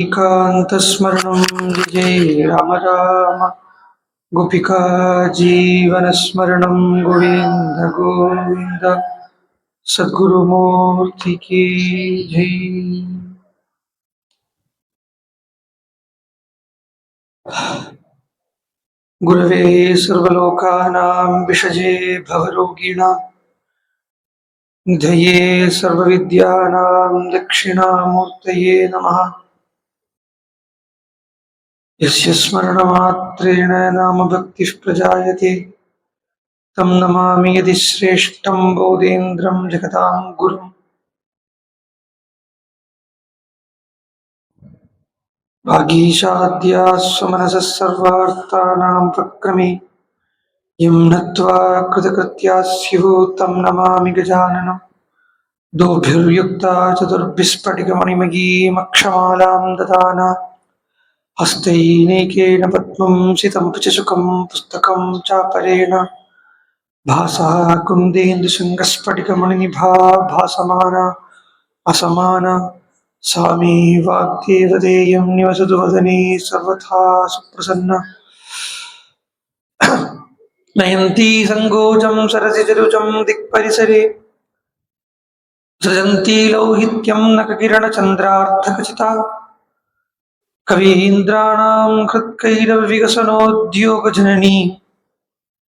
एकान्तस्मरणं जय राम राम गोपिका जीवनस्मरणं गोविन्द गोविन्द सद्गुरुमूर्ति की जय। गुरवे सर्वलोकानां विषजे भवरोगिणां निधये सर्वविद्यानां दक्षिणामूर्तये नमः। यस्य स्मरणमात्रेण नाम भक्तिः प्रजायते तं नमामि यदि श्रेष्ठं बोधेन्द्रं जगतां गुरुम्। भागीशाद्या स्वमनसः सर्वार्थानां प्रक्रमे यं नत्वा कृतकृत्याः स्युः तं नमामि गजाननम्। दोर्भिर्युक्ता चतुर्भिस्फटिकमणिमयीमक्षमालां ददाना हस्तैनेकेन पद्मं सितं सुखं पुस्तकं चापरेण भासा कुन्देन्दुशृङ्गस्फटिकमणिनिभा भासमाना असमाना सा मे वाग्देवतेयं निवसतु वदने सर्वथा सुप्रसन्ना। नयन्ती सङ्गोचं सरसिजरुचं दिक्परिसरे सृजन्ती लौहित्यं नखकिरणचन्द्रार्धखचिता कवीन्द्राणां हृत्कैरविकसनोद्योगजननी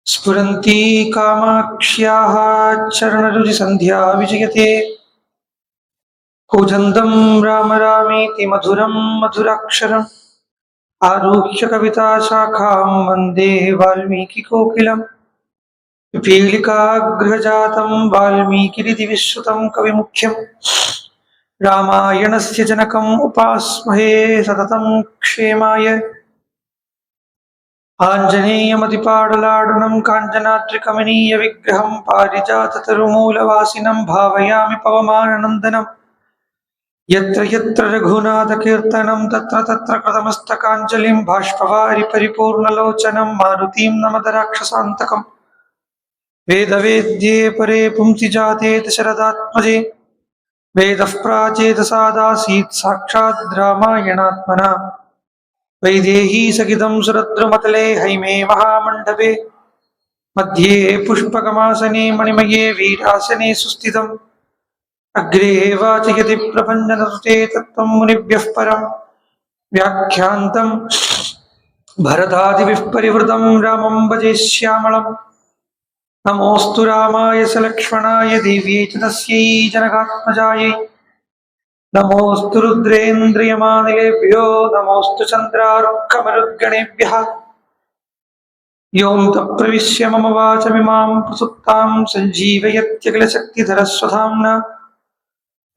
स्फुरन्ती कामाक्ष्याः चरणरुचिसन्ध्या विजयते। कूजन्तं राम रामेति मधुरं मधुराक्षरम् आरुह्य कविताशाखां वन्दे वाल्मीकिकोकिलम्। पीलिकाग्रजातं वाल्मीकिरितिविश्रुतं कविमुख्यं रामायणस्य जनकम् उपास्महे सततं क्षेमाय। आञ्जनेयमतिपाटलाडनं काञ्चनाद्रिकमनीयविग्रहं पारिजाततरुमूलवासिनं भावयामि पवमाननन्दनम्। यत्र यत्र रघुनाथकीर्तनं तत्र तत्र कृतमस्तकाञ्जलिं बाष्पवारि परिपूर्णलोचनं मारुतिं नमत राक्षसान्तकम्। वेदवेद्ये परे पुंसिजाते दशरथात्मजे वेदः प्राचेतसादासीत् साक्षात् रामायणात्मना। वैदेही सहितं सुरद्रुमतले हैमे महामण्डपे मध्ये पुष्पकमासने मणिमये वीरासने सुस्थितम्। अग्रे वाचयति प्रपञ्चनृते तत्त्वं मुनिभ्यः परम् व्याख्यान्तं भरतादिभिः परिवृतं रामं भजे श्यामलम्। नमोऽस्तु रामाय सलक्ष्मणाय देव्यै च तस्यै जनकात्मजायै नमोऽस्तु रुद्रेन्द्रियमानिलेभ्यो नमोऽस्तु चन्द्रारुक्कमरुद्गणेभ्यः। योऽन्तः प्रविश्य मम वाचमिमां प्रसुप्तां सञ्जीवयत्यखिलशक्तिधरस्वधाम्ना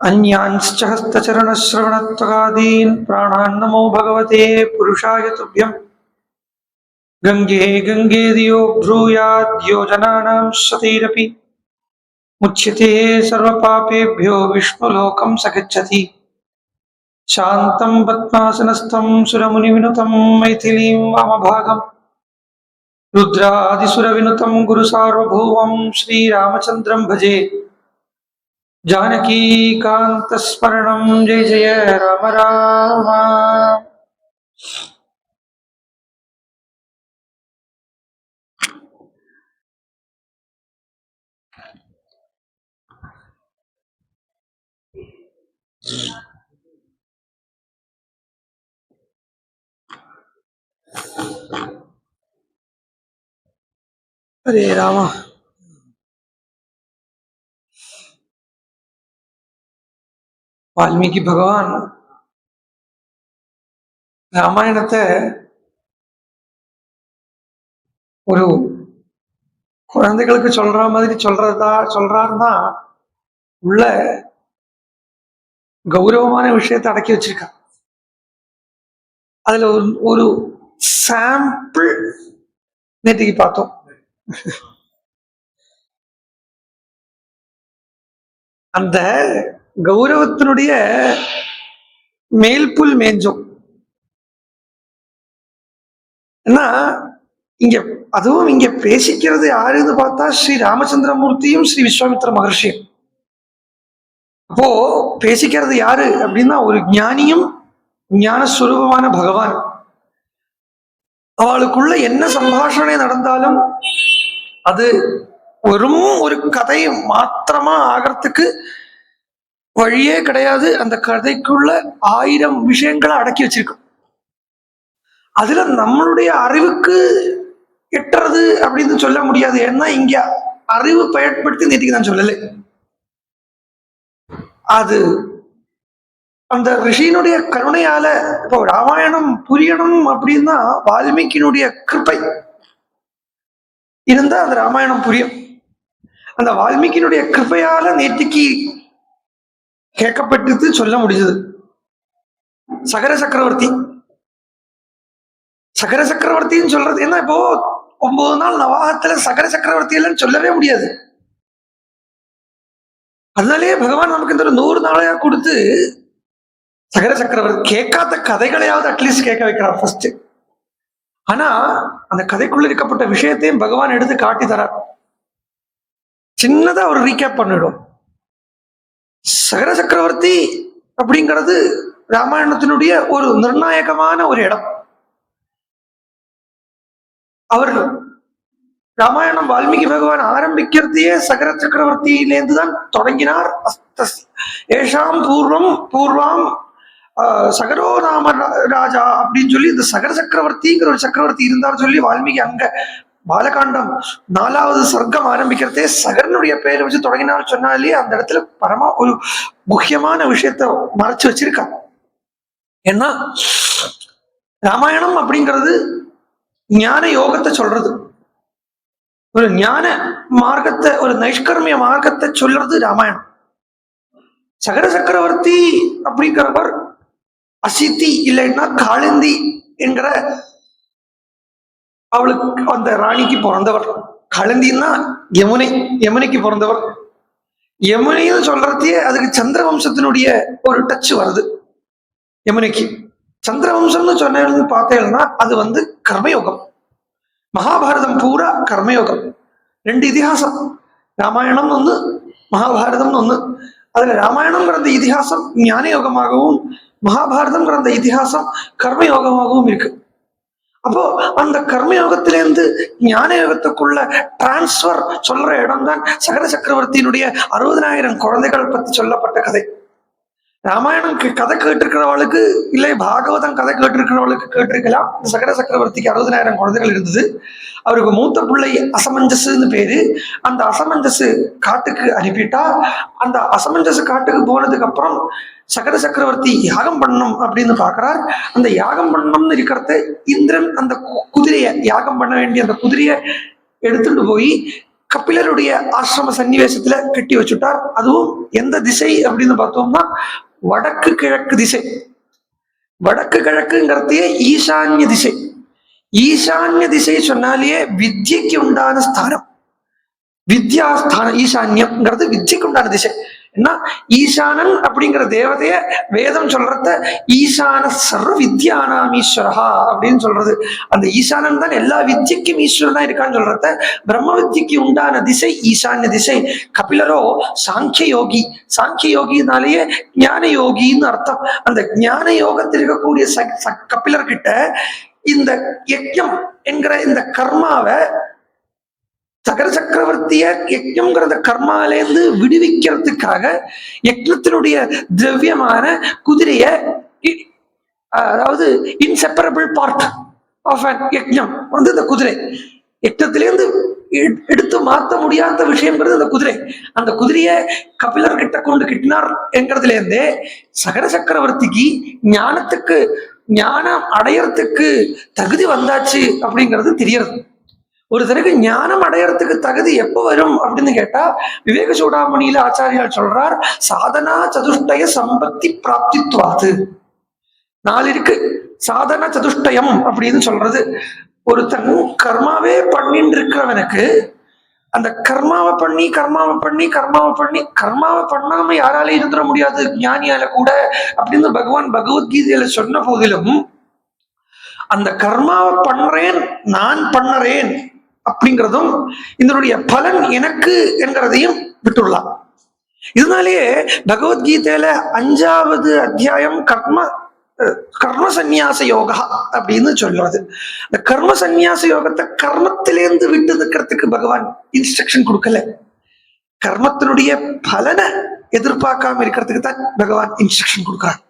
अन्यांश्च हस्तचरणश्रवणत्वगादीन् प्राणान् नमो भगवते पुरुषाय तुभ्यम्। गङ्गे गङ्गे दियो ब्रूयाद्यो जनानां शतैरपि मुच्यते सर्वपापेभ्यो विष्णुलोकं स गच्छति। शान्तं पद्मासनस्थं सुरमुनिविनुतं मैथिलीं वामभागं रुद्रादिसुरविनुतं गुरुसार्वभौमं श्रीरामचन्द्रं भजे। जानकीकान्तस्मरणं जय जय राम राम। हरे राम। வால்மீகி பகவான் ராமாயணத்தை ஒரு குழந்தைகளுக்கு சொல்ற மாதிரி சொல்றாருன்னா உள்ள கௌரவமான விஷயத்தை அடக்கி வச்சிருக்கான். அதுல ஒரு சாம்பிள் நேற்றுக்கு பார்த்தோம். அந்த கௌரவத்தினுடைய மேல்புல் மேஞ்சோம். ஏன்னா இங்க அதுவும் இங்க பேசிக்கிறது யாருன்னு பார்த்தா ஸ்ரீ ராமச்சந்திரமூர்த்தியும் ஸ்ரீ விஸ்வாமித்திர மகர்ஷியும். அப்போ பேசிக்கிறது யாரு அப்படின்னா ஒரு ஞானியும் ஞானஸ்வரூபமான பகவான். அவளுக்குள்ள என்ன சம்பாஷணை நடந்தாலும் அது வெறும் ஒரு கதை மாத்திரமா ஆகிறதுக்கு வழியே கிடையாது. அந்த கதைக்குள்ள 1000 விஷயங்களை அடக்கி வச்சிருக்கும். அதுல நம்மளுடைய அறிவுக்கு எட்டுறது அப்படின்னு சொல்ல முடியாது. ஏன்னா இங்க அறிவு பயன்படுத்தி நேற்றுக்கு நான் சொல்லலை. அது அந்த ரிஷியினுடைய கருணையால இப்போ ராமாயணம் புரியணும் அப்படின்னா வால்மீகியினுடைய கிருப்பை இருந்தா அந்த ராமாயணம் புரியும். அந்த வால்மீகியினுடைய கிருப்பையால நேற்றுக்கு கேட்கப்பட்டது சொல்ல முடிஞ்சது. சகர சக்கரவர்த்தி சகர சக்கரவர்த்தின்னு சொல்றது என்ன? இப்போ 9 நாள் நவாகத்துல சகர சக்கரவர்த்தி எல்லாம் சொல்லவே முடியாது. அதனாலேயே பகவான் நமக்கு இந்த 100 நாளையா கொடுத்து சகர சக்கரவர்த்தி கேட்காத கதைகளையாவது அட்லீஸ்ட் கேட்க வைக்கிறார் ஃபர்ஸ்ட். ஆனா அந்த கதைக்குள்ள இருக்கப்பட்ட விஷயத்தையும் பகவான் எடுத்து காட்டி தரார். சின்னதா ஒரு ரீகேப் பண்ணிடும். சகர சக்கரவர்த்தி அப்படிங்கிறது ராமாயணத்தினுடைய ஒரு நிர்ணாயகமான ஒரு இடம். அவர் ராமாயணம் வால்மீகி பகவான் ஆரம்பிக்கிறதையே சகர சக்கரவர்த்தியிலேருந்து தான் தொடங்கினார். ஏஷாம் பூர்வாம் சகரோ நாம ராஜா அப்படின்னு சொல்லி இந்த சகர சக்கரவர்த்திங்கிற ஒரு சக்கரவர்த்தி இருந்தார் சொல்லி வால்மீகி அங்க பாலகாண்டம் 4வது சர்க்கம் ஆரம்பிக்கிறதே சகரனுடைய பெயரை வச்சு தொடங்கினார் சொன்னாலே அந்த இடத்துல பரமா ஒரு முக்கியமான விஷயத்த மறைச்சு வச்சிருக்கான். ஏன்னா ராமாயணம் அப்படிங்கிறது ஞான யோகத்தை சொல்றது, ஒரு ஞான மார்க்கத்தை, ஒரு நைஷ்கர்மிய மார்க்கத்தை சொல்றது ராமாயணம். சகர சக்கரவர்த்தி அப்படிங்கிறவர் அசித்தி இல்லைன்னா காளிந்தி என்கிற அவளுக்கு அந்த ராணிக்கு பிறந்தவர். காளிந்தின்னா யமுனைக்கு பிறந்தவர். யமுனைன்னு சொல்றதே அதுக்கு சந்திரவம்சத்தினுடைய ஒரு டச் வருது. யமுனைக்கு சந்திரவம்சம்னு சொன்னு பார்த்தேன்னா அது கர்மயோகம். மகாபாரதம் பூரா கர்மயோகம். 2 இதிகாசம், ராமாயணம் ஒண்ணு, மகாபாரதம் ஒண்ணு. அதுல ராமாயணம்ங்கிற அந்த இதிகாசம் ஞான யோகமாகவும் மகாபாரதம்ங்கிற அந்த இதிகாசம் கர்மயோகமாகவும் இருக்கு. அப்போ அந்த கர்மயோகத்திலேருந்து ஞான யோகத்துக்குள்ள டிரான்ஸ்பர் சொல்ற இடம் தான் சகர சக்கரவர்த்தியினுடைய 60,000 குழந்தைகள் பத்தி சொல்லப்பட்ட கதை. ராமாயணம் கதை கேட்டிருக்கிறவளுக்கு இல்லை பாகவதம் கதை கேட்டிருக்கிறவளுக்கு கேட்டிருக்கலாம். சகர சக்கரவர்த்திக்கு 60,000 குழந்தைகள் இருந்தது. அவருக்கு மூத்த பிள்ளை அசமஞ்சஸ்ன்னு பேரு. அந்த அசமஞ்சஸ் காட்டுக்கு அனுப்பிட்டா. அந்த அசமஞ்சஸ் காட்டுக்கு போனதுக்கு அப்புறம் சகர சக்கரவர்த்தி யாகம் பண்ணணும் அப்படின்னு பாக்குறார். அந்த யாகம் பண்ணணும்னு இருக்கிறத இந்திரன் அந்த குதிரையை, யாகம் பண்ண வேண்டிய அந்த குதிரையை எடுத்துட்டு போய் கபிலருடைய ஆசிரம சன்னிவேசத்துல கட்டி வச்சுட்டார். அதுவும் எந்த திசை அப்படின்னு பார்த்தோம்னா வடக்கு கிழக்கு திசை. வடக்கு கிழக்குங்கிறதையே ஈசான்ய திசை. ஈசான்ய திசை சொன்னாலேயே வித்யக்கு உண்டான ஸ்தானம். வித்யாஸ்தானம் ஈசான்யம்ங்கிறது வித்யக்கு உண்டான திசை. என்ன ஈசானன் அப்படிங்கிற தேவதைய வேதம் சொல்றத ஈசான சர்வ வித்யானாம் ஈஸ்வரஹா அப்படின்னு சொல்றது. அந்த ஈசானன் தான் எல்லா வித்யக்கும் ஈஸ்வரனா இருக்கான்னு சொல்றத பிரம்ம வித்யக்கு உண்டான திசை ஈசான்ய திசை. கபிலரோ சாங்கிய யோகி. சாங்கிய யோகினாலேயே ஞான யோகின்னு அர்த்தம். அந்த ஞான யோகத்தில் இருக்கக்கூடிய கபிலர்கிட்ட இந்த யஜ்ஞம் என்கிற இந்த கர்மாவை சகர சக்கரவர்த்திய யஜ்ஞம்ங்கிறத கர்மாலேருந்து விடுவிக்கிறதுக்காக யஜ்ஞத்தினுடைய திரவியமான குதிரைய, அதாவது இன்செப்பரபிள் பார்ட் ஆஃப் அன் யஜ்ஞம் இந்த குதிரை. யஜ்ஞத்திலேருந்து எடுத்து மாற்ற முடியாத விஷயம்ங்கிறது அந்த குதிரை. அந்த குதிரையை கபிலர்கிட்ட கொண்டு கிட்டினார் என்கிறதுல இருந்தே சகர சக்கரவர்த்திக்கு ஞானம் அடையறதுக்கு தகுதி வந்தாச்சு அப்படிங்கிறது தெரியறது. ஒரு தடவை ஞானம் அடையறதுக்கு தகுதி எப்ப வரும் அப்படின்னு கேட்டா விவேக சூடாமணியில ஆச்சாரியால் சொல்றார், சாதனா சதுஷ்டய சம்பத்தி பிராப்தித்வாது. 4 இருக்கு. சாதன சதுஷ்டயம் அப்படின்னு சொல்றது ஒருத்தன் கர்மாவே பண்ணிட்டு இருக்கிறவனுக்கு அந்த கர்மாவை பண்ணாம யாராலையும் இருந்துட முடியாது ஞானியால கூட அப்படின்னு பகவான் பகவத்கீதையில சொன்ன போதிலும் அந்த கர்மாவை நான் பண்ணறேன் அப்படிங்கிறதும் இதனுடைய பலன் எனக்கு என்கிறதையும் விட்டுள்ளார். இதனாலேயே பகவத்கீதையில 5வது அத்தியாயம் கர்ம கர்ம சந்நியாச யோகா அப்படின்னு சொல்றது. இந்த கர்ம சந்நியாச யோகத்தை கர்மத்திலேருந்து விட்டு நிற்கிறதுக்கு பகவான் இன்ஸ்ட்ரக்ஷன் கொடுக்கல. கர்மத்தினுடைய பலனை எதிர்பார்க்காம இருக்கிறதுக்கு தான் பகவான் இன்ஸ்ட்ரக்ஷன் கொடுக்கிறார்.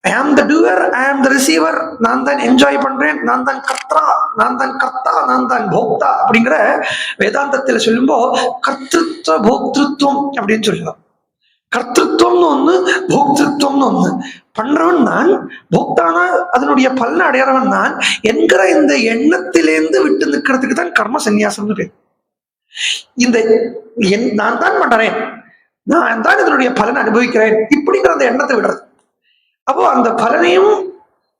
ஐ ஆம் த டூவர், ஐ ஆம் த ரிசீவர். நான் தான் என்ஜாய் பண்றேன், நான் தான் கர்த்தா, நான் தான் கர்த்தா, நான் தான் போக்தா அப்படிங்கிற வேதாந்தத்தில் சொல்லும்போ கர்த்திருவ போக்திருத்துவம் அப்படின்னு சொல்லலாம். கர்த்திருவம்னு ஒண்ணு, போக்திருத்துவம்னு ஒண்ணு. பண்றவன் நான், போக்தானா அதனுடைய பலனை அடையறவன் நான் என்கிற இந்த எண்ணத்திலேருந்து விட்டு நிற்கிறதுக்கு தான் கர்ம சந்நியாசம்னு பேர். இந்த நான் தான் பண்றேன், நான் தான் இதனுடைய பலனை அனுபவிக்கிறேன் இப்படிங்கிற அந்த எண்ணத்தை விடுறது. அப்போ அந்த பலனையும்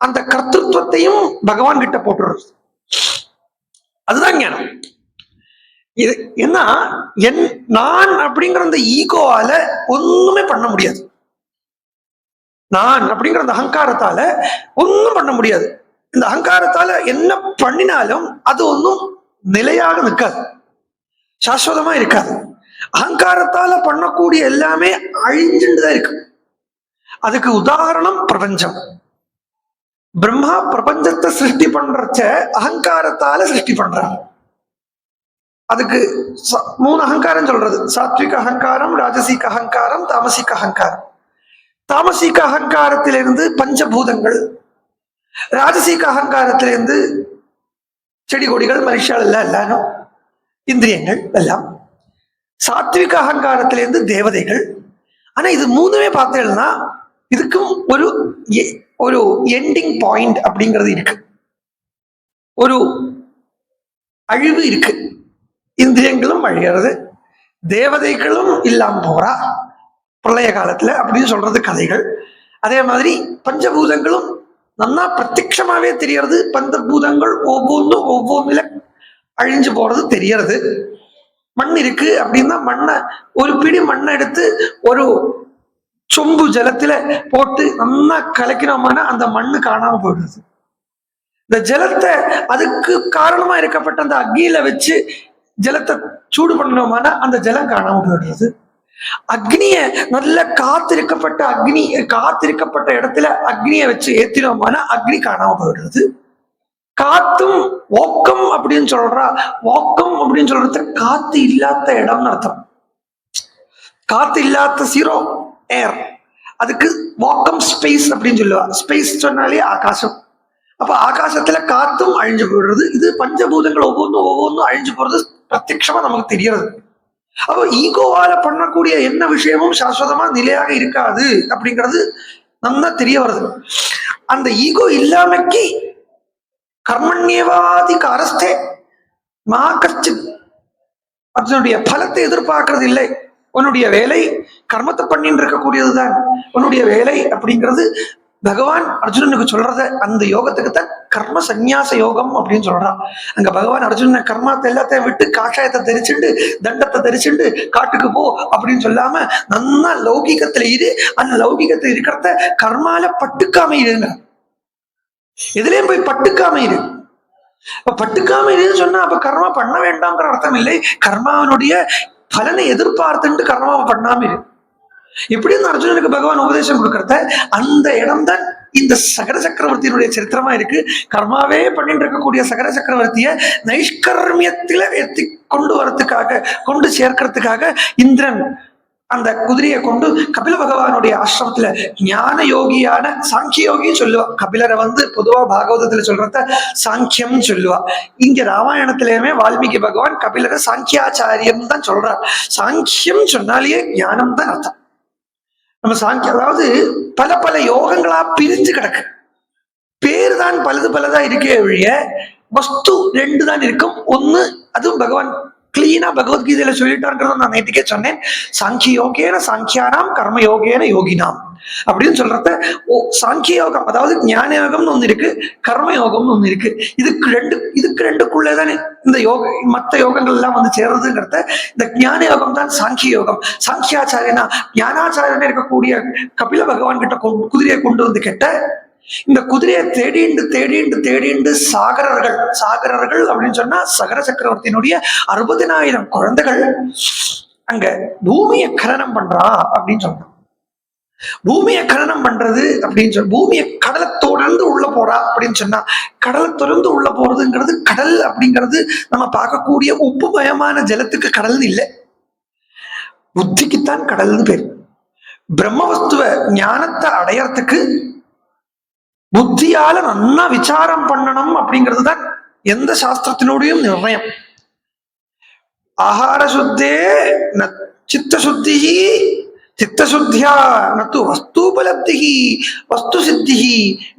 அந்த கர்த்திருவத்தையும் பகவான் கிட்ட போட்டுறது. அதுதான் ஞானம். இது என்ன, நான் அப்படிங்கிற அந்த ஈகோவால ஒண்ணுமே பண்ண முடியாது. நான் அப்படிங்கிற அந்த அகங்காரத்தால ஒன்னும் பண்ண முடியாது. இந்த அகங்காரத்தால என்ன பண்ணினாலும் அது ஒன்னும் நிலையாக நிற்காது, சாஸ்வதமா இருக்காது. அகங்காரத்தால பண்ணக்கூடிய எல்லாமே அழிஞ்சுட்டுதான் இருக்கு. அதுக்கு உதாரணம் பிரபஞ்சம். பிரம்மா பிரபஞ்சத்தை சிருஷ்டி பண்றச்ச அகங்காரத்தால சிருஷ்டி பண்றாங்க. அதுக்கு 3 அகங்காரம் சொல்றது: சாத்விக அகங்காரம், ராஜசிக அகங்காரம், தாமசிக அகங்காரம். தாமசிக அகங்காரத்திலிருந்து பஞ்சபூதங்கள், ராஜசிக அகங்காரத்திலிருந்து செடி கொடிகள், மனுஷால் எல்லாரும் இந்திரியங்கள் எல்லாம், சாத்விக அகங்காரத்திலிருந்து தேவதைகள். ஆனா இது 3மே பார்த்தேன்னா இதுக்கும் ஒரு எண்டிங் பாயிண்ட் அப்படிங்கிறது இருக்கு, ஒரு அழிவு இருக்கு. இந்திரியங்களும் அழிகிறது, தேவதைகளும் இல்லாம போறா பிரளய காலத்துல அப்படின்னு சொல்றது கதைகள். அதே மாதிரி பஞ்சபூதங்களும் நல்லா பிரத்யட்சமாவே தெரியறது. பஞ்சபூதங்கள் ஒவ்வொன்றுல அழிஞ்சு போறது தெரியறது. மண் இருக்கு அப்படின்னா மண்ணை, ஒரு பிடி மண்ணை எடுத்து ஒரு சொம்பு ஜலத்துல போட்டு நல்லா கலக்கினோம்னா அந்த மண்ணு காணாம போயிடுது. இந்த ஜலத்தை அதுக்கு காரணமா இருக்கப்பட்ட அந்த அக்னியில வச்சு ஜலத்தை சூடு பண்ணோம்னா அந்த ஜலம் காணாம போயிடுறது. அக்னிய நல்ல காத்திருக்கப்பட்ட இடத்துல அக்னியை வச்சு ஏத்தினோம்னா அக்னி காணாம போயிடுறது. காத்தும் ஓக்கம் அப்படின்னு சொல்றது காத்து இல்லாத இடம்னு அர்த்தம். காத்து இல்லாத சீரோ ஏர், அதுக்கு வாக்கம் ஸ்பேஸ் அப்படின்னு சொல்லுவா. ஸ்பேஸ் சொன்னாலே ஆகாசம். அப்ப ஆகாசத்துல காத்தும் அழிஞ்சு போயிடுறது. இது பஞ்சபூதங்கள் ஒவ்வொன்றும் அழிஞ்சு போறது பிரத்யட்சமா நமக்கு தெரியறது. அப்போ ஈகோவால பண்ணக்கூடிய என்ன விஷயமும் சாஸ்வதமா நிலையாக இருக்காது அப்படிங்கிறது நல்லா தெரிய வருது. அந்த ஈகோ இல்லாமக்கி கர்மண்யவாதி காரஸ்தே மா கஷ்டித், அதனுடைய பலத்தை எதிர்பார்க்கறது இல்லை. உன்னுடைய வேலை கர்மத்தை பண்ணிட்டு இருக்கக்கூடியதுதான் உன்னுடைய வேலை அப்படிங்கிறது பகவான் அர்ஜுனனுக்கு சொல்றத. அந்த யோகத்துக்கு தான் கர்ம சந்நியாச யோகம் அப்படின்னு சொல்றான். அங்க பகவான் அர்ஜுனனை கர்மத்தை எல்லாத்தையும் விட்டு காஷாயத்தை தரிச்சுண்டு தண்டத்தை தரிச்சுண்டு காட்டுக்கு போ அப்படின்னு சொல்லாம நல்லா லௌகிகத்துல இரு. அந்த லௌகிகத்துல இருக்கிறத கர்மால பட்டுக்காம இருங்க. எதுலயும் போய் பட்டுக்காம இரு. பட்டுக்காம இருன்னு சொன்னா அப்ப கர்மா பண்ண வேண்டாம்ங்கிற அர்த்தம் இல்லை. கர்மாவனுடைய பலனை எதிர்பார்த்துட்டு கர்மாவை பண்ணாம இரு. இப்படின்னு அர்ஜுனனுக்கு பகவான் உபதேசம் கொடுக்கறத அந்த இடம் தான் இந்த சகர சக்கரவர்த்தியினுடைய சரித்திரமா இருக்கு. கர்மாவே பண்ணிட்டு இருக்கக்கூடிய சகர சக்கரவர்த்திய நைஷ்கர்மியத்தில எத்தி கொண்டு சேர்க்கறதுக்காக இந்திரன் அந்த குதிரையை கொண்டு கபில பகவானுடைய ஆசிரமத்துல ஞான யோகியான சாங்கிய யோகின்னு சொல்லுவா. கபிலரை பொதுவா பாகவதத்துல சொல்றத சாங்கியம் சொல்லுவா. இங்க ராமாயணத்திலேயுமே வால்மீகி பகவான் கபிலரை சாங்கியாச்சாரியம் தான் சொல்றார். சாங்கியம் சொன்னாலேயே ஞானம் தான் அர்த்தம். நம்ம சாங்கியம் அதாவது பல யோகங்களா பிரிஞ்சு கிடக்கு. பேரு தான் பலதா இருக்கே ஒழிய வஸ்து 2 தான் இருக்கும். ஒண்ணு அதுவும் பகவான் கிளீனா பகவத்கீதையில சொல்லிட்டான்றத நான் நேற்றுக்கே சொன்னேன். சாங்கிய யோகேன சாங்கியானாம் கர்ம யோகேன யோகினாம் அப்படின்னு சொல்றத சாங்கிய யோகம் அதாவது ஞான யோகம்னு ஒண்ணு இருக்கு, கர்ம யோகம்னு ஒண்ணு இருக்கு. இதுக்கு ரெண்டுக்குள்ளேதானே இந்த மற்ற யோகங்கள் எல்லாம் சேர்றதுங்கிறத. இந்த ஞான யோகம் தான் சாங்கிய யோகம். சாங்கியாச்சாரியனா ஞானாச்சாரியனா இருக்கக்கூடிய கபில பகவான் கிட்ட குதிரையை கொண்டு கேட்ட இந்த குதிரையை தேடிண்டு சாகரர்கள் அப்படின்னு சொன்னா சகர சக்கரவர்த்தியினுடைய 60,000 குழந்தைகள் அங்க பூமியை கலனம் பண்றா அப்படின்னு சொன்னான். பூமியை கலனம் பண்றது அப்படின்னு சொன்ன, பூமியை கடலை தொடர்ந்து உள்ள போறா அப்படின்னு சொன்னா, கடலை தொடர்ந்து உள்ள போறதுங்கிறது, கடல் அப்படிங்கிறது நம்ம பார்க்கக்கூடிய உப்புமயமான ஜலத்துக்கு கடல் இல்லை, புத்திக்குத்தான் கடல்னு பேர். பிரம்மவஸ்துவ ஞானத்தை அடையறதுக்கு புத்தியால நல்லா விசாரம் பண்ணணும் அப்படிங்கிறது தான் எந்த சாஸ்திரத்தினுடைய நிர்ணயம். ஆகார சுத்தே சித்த சுத்தி, சித்த சுத்தியா நத்து வஸ்தூபலப்தி வஸ்து சித்தி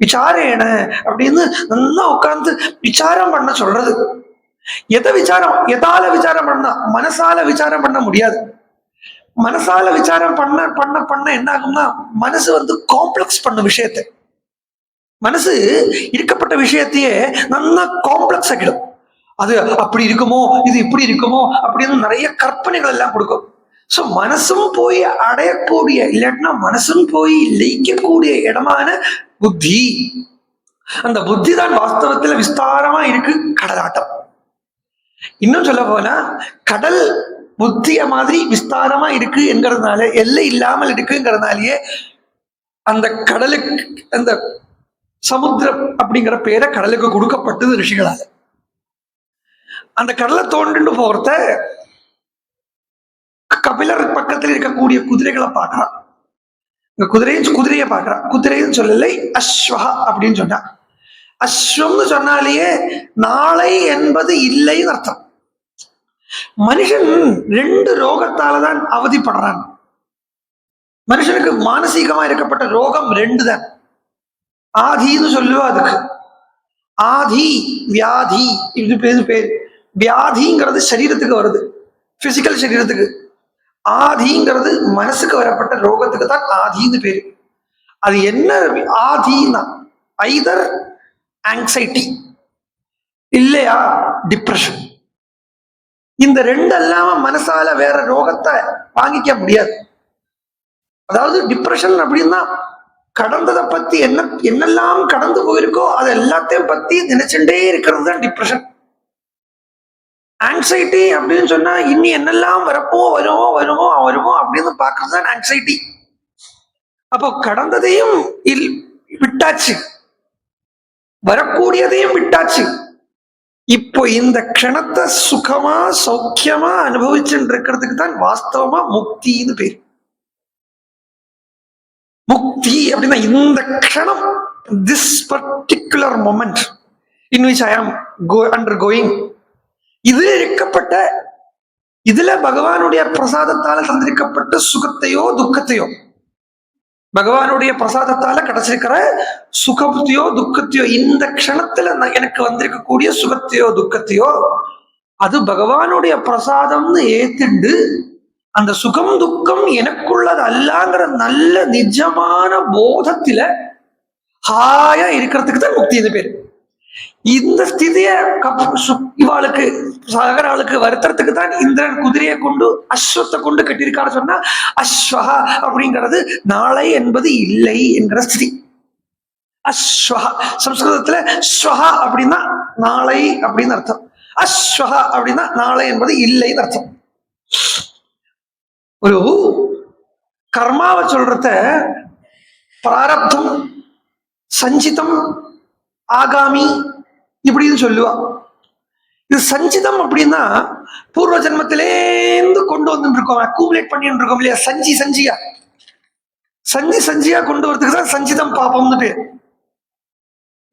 விசாரேன அப்படின்னு நல்லா உட்கார்ந்து விசாரம் பண்ண சொல்றது. எதை விசாரம், எதால விசாரம் பண்ணா? மனசால விசாரம் பண்ண முடியாது. மனசால விசாரம் பண்ண பண்ண பண்ண என்ன ஆகும்னா, மனசு காம்ப்ளெக்ஸ் பண்ண விஷயத்தை, மனசு இருக்கப்பட்ட விஷயத்தையே நல்லா காம்ப்ளெக்ஸ் ஆக்கிடும். அது அப்படி இருக்குமோ, இது இப்படி இருக்குமோ அப்படின்னு நிறைய கற்பனைகள் எல்லாம் கொடுக்கும். சோ மனசும் போய் அடையக்கூடிய, இல்லாட்டினா மனசும் போய் லயிக்கக்கூடிய இடமான புத்தி, அந்த புத்தி தான் வாஸ்தவத்துல விஸ்தாரமா இருக்கு கடலாட்டம். இன்னும் சொல்ல போனா, கடல் புத்திய மாதிரி விஸ்தாரமா இருக்கு என்கிறதுனால, எல்லை இல்லாமல் இருக்குங்கிறதுனாலயே அந்த கடலுக்கு, அந்த சமுத்திரம் அப்படிங்கிற பேரை கடலுக்கு கொடுக்கப்பட்டது ரிஷிகளால. அந்த கடலை தோண்டிட்டு போறத கபிலர் பக்கத்தில் இருக்கக்கூடிய குதிரைகளை பார்க்கறான். இந்த குதிரையை பார்க்கறான். குதிரைன்னு சொல்லலை, அஸ்வஹா அப்படின்னு சொன்னா. அஸ்வம்னு சொன்னாலேயே நாளை என்பது இல்லைன்னு அர்த்தம். மனுஷன் 2 ரோகத்தாலதான் அவதிப்படுறான். மனுஷனுக்கு மானசீகமா இருக்கப்பட்ட ரோகம் 2 தான். ஆதின்னு சொல்லுவா அதுக்கு. ஆதி வியாதி, இது பேர். வியாதிங்கிறது சரீரத்துக்கு வருது, பிசிக்கல் சரீரத்துக்கு. ஆதிங்கிறது மனசுக்கு வரப்பட்ட ரோகத்துக்கு தான் ஆதின்னு பேரு. அது என்ன ஆதினா, ஐதர் ஆங்ஸைட்டி இல்லையா டிப்ரெஷன். இந்த 2 இல்லாம மனசால வேற ரோகத்தை வாங்கிக்க முடியாது. அதாவது டிப்ரெஷன் அப்படின்னா கடந்ததை பத்தி என்னெல்லாம் கடந்து போயிருக்கோ அது எல்லாத்தையும் பத்தி நினைச்சுட்டே இருக்கிறது தான் டிப்ரெஷன். ஆங்ஸைட்டி அப்படின்னு சொன்னா இன்னி என்னெல்லாம் வருமோ அப்படின்னு பாக்குறது தான் ஆங்ஸைட்டி. அப்போ கடந்ததையும் விட்டாச்சு, வரக்கூடியதையும் விட்டாச்சு. இப்போ இந்த க்ஷணத்தை சுகமா சௌக்கியமா அனுபவிச்சுட்டு இருக்கிறதுக்கு தான் வாஸ்தவமா முக்தின்னு பேர். முக்தி அப்படின்னா இந்த க்ஷணம், this particular moment in which I ஆம் அண்டர்கோயிங், இதுல இருக்கப்பட்ட, இதுல பகவானுடைய பிரசாதத்தால தந்திருக்கப்பட்ட சுகத்தையோ துக்கத்தையோ, பகவானுடைய பிரசாதத்தால கிடைச்சிருக்கிற சுகத்தையோ துக்கத்தையோ, இந்த க்ஷணத்துல எனக்கு வந்திருக்கக்கூடிய சுகத்தையோ துக்கத்தையோ, அது பகவானுடைய பிரசாதம்னு ஏத்துண்டு அந்த சுகம் துக்கம் எனக்குள்ளது அல்லாங்கிற நல்ல நிஜமான போதத்தில ஹாயா இருக்கிறதுக்கு தான் முக்தி பேரு. இந்த ஸ்திதிய இவாளுக்கு சகராளுக்கு வருத்தறதுக்கு தான் இந்திரன் குதிரையை கொண்டு அஸ்வத்தை கொண்டு கட்டியிருக்காரு. சொன்னா அஸ்வஹா அப்படிங்கிறது நாளை என்பது இல்லை என்கிற ஸ்திதி. அஸ்வஹா சம்ஸ்கிருதத்துல ஸ்வஹா அப்படின்னா நாளை அப்படின்னு அர்த்தம், அஸ்வஹா அப்படின்னா நாளை என்பது இல்லைன்னு அர்த்தம். ஒரு கர்மாவை சொல்றத பிராரப்தம், சஞ்சிதம், ஆகாமி இப்படின்னு சொல்லுவா. இது சஞ்சிதம் அப்படின்னா பூர்வ ஜென்மத்திலேந்து கொண்டு வந்துட்டு இருக்கோம், அக்யூமுலேட் பண்ணிட்டு இருக்கோம் இல்லையா, சஞ்சியா கொண்டு வரதுக்கு தான் சஞ்சிதம் பாபம்னு பேரு.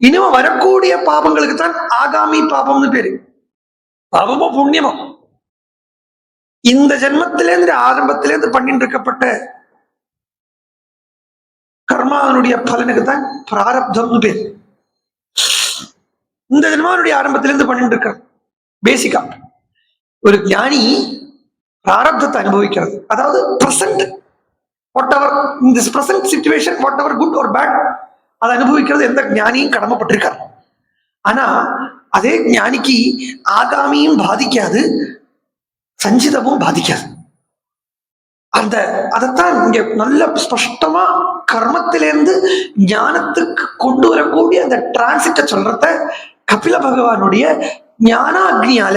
இனிமே வரக்கூடிய பாபங்களுக்கு தான் ஆகாமி பாபம்னு பேரு. பாபமோ புண்ணியமோ இந்த ஜென்மத்திலேருந்து ஆரம்பத்திலேருந்து பண்ணிட்டு இருக்கப்பட்ட கர்மாவனுடைய பலனுக்கு தான் பிராரப்தம்னு பேர். இந்த ஜென்மாவனுடைய ஆரம்பத்திலிருந்து பண்ணிட்டு இருக்க பேசிக்கா ஒரு ஞானி பிராரப்தத்தை அனுபவிக்கிறது. அதாவது present, whatever in this present situation, whatever good or bad, அதை அனுபவிக்கிறது எந்த ஞானியும் கடமைப்பட்டிருக்கார். ஆனா அதே ஞானிக்கு ஆகாமியும் பாதிக்காது, சஞ்சிதமும் பாதிக்காது. அதைத்தான் இங்க நல்ல ஸ்பஷ்டமா கர்மத்திலிருந்து ஞானத்துக்கு கொண்டு வரக்கூடிய அந்த டிரான்சிட்ட சொல்றத கபில பகவானுடைய ஞானாக்னியால,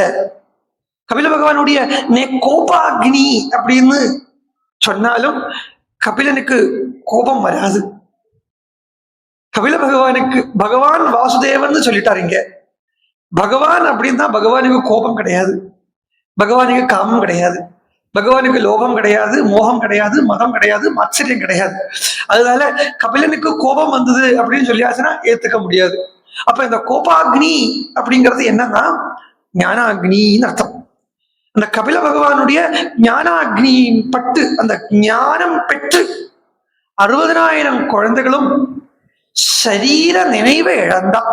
கபில பகவானுடைய கோபாக்னி அப்படின்னு சொன்னாலும் கபிலனுக்கு கோபம் வராது. கபில பகவானுக்கு பகவான் வாசுதேவன் சொல்லிட்டாருங்க. பகவான் அப்படின்னா பகவானுக்கு கோபம் கிடையாது, பகவானுக்கு காமம் கிடையாது, பகவானுக்கு லோகம் கிடையாது, மோகம் கிடையாது, மதம் கிடையாது, ஆச்சரியம் கிடையாது. அதனால கபிலனுக்கு கோபம் வந்தது அப்படின்னு சொல்லியாச்சுன்னா ஏத்துக்க முடியாது. அப்ப இந்த கோபாக்னி அப்படிங்கிறது என்னன்னா ஞானாக்னின்னு அர்த்தம். அந்த கபில பகவானுடைய ஞானாக்னி பட்டு அந்த ஞானம் பெற்று 60,000 குழந்தைகளும் சரீர நினைவை இழந்தான்.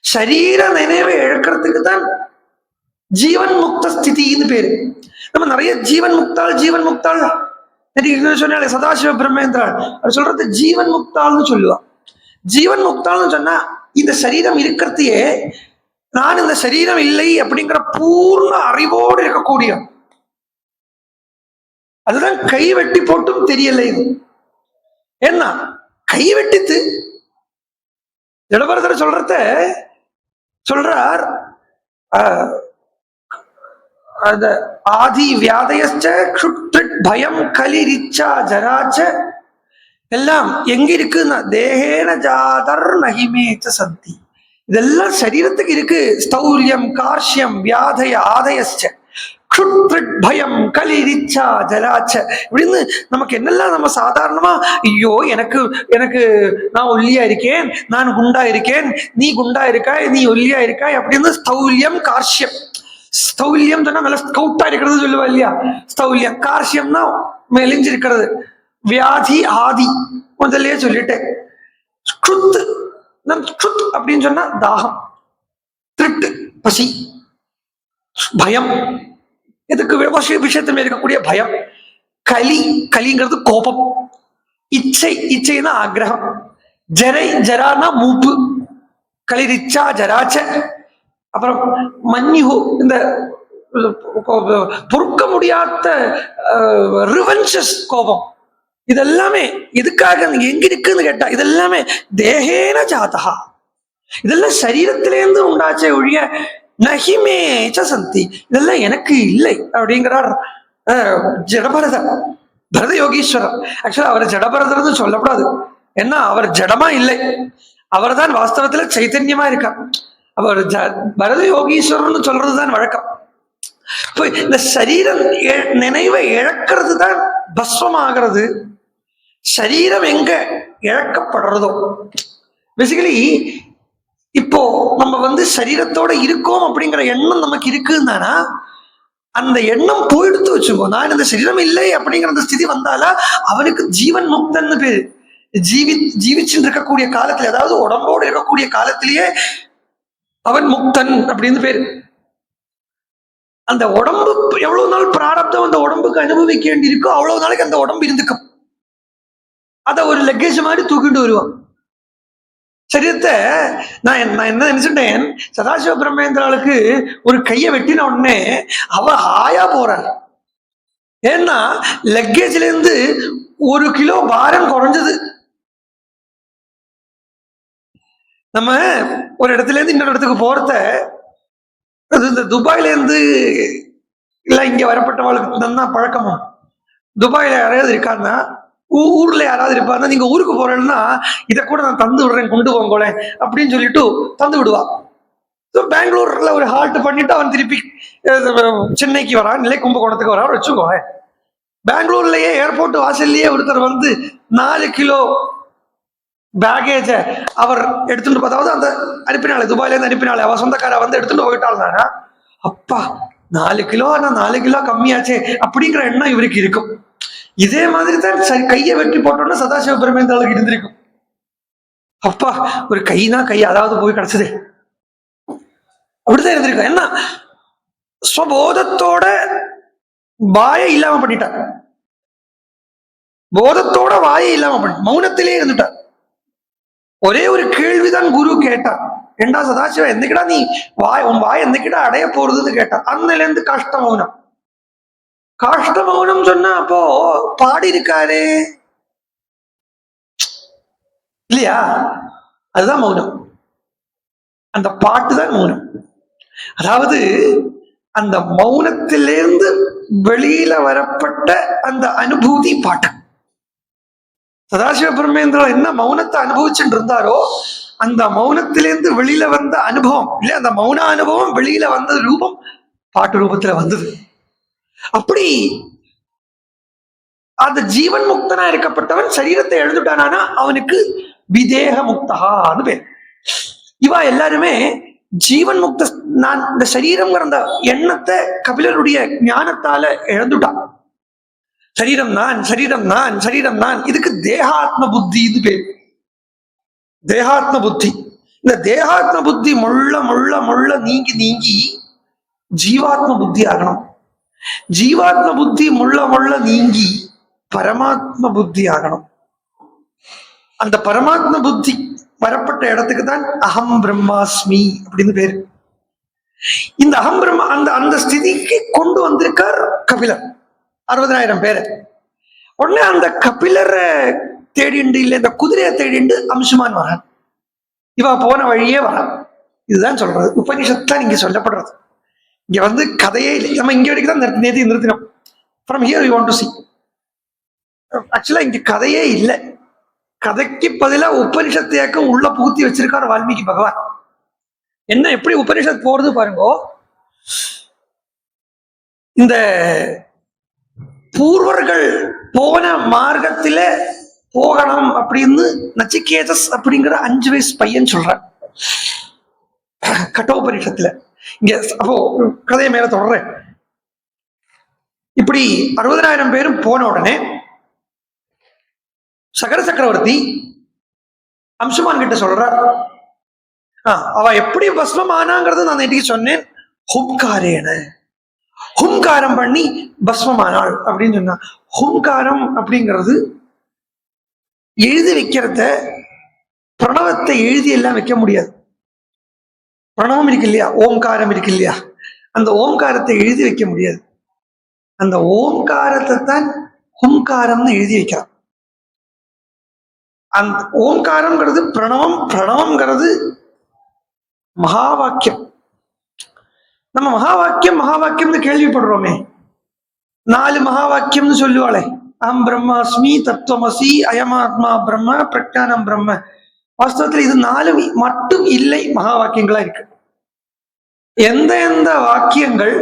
சரீர நினைவை இழக்கிறதுக்கு தான் ஜீவன் முக்த ஸ்திதின்னு பேரு. நம்ம நிறைய ஜீவன் முக்தாள் சொன்னாலே சதாசிவ பிரம்மேந்திராள் அது சொல்றது ஜீவன் முக்தாள்னு சொல்லுவான். ஜீவன் முக்தாள்னு சொன்னா இந்த சரீரம் இருக்கிறதையே நான் இந்த சரீரம் இல்லை அப்படிங்கிற பூர்ண அறிவோடு இருக்கக்கூடிய, அதுதான் கை வெட்டி போட்டும் தெரியலை. என்ன கை வெட்டித்து ஜடபரதர் சொல்றார் அந்த ஆதி வியாதயச்ச க்ஷுத்ரிட் பயம் கலிரிச்சா ஜராச்ச எல்லாம் எங்க இருக்குன்னா தேகேன ஜாதர் நகிமேச்ச சந்தி. இதெல்லாம் சரீரத்துக்கு இருக்கு. ஸ்தௌரியம் கார்ஷ்யம் வியாதய ஆதயச்ச க்ஷுத்ரிட் பயம் கலிரிச்சா ஜராச்ச இப்படின்னு நமக்கு என்னெல்லாம் நம்ம சாதாரணமா ஐயோ எனக்கு எனக்கு நான் ஒல்லியா இருக்கேன், நான் குண்டா இருக்கேன், நீ குண்டா இருக்காய், நீ ஒல்லியா இருக்காய் அப்படின்னு ஸ்தௌரியம் கார்ஷ்யம். ஸ்தௌல்யம் சொன்னா நல்ல ஸ்கவுட்டா இருக்கிறது சொல்லுவா இல்லையா, ஸ்தௌல்யம். கார்ஷ்யம்னா மெலிஞ்சிருக்கிறது. வியாதி ஆதி முதல்லயே சொல்லிட்டேன். அப்படின்னு சொன்னா தாகம், திருட்டு, பசி, பயம், இதுக்கு விஷயத்துல இருக்கக்கூடிய பயம். கலிங்கிறது கோபம். இச்சைனா ஆக்ரகம். ஜரானா மூப்பு. கலிரிச்சா ஜராச்ச. அப்புறம் மன்னிஹு இந்த பொறுக்க முடியாத ரிவென்சஸ் கோபம். இதெல்லாமே எதுக்காக எங்க இருக்குன்னு கேட்டா இதெல்லாமே தேகேன ஜாதகா, இதெல்லாம் சரீரத்திலேருந்து உண்டாச்சே ஒழிய நகிமேச்ச சந்தி, இதெல்லாம் எனக்கு இல்லை அப்படிங்கிறார் ஜடபரதர், பரத யோகீஸ்வரர். ஆக்சுவலா அவர் ஜடபரதர்னு சொல்லக்கூடாது, ஏன்னா அவர் ஜடமா இல்லை, அவர் தான் வாஸ்தவத்துல சைத்தன்யமா இருக்கார். அவர் பரத யோகீஸ்வரர்னு சொல்றதுதான் வழக்கம். இந்த சரீரம் நினைவை இழக்கிறது தான் பஸ்வமாகிறது. சரீரம் எங்க இழக்கப்படுறதோ, பேசிக்கலி இப்போ நம்ம சரீரத்தோட இருக்கோம் அப்படிங்கிற எண்ணம் நமக்கு இருக்குன்னா அந்த எண்ணம் போயிடுத்து வச்சுக்கோ. நான் இந்த சரீரம் இல்லை அப்படிங்கிற அந்த ஸ்திதி வந்தாலா அவனுக்கு ஜீவன் முக்தன்னு பேரு. ஜீவிச்சுட்டு இருக்கக்கூடிய காலத்துல, அதாவது உடம்போடு இருக்கக்கூடிய காலத்திலேயே அவன் முக்தன் அப்படின்னு பேரு. அந்த உடம்பு எவ்வளவு நாள் பிராரப்தம் அந்த உடம்புக்கு அனுபவிக்க வேண்டி இருக்கோ அவ்வளவு நாளைக்கு அந்த உடம்பு இருந்துக்கும். அத ஒரு லக்கேஜ் மாதிரி தூக்கிட்டு வருவான். சரீரத்தை நான் என்ன நினைச்சுட்டேன், சதாசிவ பிரம்மேந்திராளுக்கு ஒரு கையை வெட்டின உடனே அவ ஆயா போறாள். ஏன்னா லக்கேஜ்ல இருந்து 1 கிலோ பாரம் குறைஞ்சது. நம்ம ஒரு இடத்துல இருந்து இன்னொரு இடத்துக்கு போறத, இந்த துபாயில இருந்து இல்ல இங்க வரப்பட்டவளுக்கு தான் பழக்கமும். துபாயில யாராவது இருக்காங்கன்னா, ஊர்ல யாராவது இருப்பாங்க, நீங்க ஊருக்கு போறேன்னா இதை கூட நான் தந்து விடுறேன், கொண்டு போங்களேன் அப்படின்னு சொல்லிட்டு தந்து விடுவா. பெங்களூர்ல ஒரு ஹால்ட் பண்ணிட்டு அவன் திருப்பி சென்னைக்கு வரான், இல்லை கும்பகோணத்துக்கு வரான் வச்சுக்கோங்க. பெங்களூர்லயே ஏர்போர்ட் வாசல்லையே ஒருத்தர் 4 கிலோ பேகேஜ அவர் எடுத்துட்டு, அதாவது அந்த அனுப்பினாலே துபாயில இருந்து அனுப்பினாலே அவ சொந்தக்கார எடுத்துட்டு போயிட்டாங்க. அப்பா 4 கிலோ, ஆனா 4 கிலோ கம்மியாச்சே அப்படிங்கிற எண்ணம் இவருக்கு இருக்கும். இதே மாதிரி தான் கையை வெட்டி போட்டோம்னா சதாசிவ பிரம்மேந்திராளுக்கு இருந்திருக்கும். அப்பா ஒரு கைனா கை அதாவது போய் கிடைச்சது அப்படிதான் இருந்திருக்கும். என்ன ஸ்வபோதத்தோட வாயை இல்லாம பண்ணிட்டார், போதத்தோட வாயை இல்லாம பண்ணி மௌனத்திலே இருந்துட்டார். ஒரே ஒரு கேள்விதான் குரு கேட்டார், ஏண்டா சதாசிவா என்னைக்கிடா நீ உன் வாய் என்னைக்கிடா அடைய போறதுன்னு கேட்டார். அன்னில இருந்து காஷ்ட மௌனம். காஷ்ட மௌனம் சொன்னா அப்போ பாடி இருக்காரே இல்லையா, அதுதான் மௌனம். அந்த பாட்டு தான் மௌனம். அதாவது அந்த மௌனத்திலிருந்து வெளியில வரப்பட்ட அந்த அனுபூதி பாட்டு. சதாசிவ பிரம்மேந்திரன் என்ன மௌனத்தை அனுபவிச்சுட்டு இருந்தாரோ அந்த மௌனத்திலேருந்து வெளியில வந்த அனுபவம் இல்ல, அந்த மௌன அனுபவம் வெளியில வந்த ரூபம் பாட்டு ரூபத்துல வந்தது. அப்படி அந்த ஜீவன் முக்தனா இருக்கப்பட்டவன் சரீரத்தை எழுந்துட்டானா அவனுக்கு விதேக முக்தகான்னு பேர். இவா எல்லாருமே ஜீவன் முக்த, நான் இந்த சரீரம்ங்கிற அந்த எண்ணத்தை கபிலருடைய ஞானத்தால இழந்துட்டான். சரீரம் நான், சரீரம் நான், சரீரம் நான். இதுக்கு தேகாத்ம புத்தின்னு பேர். தேகாத்ம புத்தி. இந்த தேகாத்ம புத்தி முள்ள முள்ள முள்ள நீங்கி நீங்கி ஜீவாத்ம புத்தி ஆகணும். ஜீவாத்ம புத்தி முள்ள முள்ள நீங்கி பரமாத்ம புத்தி ஆகணும். அந்த பரமாத்ம புத்தி வரப்பட்ட இடத்துக்கு தான் அகம் பிரம்மாஸ்மி அப்படின்னு பேரு. இந்த அகம் பிரம்மா அந்த அந்த ஸ்திதிக்கு கொண்டு வந்திருக்கார் கபிலர் 60,000 பேரை. உடனே அந்த கபிலரை தேடிண்டு இல்லை இந்த குதிரையை தேடிண்டு அம்சுமான் வரான். இவ போன வழியே வரான். இதுதான் சொல்றது உபனிஷத்தான் இங்க சொல்லப்படுறது. இங்க வந்து கதையே இல்லை. நம்ம இங்க வரைக்கும் தான் நிறுத்தினோம். From here you want to see. ஆக்சுவலா இங்க கதையே இல்லை. கதைக்கு பதிலா உபனிஷத்தையாக்கம் உள்ள பூத்தி வச்சிருக்காரு வால்மீகி பகவான். என்ன எப்படி உபனிஷத் போறது பாருங்க. இந்த பூர்வர்கள் போன மார்க்கத்தில போகணும் அப்படின்னு நச்சிகேதஸ் அப்படிங்கிற 5 வயசு பையன் சொல்றான் கட்டோபனிஷத்துல. இங்க அப்போ கதையை மேல தொடர்றேன். இப்படி 60,000 பேரும் போன உடனே சகர சக்கரவர்த்தி அம்சுமான் கிட்ட சொல்ற, அவ எப்படி பஸ்மம் ஆனாங்கிறது நான் நேற்றுக்கு சொன்னேன். ஹும்காரேன, ஹும்காரம் பண்ணி பஸ்மமானாள் அப்படின்னு சொன்னா. ஹும்காரம் அப்படிங்கிறது எழுதி வைக்கிறத, பிரணவத்தை எழுதி எல்லாம் வைக்க முடியாது. பிரணவம் இருக்கு இல்லையா, ஓம்காரம் இருக்கு இல்லையா, அந்த ஓம்காரத்தை எழுதி வைக்க முடியாது. அந்த ஓம்காரத்தை தான் ஹும்காரம்னு எழுதி வைக்கிறான். அந்த ஓம்காரம்ங்கிறது பிரணவம், பிரணவம்ங்கிறது மகா வாக்கியம். நம்ம மகா வாக்கியம் மகா வாக்கியம்னு கேள்விப்படுறோமே. 4 மகா வாக்கியம்னு சொல்லுவாளே, அகம் பிரம்மாஸ்மி, தத்துவமசி, அயமாத்மா பிரம்ம, பிரஜானம் பிரம்ம. வாஸ்தவத்தில் இது 4 மட்டும் இல்லை, மகா வாக்கியங்களா இருக்கு. எந்த எந்த வாக்கியங்கள்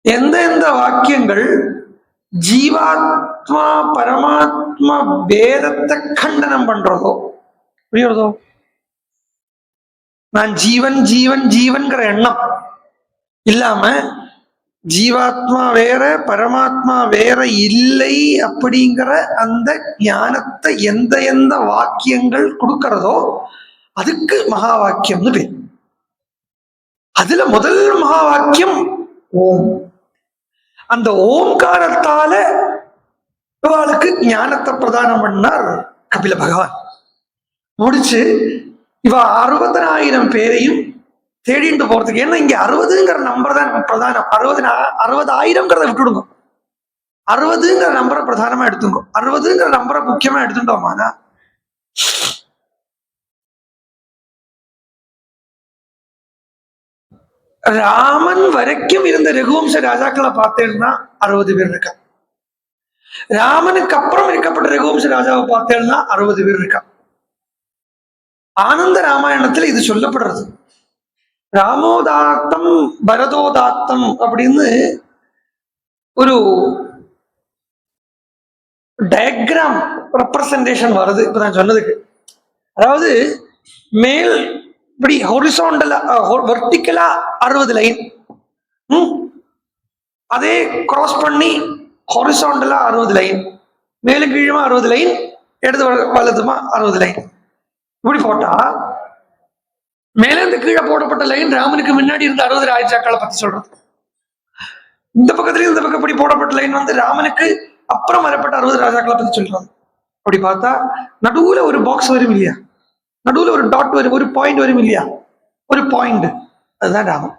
எந்த எந்த வாக்கியங்கள் ஜீவாத்மா பரமாத்மா பேதத்தை கண்டனம் பண்றதோ, புரியுறதோ, நான் ஜீவன் ஜீவன் ஜீவன்கிற எண்ணம் இல்லாம ஜீவாத்மா வேற பரமாத்மா வேற இல்லை அப்படிங்கிற அந்த ஞானத்தை எந்த எந்த வாக்கியங்கள் கொடுக்கிறதோ அதுக்கு மகா வாக்கியம்னு பேர். அதுல முதல் மகா வாக்கியம் ஓம். அந்த ஓம்காரத்தால இவாளுக்கு ஞானத்தை பிரதானம் பண்ணார் கபில பகவான். முடிச்சு இவ 60,000 பேரையும் தேடிட்டு போறதுக்கு, ஏன்னா இங்க 60ங்கிற நம்பர் தான் பிரதானம். 60,000ங்கிறத விட்டுடுங்க, 60ங்கிற நம்பரை பிரதானமா எடுத்துங்க. 60ங்கிற நம்பரை முக்கியமா எடுத்துட்டோமானா ராமன் வரைக்கும் இருந்த ரகுவம்ச ராஜாக்களை பார்த்தேன்னா 60 பேர் இருக்கா. ராமனுக்கு அப்புறம் இருக்கப்பட்ட ரகுவம்ச ராஜாவை பார்த்தேன்னா 60 பேர் இருக்கா. ஆனந்த ராமாயணத்துல இது சொல்லப்படுறது. ராமோதாத்தம் பரதோதாத்தம் அப்படின்னு ஒரு டயக்ராம் ரெப்ரசன்டேஷன் வருது இப்ப நான் சொன்னதுக்கு. அதாவது மேல் இப்படி ஹொரிசாண்டலா வெர்டிக்கலா 60 லைன், அதே கிராஸ் பண்ணி ஹொரிசாண்டலா 60 லைன், மேலும் கீழுமா 60 லைன், இடது வலதுமா 60 லைன். இப்படி போட்டா மேலேந்து கீழே போடப்பட்ட லைன் ராமனுக்கு முன்னாடி இருந்த 60 ராஜாக்களை பத்தி சொல்றது. இந்த பக்கத்துலயும் இந்த பக்கம் இப்படி போடப்பட்ட லைன் வந்து ராமனுக்கு அப்புறம் வரப்பட்ட 60 ராஜாக்களை பத்தி சொல்றாங்க. அப்படி பார்த்தா நடுவுல ஒரு பாக்ஸ் வரும் இல்லையா, நடுவுல ஒரு டாட் வரும், ஒரு பாயிண்ட் வரும் இல்லையா, ஒரு பாயிண்ட், அதுதான் ராமன்.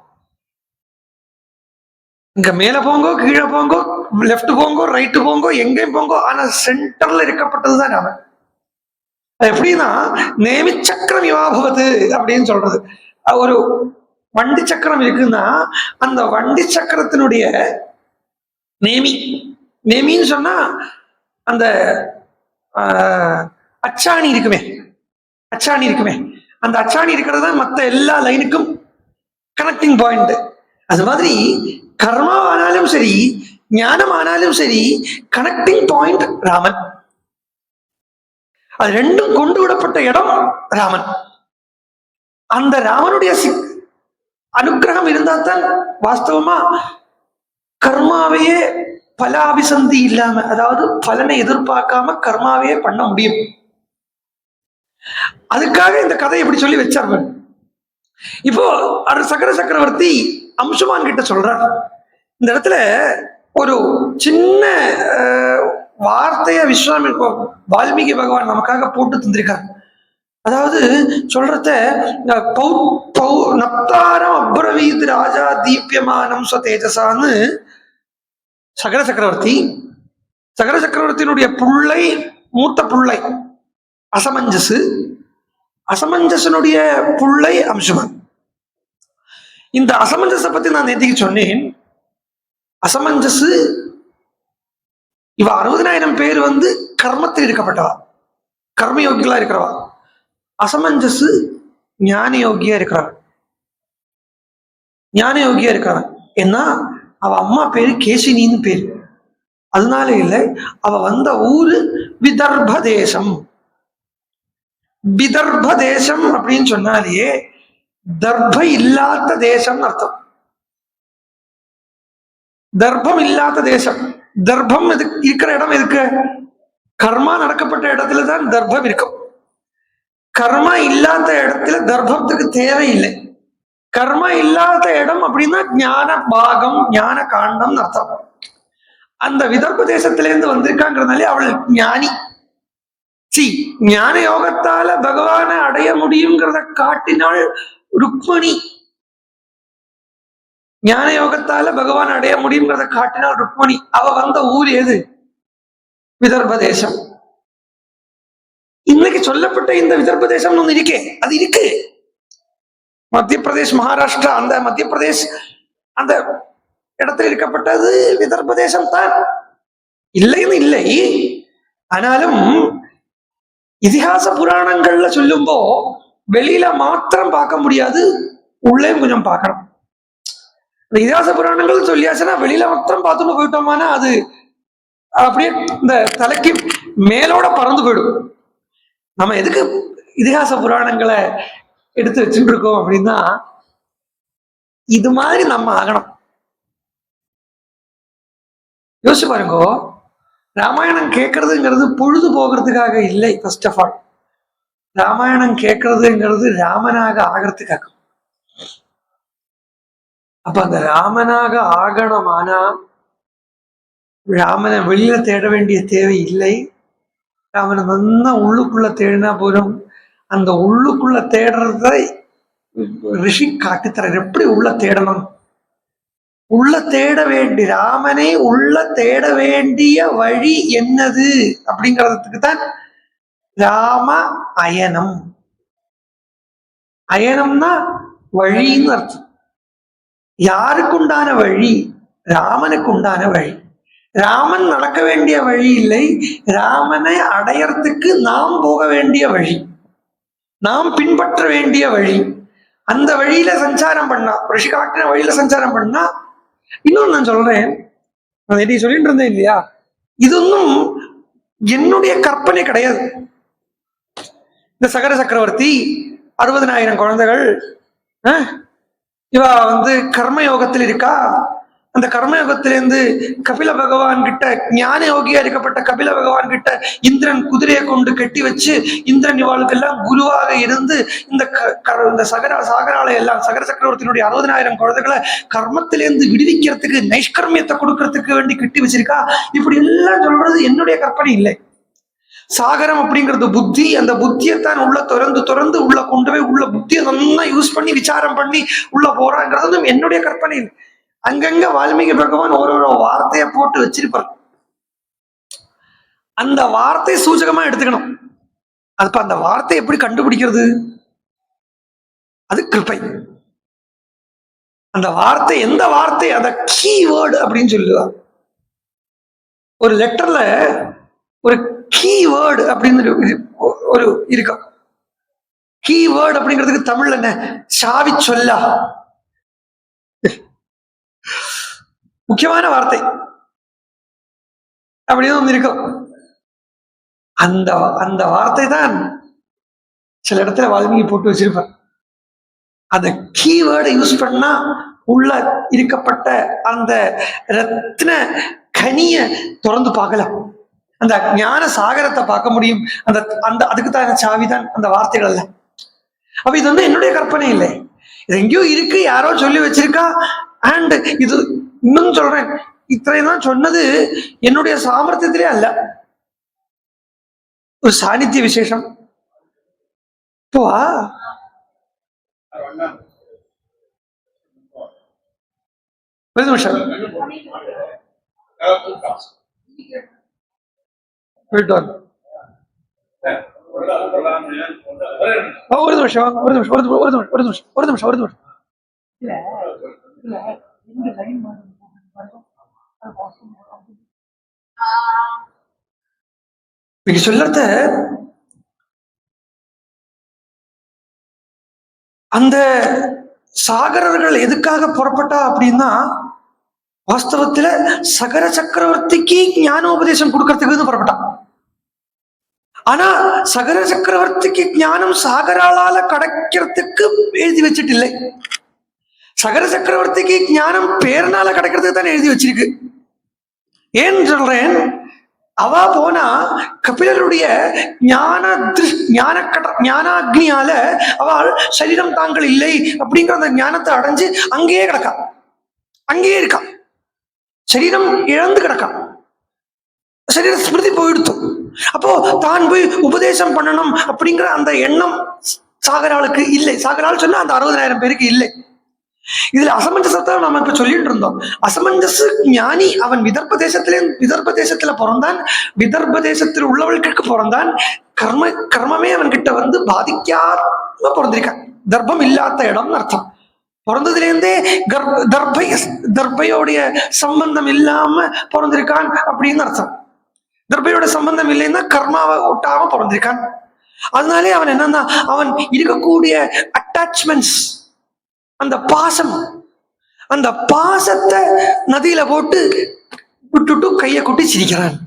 இங்க மேல போங்கோ, கீழே போங்கோ, லெப்ட் போங்கோ, ரைட்டு போங்கோ, எங்கேயும் போங்கோ, ஆனா சென்டர்ல இருக்கப்பட்டதுதான் ராமன். எப்படின்னா நேமி சக்கரம் இவாபவத்து அப்படின்னு சொல்றது. ஒரு வண்டி சக்கரம் இருக்குன்னா அந்த வண்டி சக்கரத்தினுடைய நேமி நேமின்னு சொன்னா அந்த அச்சாணி இருக்குமே, அச்சாணி இருக்குமே, அந்த அச்சாணி இருக்கிறது தான் மற்ற எல்லா லைனுக்கும் கனெக்டிங் பாயிண்ட். அது மாதிரி கர்மாவானாலும் சரி, ஞானம் ஆனாலும் சரி, கனெக்டிங் பாயிண்ட் ராமன். அது ரெண்டும் கொண்டு விடப்பட்ட இடம் ராமன். அந்த ராமனுடைய அனுகிரகம் இருந்தா தான் வாஸ்தவமா கர்மாவையே பலாபிசந்தி இல்லாம, அதாவது பலனை எதிர்பார்க்காம கர்மாவையே பண்ண முடியும். அதுக்காக இந்த கதை எப்படி சொல்லி வச்சார். இப்போ சகர சக்கரவர்த்தி அம்சுமான் கிட்ட சொல்றார். இந்த இடத்துல ஒரு சின்ன வார்த்தைய வால்மீகி பகவான் நமக்காக போட்டு தந்திருக்கார். அதாவது சொல்றத நப்தாரம் அப்ரவீத் ராஜா தீபியமானம் தேஜசான்னு சகர சக்கரவர்த்தி, சகர சக்கரவர்த்தியினுடைய புள்ளை, மூத்த புள்ளை அசமஞ்சசு, அசமஞ்சசனுடைய புள்ளை அம்சுமான். இந்த அசமஞ்சச பத்தி நான் நேற்றுக்கு சொன்னேன். அசமஞ்சசு இவ 60,000 பேர் கர்மத்தில் இருக்கப்பட்டவா, கர்மயோகிகளா இருக்கிறவா. அசமஞ்சசு ஞான யோகியா இருக்கிறான், ஞான யோகியா இருக்கிறான். ஏன்னா அவ அம்மா பேரு கேசினின்னு பேரு. அதனால இல்லை, அவ வந்த ஊரு விதர்ப தேசம். விதர்ப தேசம் அப்படின்னு சொன்னாலே தர்ப இல்லாத தேசம் அர்த்தம். தர்ப்பம் இல்லாத தேசம். தர்ப்பம் இருக்கிற இடம் எதுக்கு? கர்மா நடக்கப்பட்ட இடத்துல தான் தர்ப்பம் இருக்கும். கர்மா இல்லாத இடத்துல தர்ப்பத்துக்கு தேவையில்லை. கர்மா இல்லாத இடம் அப்படின்னா ஞான பாகம், ஞான காண்டம் அர்த்தம். அந்த விதர்ப்ப தேசத்திலேருந்து வந்திருக்காங்கிறதுனாலே அவள் ஞானி. ஞான யோகத்தால பகவானை அடைய முடியுங்கிறத காட்டினாள் ருக்மணி. ஞான யோகத்தால பகவான் அடைய முடியுங்கிறத காட்டினாள் ருக்மணி. அவ வந்த ஊர் எது? விதர்ப்ப தேசம். இன்னைக்கு சொல்லப்பட்ட இந்த விதர்ப்ப தேசம் ஒண்ணு இருக்கே, அது இருக்கு. மத்திய பிரதேஷ், மகாராஷ்டிரா, அந்த மத்திய பிரதேஷ் அந்த இடத்துல இருக்கப்பட்டது விதர்ப்ப தேசம் தான், இல்லைன்னு இல்லை. ஆனாலும் இதிகாச புராணங்கள்ல சொல்லும்போ வெளியில மாத்திரம் பார்க்க முடியாது, உள்ளே கொஞ்சம் பார்க்கணும். இந்த இதிகாச புராணங்கள் சொல்லியாச்சுன்னா வெளியில மாத்திரம் பார்த்துட்டு போயிட்டோமானா அது அப்படியே இந்த தலைக்கு மேலோட பறந்து போயிடும். நம்ம எதுக்கு இதிகாச புராணங்களை எடுத்து வச்சுட்டு இருக்கோம் அப்படின்னா, இது மாதிரி நம்ம ஆகணும். யோசிச்சு பாருங்க, ராமாயணம் கேட்கறதுங்கிறது பொழுது போகிறதுக்காக இல்லை. ஃபர்ஸ்ட் ஆஃப் ஆல் ராமாயணம் கேட்கறதுங்கிறது ராமனாக ஆகிறதுக்காக. அப்ப அந்த ராமனாக ஆகணுமானா ராமனை வெளியில தேட வேண்டிய தேவை இல்லை. ராமனை நல்லா உள்ளுக்குள்ள தேடினா போதும். அந்த உள்ளுக்குள்ள தேடுறத ரிஷி காட்டித்தர எப்படி உள்ள தேடணும். உள்ள தேட வேண்டிய ராமனை உள்ள தேட வேண்டிய வழி என்னது அப்படிங்கிறதுக்கு தான் ராம அயனம். அயனம்னா வழின்னு அர்த்தம். யாருக்கு உண்டான வழி? ராமனுக்கு உண்டான வழி. ராமன் நடக்க வேண்டிய வழி இல்லை, ராமனை அடையறதுக்கு நாம் போக வேண்டிய வழி, நாம் பின்பற்ற வேண்டிய வழி. அந்த வழியில சஞ்சாரம் பண்ணா, ரிஷி காட்டின வழியில சஞ்சாரம் பண்ணா. இன்னொன்னு நான் சொல்றேன், நான் இதை சொல்லிட்டு இருந்தேன் இல்லையா, இது ஒன்றும் என்னுடைய கற்பனை கிடையாது. இந்த சகர சக்கரவர்த்தி 60,000 குழந்தைகள், இவ கர்மயோகத்தில் இருக்கா. அந்த கர்மயோகத்திலிருந்து கபில பகவான் கிட்ட, ஞான யோகியா இருக்கப்பட்ட கபில பகவான் கிட்ட இந்திரன் குதிரையை கொண்டு கட்டி வச்சு, இந்திரன் இவாளுக்கெல்லாம் குருவாக இருந்து இந்த சாகரால எல்லாம் சகர சக்கரவர்த்தியினுடைய 60,000 குழந்தைகளை கர்மத்திலேருந்து விடுவிக்கிறதுக்கு, நைஷ்கர்மியத்தை கொடுக்கறதுக்கு வேண்டி கட்டி வச்சிருக்கா. இப்படி எல்லாம் சொல்றது என்னுடைய கற்பனை இல்லை. சாகரம் அப்படிங்கிறது புத்தி. அந்த புத்தியைத்தான் உள்ள திறந்து உள்ள கொண்டு போய் உள்ள புத்தியை நல்லா யூஸ் பண்ணி விசாரம் பண்ணி உள்ள போறாங்கிறது என்னுடைய கற்பனை இல்லை. அங்கங்க வால்மீகி பகவான் ஒரு வார்த்தையை போட்டு வச்சிருப்பார். அந்த வார்த்தை சூச்சகமா எடுத்துக்கணும். அப்ப அந்த வார்த்தை எப்படி கண்டுபிடிக்கிறது? அது கிருபை. அந்த வார்த்தை எந்த வார்த்தை, அந்த கீவேர்டு அப்படின்னு சொல்லுவார். ஒரு லெட்டர்ல ஒரு கீவேர்டு அப்படின்னு ஒரு இருக்கா. கீவேர்டு அப்படிங்கிறதுக்கு தமிழ்ல என்ன? சாவி சொல்லா. முக்கியமான வார்த்தை அப்படின்னு ஒண்ணு இருக்கும். அந்த அந்த வார்த்தை தான் சில இடத்துல வால்மீகி போட்டு வச்சிருப்பார். அந்த கீவேர்டை யூஸ் பண்ணா உள்ள இருக்கப்பட்ட அந்த ரத்ன கனிய திறந்து பார்க்கலாம். அந்த ஞான சாகரத்தை பார்க்க முடியும். அந்த அந்த அதுக்கு தான் சாவிதான் அந்த வார்த்தைகள் எல்லாம். அப்ப இது வந்து என்னுடைய கற்பனை இல்லை, இது எங்கேயோ இருக்கு, யாரோ சொல்லி வச்சிருக்கா. அண்ட் இது இன்னும் சொல்றேன், இத்தனை தான் சொன்னது என்னுடைய சாமர்த்தியத்திலே அல்ல, ஒரு சாநித்திய விசேஷம். இப்போ ஒரு நிமிஷம் போயிட்டு வாங்க. ஒரு நிமிஷம் ஒரு நிமிஷம் ஒரு நிமிஷம் ஒரு நிமிஷம் ஒரு நிமிஷம் ஒரு நிமிஷம் ஒரு நிமிஷம். நீங்க சொல்றத அந்த சாகரர்கள் எதுக்காக புறப்பட்டா அப்படின்னா, வாஸ்தவத்துல சகர சக்கரவர்த்திக்கு ஞானோபதேசம் கொடுக்கறதுக்கு புறப்பட்டான். ஆனா சகர சக்கரவர்த்திக்கு ஞானம் சாகராளால கிடைக்கிறதுக்கு எழுதி வச்சுட்டு இல்லை. சகர சக்கரவர்த்திக்கு ஞானம் பேர்னால கிடைக்கிறதுக்கு தான் எழுதி வச்சிருக்கு. ஏன் சொல்றேன், அவ போனா கபிலருடைய ஞானாக்னியால அவள் சரீரம் தாங்கள் இல்லை அப்படிங்கிற அந்த ஞானத்தை அடைஞ்சு அங்கேயே கிடக்கா, அங்கேயே இருக்கா. சரீரம் இழந்து கிடக்கா, சரீர ஸ்மிருதி போயிடுத்து. அப்போ தான் போய் உபதேசம் பண்ணணும் அப்படிங்கிற அந்த எண்ணம் சாகராளுக்கு இல்லை. சாகரால் சொன்னா அந்த 60,000 பேருக்கு இல்லை. இதுல அசமஞ்சசத்தை நம்ம இப்ப சொல்லிட்டு இருந்தோம். அசமஞ்சச ஞானி அவன் விதர்ப்ப தேசத்துல பிறந்தான், விதர்ப்ப தேசத்தில் உள்ளவர்களுக்கு பிறந்தான். கர்மமே அவன் கிட்ட வந்து பாதிக்காம பிறந்திருக்கான். தர்ப்பம் இல்லாத இடம்னு அர்த்தம். பிறந்ததுலேருந்தே தர்ப்பையோடைய சம்பந்தம் இல்லாம பிறந்திருக்கான் அப்படின்னு அர்த்தம். தர்ப்பையோட சம்பந்தம் இல்லைன்னா கர்மாவை ஒட்டாம பிறந்திருக்கான். அதனாலே அவன் என்னன்னா, அவன் இருக்கக்கூடிய அட்டாச்மெண்ட்ஸ், அந்த பாசம், அந்த பாசத்தை நதியில போட்டு விட்டுட்டு கையை கொட்டி சிரிக்கிறான்.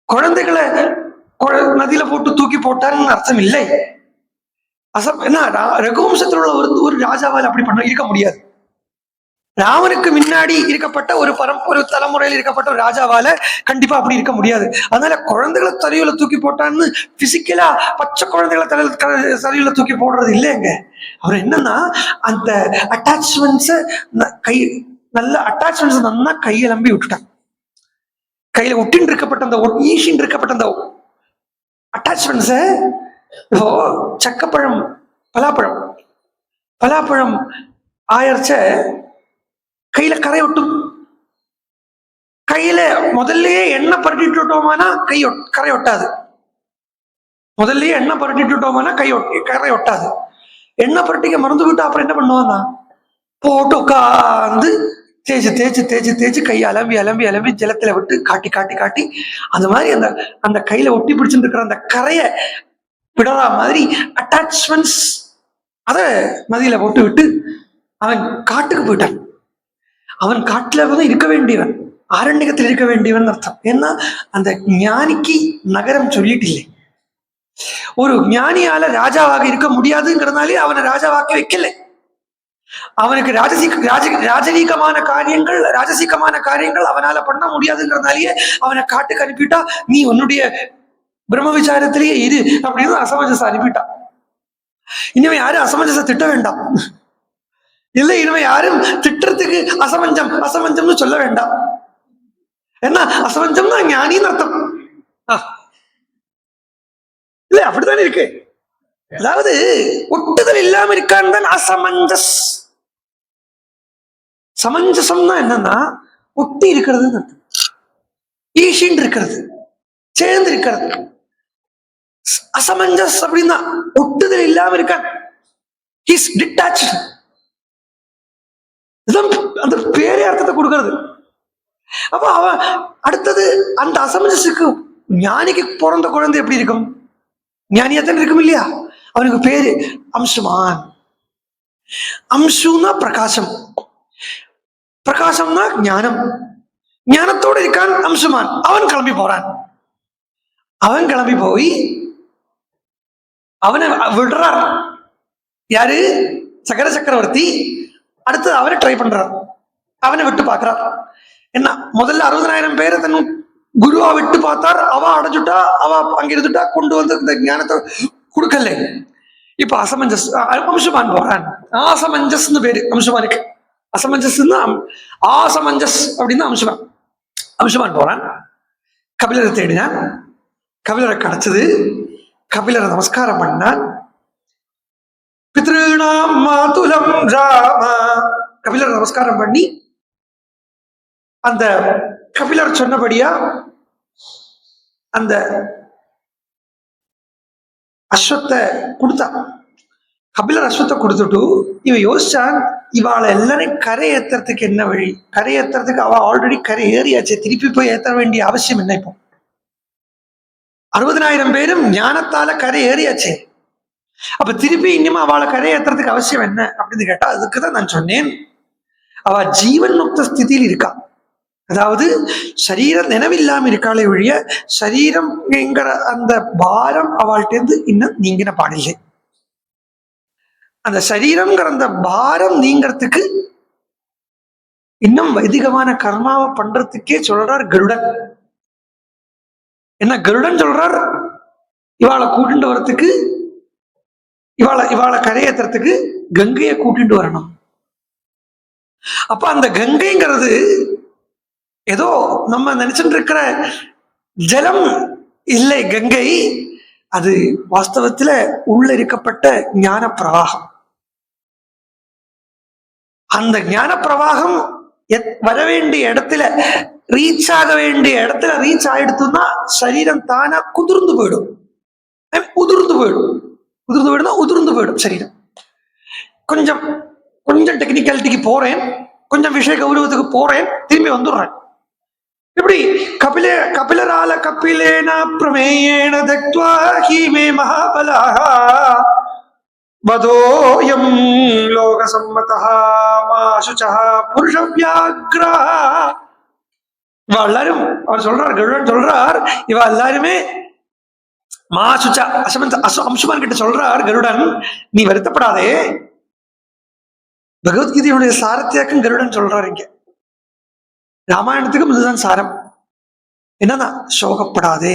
குழந்தைகளை நதியில போட்டு தூக்கி போட்டான்னு அர்த்தம் இல்லை. என்ன ரகுவம்சத்தில் உள்ள ஒரு ராஜாவால் அப்படி பண்ண இருக்க முடியாது. ராமனுக்கு முன்னாடி இருக்கப்பட்ட ஒரு தலைமுறையில் இருக்கப்பட்ட ஒரு ராஜாவால கண்டிப்பா அப்படி இருக்க முடியாது. அதனால குழந்தைகளை தலையில தூக்கி போட்டான்னு பிசிக்கலா பச்சை குழந்தைகளை தலையில தூக்கி போடுறது இல்லைங்க. அவர் என்னன்னா, அந்த அட்டாச்மெண்ட்ஸ நல்ல அட்டாச்மெண்ட்ஸ் நல்லா கையெலம்பி விட்டுட்டான். கையில ஒட்டின்னு இருக்கப்பட்ட அந்த ஈஷின் இருக்கப்பட்ட அந்த அட்டாச்மெண்ட்ஸ, இப்போ சக்கப்பழம் பலாப்பழம் ஆயர்ச்ச கையில கரை ஒட்டும். கையில முதல்லயே எண்ணெய் பரட்டிட்டுட்டோமானா கரை ஒட்டாது. முதல்லயே எண்ணெய் பரட்டிட்டுட்டோமானா கரை ஒட்டாது. எண்ணெய் பரட்டிக்க மறந்து விட்டு அப்புறம் என்ன பண்ணுவான்னா, போட்டு உட்காந்து தேய்ச்சி கையை அலம்பி ஜலத்துல விட்டு காட்டி அந்த மாதிரி அந்த கையில ஒட்டி பிடிச்சுட்டு இருக்கிற அந்த கரையை விடறா மாதிரி அட்டாச்மெண்ட்ஸ் அதை நதியில போட்டு விட்டு அவன் காட்டுக்கு போயிட்டான். அவன் காட்டுல வந்து இருக்க வேண்டியவன், ஆரண்யத்தில் இருக்க வேண்டியவன் அர்த்தம். ஏன்னா அந்த ஞானிக்கு நகரம் சொல்லிட்டு இல்லை. ஒரு ஞானியால ராஜாவாக இருக்க முடியாதுங்கிறதுனாலே அவனை ராஜாவாக்கி வைக்கல. அவனுக்கு ராஜசீகமான காரியங்கள் அவனால பண்ண முடியாதுங்கிறதுனாலேயே அவனை காட்டுக்கு அனுப்பிட்டா, நீ உன்னுடைய பிரம்ம விசாரத்திலேயே இரு அப்படின்னு அசமஞ்சச அனுப்பிட்டான். இனிமே யாரும் அசமஞ்சச திட்ட வேண்டாம். இல்லை, இனிமே யாரும் திட்டத்துக்கு அசமஞ்சம்னு சொல்ல வேண்டாம். என்ன அசமஞ்சம்னா ஞானின்னு அர்த்தம். இல்ல அப்படித்தானே இருக்கு. அதாவது ஒட்டுதல் இல்லாம இருக்கான்னு தான் அசமஞ்சஸ். சமஞ்சசம்னா என்னன்னா ஒட்டி இருக்கிறது, ஈஷின் இருக்கிறது, சேர்ந்து இருக்கிறது. அசமஞ்சஸ் அப்படின்னா ஒட்டுதல் இல்லாம இருக்கான். He's detached. அந்த பேரே அர்த்தத்தை கொடுக்கிறது. அப்ப அவன் அடுத்தது அந்த அசமஞ்சஸுக்கு ஞானிக்கு பிறந்த குழந்தை எப்படி இருக்கும்? ஞானியாத்தான் இருக்கும் இல்லையா? அவனுக்கு பேரு அம்சுமான். அம்சுனா பிரகாசம், பிரகாசம்னா ஞானம், ஞானத்தோடு இருக்கான் அம்சுமான். அவன் கிளம்பி போறான். அவன் கிளம்பி போய் அவனை விடுறார். யாரு? சக்கர சக்கரவர்த்தி. அடுத்து அவனை ட்ரை பண்றார், அவனை விட்டு பார்க்கிறார். என்ன முதல்ல 60,000 பேரை தன் குருவா விட்டு பார்த்தார். அவ அடைஞ்சுட்டா, அவ அங்க இருந்துட்டா, கொண்டு வந்து இந்த ஞானத்தை கொடுக்கல. இப்ப அசமஞ்சஸ் அம்சுமான் போறான். ஆசமஞ்சஸ் பேரு அம்சுமானுக்கு. அசமஞ்சஸ் ஆசமஞ்சஸ் அப்படின்னு அம்சுமான். அம்சுமான் போறான், கபிலரை தேடினான். கபிலரை கிடைச்சது. கபிலரை நமஸ்காரம் பண்ணான். பித்ருணாம் மாதுலம் ராம. கபிலரை நமஸ்காரம் பண்ணி அந்த கபிலர் சொன்னபடியா அந்த அஸ்வத்தை கொடுத்தான். கபிலர் அஸ்வத்தை கொடுத்துட்டு இவன் யோசிச்சான், இவாளை எல்லாரும் கரை ஏத்துறதுக்கு என்ன வழி? கரை ஏத்துறதுக்கு அவ ஆல்ரெடி கரை ஏறியாச்சு, திருப்பி போய் ஏற்ற வேண்டிய அவசியம் என்ன? இப்போ 60,000 பேரும் ஞானத்தால கரை ஏறியாச்சு. அப்ப திருப்பி இன்னும் அவளை கரை ஏத்துறதுக்கு அவசியம் என்ன அப்படின்னு கேட்டா, அதுக்குதான் நான் சொன்னேன், அவ ஜீவன் முக்த ஸ்திதியில் இருக்கா. அதாவது சரீரம் நினைவில்லாம இருக்காளே ஒழிய சரீரம் அந்த பாரம் அவள்கிட்ட இன்னும் நீங்கின பாடில்லை. அந்த சரீரம்ங்கிற அந்த பாரம் நீங்கிறதுக்கு இன்னும் வைதிகமான கர்மாவை பண்றதுக்கே சொல்றார் கருடன். என்ன கருடன் சொல்றார்? இவாளை கூட்டிட்டு வரத்துக்கு, இவாளை கரையேத்துறதுக்கு கங்கையை கூட்டிட்டு வரணும். அப்ப அந்த கங்கைங்கிறது ஏதோ நம்ம நினைச்சுட்டு இருக்கிற ஜலம் இல்லை. கங்கை அது வாஸ்தவத்துல உள்ள இருக்கப்பட்ட ஞான பிரவாகம். அந்த ஞான பிரவாகம் வர வேண்டிய இடத்துல, ரீச் ஆக வேண்டிய இடத்துல ரீச் ஆயிடுத்துன்னா சரீரம் தானா குதிர்ந்து போயிடும். உதிர்ந்து போயிடும். உதிர்ந்து போயிடும்னா உதிர்ந்து போயிடும் சரீரம். கொஞ்சம் கொஞ்சம் டெக்னிக்காலிட்டிக்கு போறேன், கொஞ்சம் விஷய கௌரவத்துக்கு போறேன், திரும்பி வந்துடுறேன். இப்படி கபிலரால கபிலேன பிரமேயேன தக்த்வா ஹீமே மகாபலஹ வதோயம் லோக சம்மதஹ மாசுசஹ புருஷ வியாக்ரஹ. இவ எல்லாரும் அவர் சொல்றார், கருடன் சொல்றார், இவ எல்லாருமே மாசுச்சா அம்சுமான் கிட்ட சொல்றார் கருடன், நீ வருத்தப்படாதே. பகவத்கீதையுடைய சாரத்தியாக்கும் கருடன் சொல்றாரு. இங்க ராமாயணத்துக்கும் இதுதான் சாரம். என்னன்னா, சோகப்படாதே,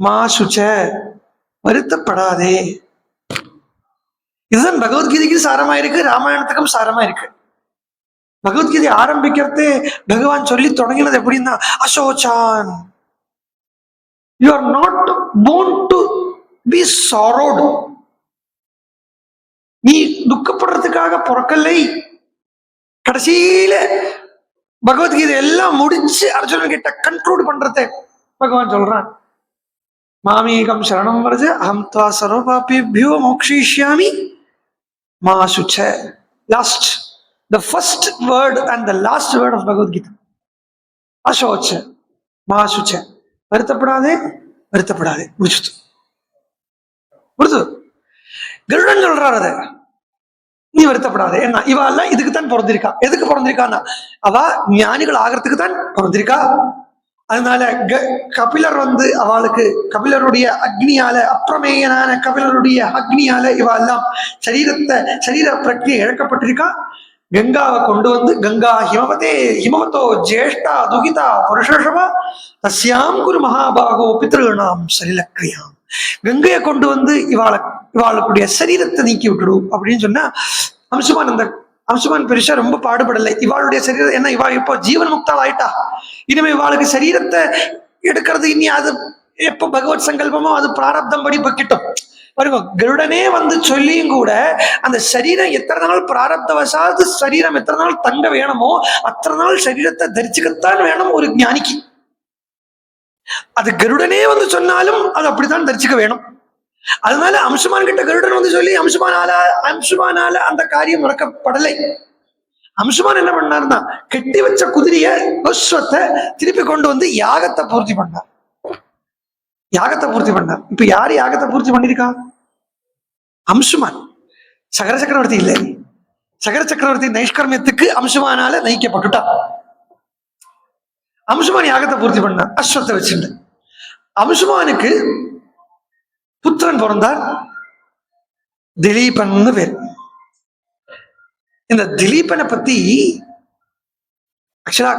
மாசுச்ச வருத்தப்படாதே. இதுதான் பகவத்கீதைக்கு சாரமா இருக்கு, ராமாயணத்துக்கும் சாரமா இருக்கு. பகவத்கீதை ஆரம்பிக்கிறதே பகவான் சொல்லி தொடங்கினது எப்படின்னா, அசோச்சான், you are not born to be sorrowed. நீ துக்கப்படுறதுக்காக பிறக்கலை. கடைசியில பகவத்கீதை எல்லாம் முடிச்சு அர்ஜுனன் கிட்ட கண்ட்ரோல் பண்றத பகவான் சொல்றான், மாமீகம் சரணம் வரஜ அஹம் த்வா சர்வபாபேப்யோ மோக்ஷயிஷ்யாமி மா சுச்ச. Last, the first word and the last word of Bhagavad Gita. அசோச்ச மா சுச்ச. வருத்தப்படாதே, வருத்தப்படாதே, முடிச்சுது முடிச்சு. கருடன் சொல்றாரு அதை, நீ வருத்தப்படாதே. என்ன இவ எல்லாம் இதுக்குத்தான் பிறந்திருக்கா. எதுக்கு பிறந்திருக்கான்னா, அவ ஞானிகள் ஆகிறதுக்கு தான் பிறந்திருக்கா. அதனால கபிலர் அவளுக்கு கபிலருடைய அக்னியால, அப்பிரமேயனான கபிலருடைய அக்னியால இவ எல்லாம் சரீர பிரக்ரியை இழக்கப்பட்டிருக்கா. கங்காவை கொண்டு வந்து, கங்கா ஹிமவதே ஹிமவதோ ஜேஷ்டா துகிதா புருஷவா தஸ்யாம் குரு மகாபாகோ பித்ருணாம் சலிலக்ரியாம். கங்கையை கொண்டு வந்து இவாளுக்குடைய சரீரத்தை நீக்கி விட்டுடும் அப்படின்னு சொன்னா, அம்சுமான் பெருசா ரொம்ப பாடுபடலை. இவாளுடைய சரீரம் என்ன, இவா இப்போ ஜீவன் முக்தாள் ஆயிட்டா. இனிமே இவாளுக்கு சரீரத்தை எடுக்கிறது இனி அது எப்போ பகவத் சங்கல்பமோ அது பிராரப்தம் படி பக்கிட்டோம். பாருங்க, கருடனே சொல்லியும் கூட அந்த சரீரம் எத்தனை நாள் பிராரப்தவசாது சரீரம் எத்தனை நாள் தங்க வேணுமோ அத்தனை நாள் சரீரத்தை தரிச்சுக்கத்தான் வேணும் ஒரு ஞானிக்கு. அது கருடனே சொன்னாலும் அது அப்படித்தான் தரிச்சுக்க வேணும். அதனால அம்சுமான் கிட்ட கருடன் சொல்லி அம்சுமானால அந்த காரியம் மறக்கப்படலை. அம்சுமான் என்ன பண்ணாருன்னா கெட்டி வச்ச குதிரைய அஸ்வத்தை திருப்பி கொண்டு வந்து யாகத்தை பூர்த்தி பண்ணார். யாகத்தை பூர்த்தி பண்ணார். இப்ப யாரு யாகத்தை பூர்த்தி பண்ணிருக்கா? அம்சுமான். சகர சக்கரவர்த்தி இல்லை. சகர சக்கரவர்த்தி நைஷ்கர்மியத்துக்கு அம்சுமானால நயிக்கப்பட்டுட்டா. அம்சுமான் யாகத்தை பூர்த்தி பண்ணார் அஸ்வத்தை வச்சுட்டு. அம்சுமானுக்கு புத்திரன் பிறந்தார், திலீபன் பேர். இந்த திலீபனை பத்தி ஆக்சுவலா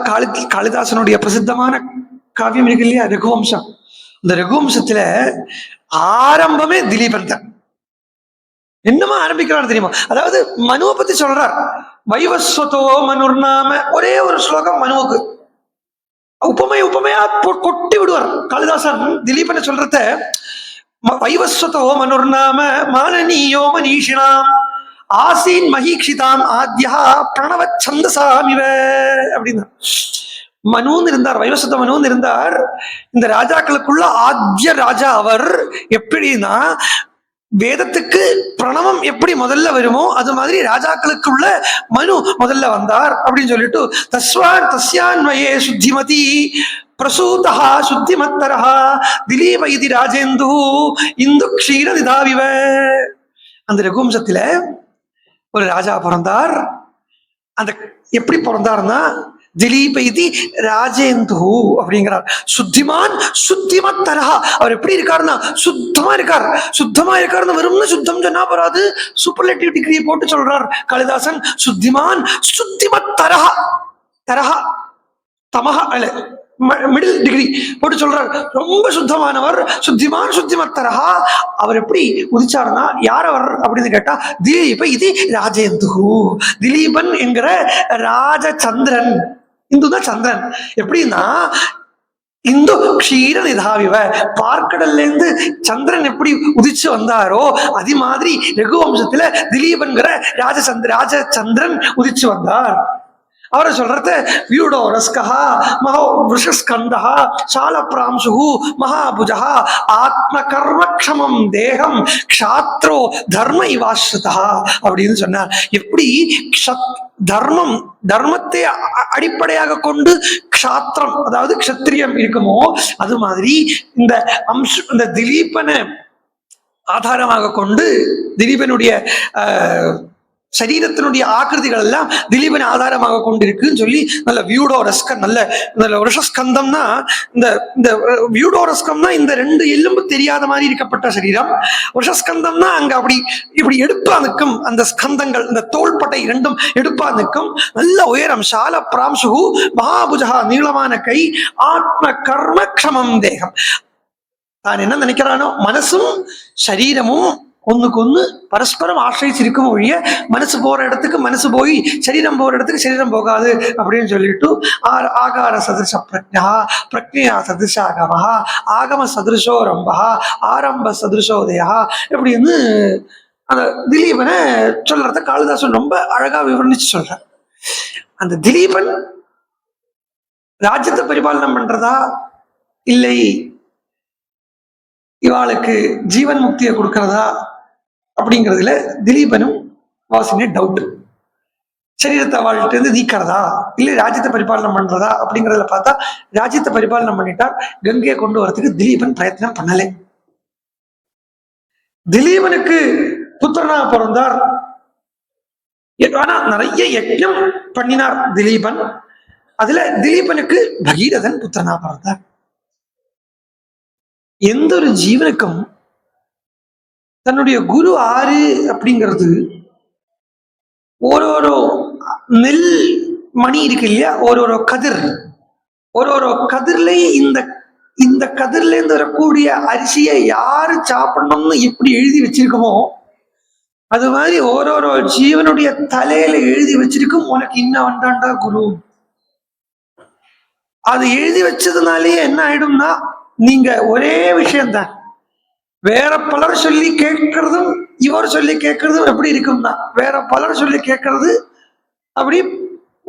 காளிதாசனுடைய பிரசித்தமான காவியம் இருக்கு இல்லையா, ரகுவம்சம். இந்த ரகுவம்சத்துல ஆரம்பமே திலீபன் தான். என்னமா ஆரம்பிக்கிறார் தெரியுமா? அதாவது மனுவை பத்தி சொல்றார். வைவஸ்வதோ மனுர்நாம, ஒரே ஒரு ஸ்லோகம் மனுவுக்கு உபமையா கொட்டி விடுவார் காளிதாசன். திலீபனை சொல்றத வைவஸ்வதோ மனுர்நாம மானனீயோ மனீஷினாம் ஆசீன் மஹீக்ஷிதாம் ஆத்யா பிரணவ சந்தசாமிவ அப்படின்னா. மனுன்னு இருந்தார், வைவஸ்வத மனுன்னு இருந்தார். இந்த ராஜாக்களுக்குள்ள ஆத்ய ராஜா அவர். எப்படின்னா வேதத்துக்கு பிரணவம் எப்படி முதல்ல வருமோ அது மாதிரி ராஜாக்களுக்குள்ள மனு முதல்ல வந்தார் அப்படின்னு சொல்லிட்டு தஸ்யான்வயே சுத்திமதி பிரசூதா சுத்திமத்தரஹா திலீப இதி ராஜேந்து இந்து க்ஷீர நிதாவிவ. அந்த ரகுவம்சத்துல ஒரு ராஜா பிறந்தார். அந்த எப்படி பிறந்தார்னா திலீப இதி ராஜேந்து அப்படிங்கிறார். சுத்திமான் சுத்திமத்தரஹா. அவர் எப்படி இருக்காருன்னா சுத்தமா இருக்கார். சுத்தமா இருக்காருன்னு வெறும்னு சுத்தம் சொன்னா போறாது, சூப்பர்லேட்டிவ் டிகிரியை போட்டு சொல்றார் காளிதாசன். சுத்திமான் சுத்திமத்தரஹா. தரஹா தமஹா அல்ல, மிடில் டிகிரி போட்டு சொல்றார். ரொம்ப சுத்தமானவர். சுத்திமான் சுத்திமத்தரஹா. அவர் எப்படி உதிச்சாருன்னா யார் அவர் அப்படின்னு கேட்டா திலீப இது ராஜேந்து. திலீபன் என்கிற ராஜச்சந்திரன். இந்துதான் சந்திரன். எப்படின்னா இந்து க்ஷீர நிதாவிவ, பார்க்கடல்ல இருந்து சந்திரன் எப்படி உதிச்சு வந்தாரோ அது மாதிரி ரகுவம்சத்துல திலீபன்கிற ராஜச்சந்திரன் உதிச்சு வந்தார். அவரை சொல்றது வியூடோரஸ்கா மகோ விஷஸ்கந்தா சாலப்பிராம்சு மகாபுஜா ஆத்ம கர்மக்ஷமம் தேகம் க்ஷாத்ரோ தர்ம இவாஸ்ருதா அப்படின்னு சொன்னார். எப்படி தர்மம் தர்மத்தை அடிப்படையாக கொண்டு க்ஷாத்திரம் அதாவது க்ஷத்திரியம் இருக்குமோ அது மாதிரி இந்த திலீபனை ஆதாரமாக கொண்டு திலீபனுடைய சரீரத்தினுடைய ஆக்கிருதிகள் எல்லாம் திலீபனை ஆதாரமாக கொண்டிருக்குன்னு சொல்லி நல்ல வியூடோரஸ்கம், நல்ல ரிஷஸ்கந்தம்னா இந்த வியூடோரஸ்கம்னா இந்த ரெண்டு எலும்பு தெரியாத மாதிரி இருக்கப்பட்ட சரீரம். ரிஷஸ்கந்தம்னா அங்க அப்படி இப்படி எடுப்பா நிற்கும் அந்த ஸ்கந்தங்கள், இந்த தோள்பட்டை ரெண்டும் எடுப்பா நிற்கும். நல்ல உயரம். சால பிராம்சு மகாபுஜா, நீளமான கை. ஆத்ம கர்ம க்ஷமம் தேகம். தான் என்ன நினைக்கிறானோ மனசும் சரீரமும் ஒண்ணுக்கு ஒண்ணு பரஸ்பரம் ஆசிரிச்சிருக்கும் ஒழிய மனசு போற இடத்துக்கு மனசு போய் சரீரம் போற இடத்துக்கு சரீரம் போகாது அப்படின்னு சொல்லிட்டு ஆகார சதிருஷ பிரஜா பிரக்ஞா சதிருஷாகம ஆகம சதிருஷோ ரம்பா ஆரம்ப சதிருஷோதயா இப்படின்னு அந்த திலீபனை சொல்றத காளிதாசன் ரொம்ப அழகா விவரணிச்சு சொல்ற. அந்த திலீபன் ராஜ்யத்தை பரிபாலனம் பண்றதா இல்லை இவாளுக்கு ஜீவன் முக்தியை கொடுக்கறதா அப்படிங்கிறதுல திலீபனும் வாசினே டவுட். சரீரத்தை வாழ்கிட்ட இருந்து நீக்கிறதா இல்லை ராஜ்யத்தை பரிபாலனம் பண்றதா அப்படிங்கிறதுல பார்த்தா ராஜ்யத்தை பரிபாலனம் பண்ணிட்டார். கங்கையை கொண்டு வரதுக்கு திலீபன் பிரயத்னம் பண்ணலை. திலீபனுக்கு புத்திரனா பிறந்தார். ஆனா நிறைய யஜ்ஞம் பண்ணினார் திலீபன். அதுல திலீபனுக்கு பகீரதன் புத்திரனா பிறந்தார். எந்த ஒரு ஜீவனுக்கும் தன்னுடைய குரு ஆறு அப்படிங்கிறது ஒரு நெல் மணி இருக்கு இல்லையா, ஒரு கதிர்ல இந்த கதிர்ல இருந்து வரக்கூடிய அரிசியை யாரு சாப்பிடணும்னு எப்படி எழுதி வச்சிருக்கோமோ அது மாதிரி ஒரு ஜீவனுடைய தலையில எழுதி வச்சிருக்கும் உனக்கு இன்ன வந்தாண்டா குரு. அது எழுதி வச்சதுனாலேயே என்ன ஆயிடும்னா நீங்க ஒரே விஷயம்தான். வேற பலர் சொல்லி கேட்கறதும் இவர் சொல்லி கேட்கறதும் எப்படி இருக்கும்னா வேற பலர் சொல்லி கேட்கறது அப்படி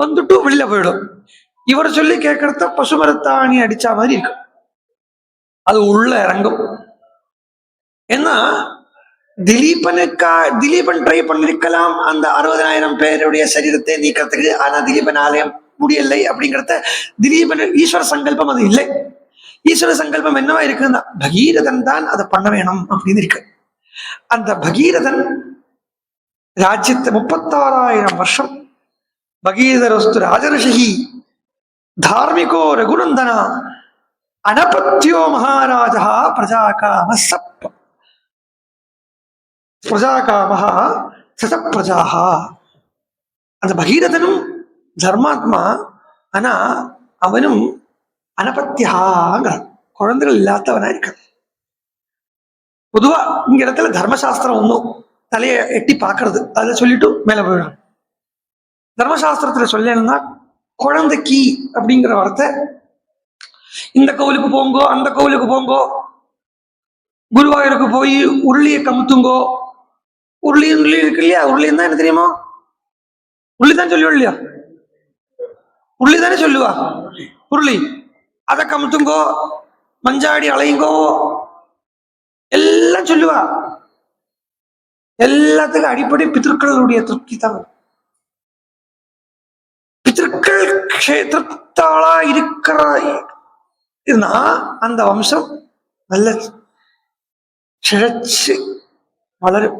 வந்துட்டு வெளியில போயிடும். இவர் சொல்லி கேட்கறத பசுமரத்தாணி அடிச்சா மாதிரி இருக்கும். அது உள்ள இறங்கும். ஏன்னா திலீபன் ட்ரை பண்ணிருக்கலாம் அந்த 60,000 பேருடைய சரீரத்தை நீக்கிறதுக்கு. ஆனா திலீபனாலே முடியலை அப்படிங்கிறத திலீபன் ஈஸ்வர சங்கல்பம் அது இல்லை. ஈஸ்வர சங்கல்பம் என்னவா இருக்குன்னா பகீரதன் தான் அதை பண்ண வேணும் அப்படின்னு இருக்கு. அந்த பகீரதன் ராஜ்யத்தை 36,000 வருஷம் பகீரதரஸ்து ராஜரிஷி தார்மிகோ ரகுநந்தனா அனபத்யோ மகாராஜா பிரஜாகாம சதப்பிரஜாக. அந்த பகீரதனும் தர்மாத்மா, ஆனா அவனும் அனபத்தியாங்கிற குழந்தைகள் இல்லாதவனா இருக்க. பொதுவா இங்க இடத்துல தர்மசாஸ்திரம் ஒன்றும் தலையை எட்டி பார்க்கறது, அதை சொல்லிட்டு மேல போயிடும். தர்மசாஸ்திரத்துல சொல்லணும்னா குழந்தைக்கு அப்படிங்கிற வார்த்தை இந்த கோவிலுக்கு போங்கோ, அந்த கோவிலுக்கு போங்கோ, குருவாயூருக்கு போய் உருளியை கமுத்துங்கோ. உருளி இருக்கு இல்லையா, உருளின்னு தான் என்ன தெரியுமா, உருளிதான் சொல்லுவா இல்லையா, உருளிதானே சொல்லுவா, உருளி அதை கமுத்துங்கோ, மஞ்சாடி அலையுங்கோ எல்லாம் சொல்லுவா. எல்லாத்துக்கும் அடிப்படை பித்திருக்களுடைய திருப்தி தான். பித்திருக்கள் திருப்தாளா இருக்கிற அந்த வம்சம் நல்ல செழிச்சு வளரும்,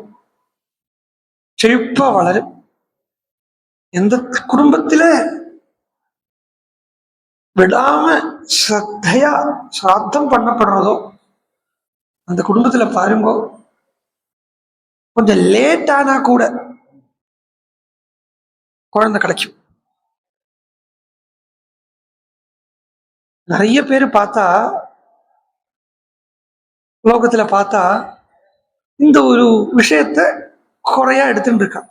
செழிப்பா வளரும். எந்த குடும்பத்தில விடாம ஸ்ரத்தையா சிராத்தம் பண்ணப்படுறதோ அந்த குடும்பத்துல பாருங்க, கொஞ்சம் லேட் ஆனா கூட குழந்தை கிடைக்கும். நிறைய பேர் பார்த்தா லோகத்துல பார்த்தா இந்த ஒரு விஷயத்த குறையா எடுத்துட்டு இருக்கான்.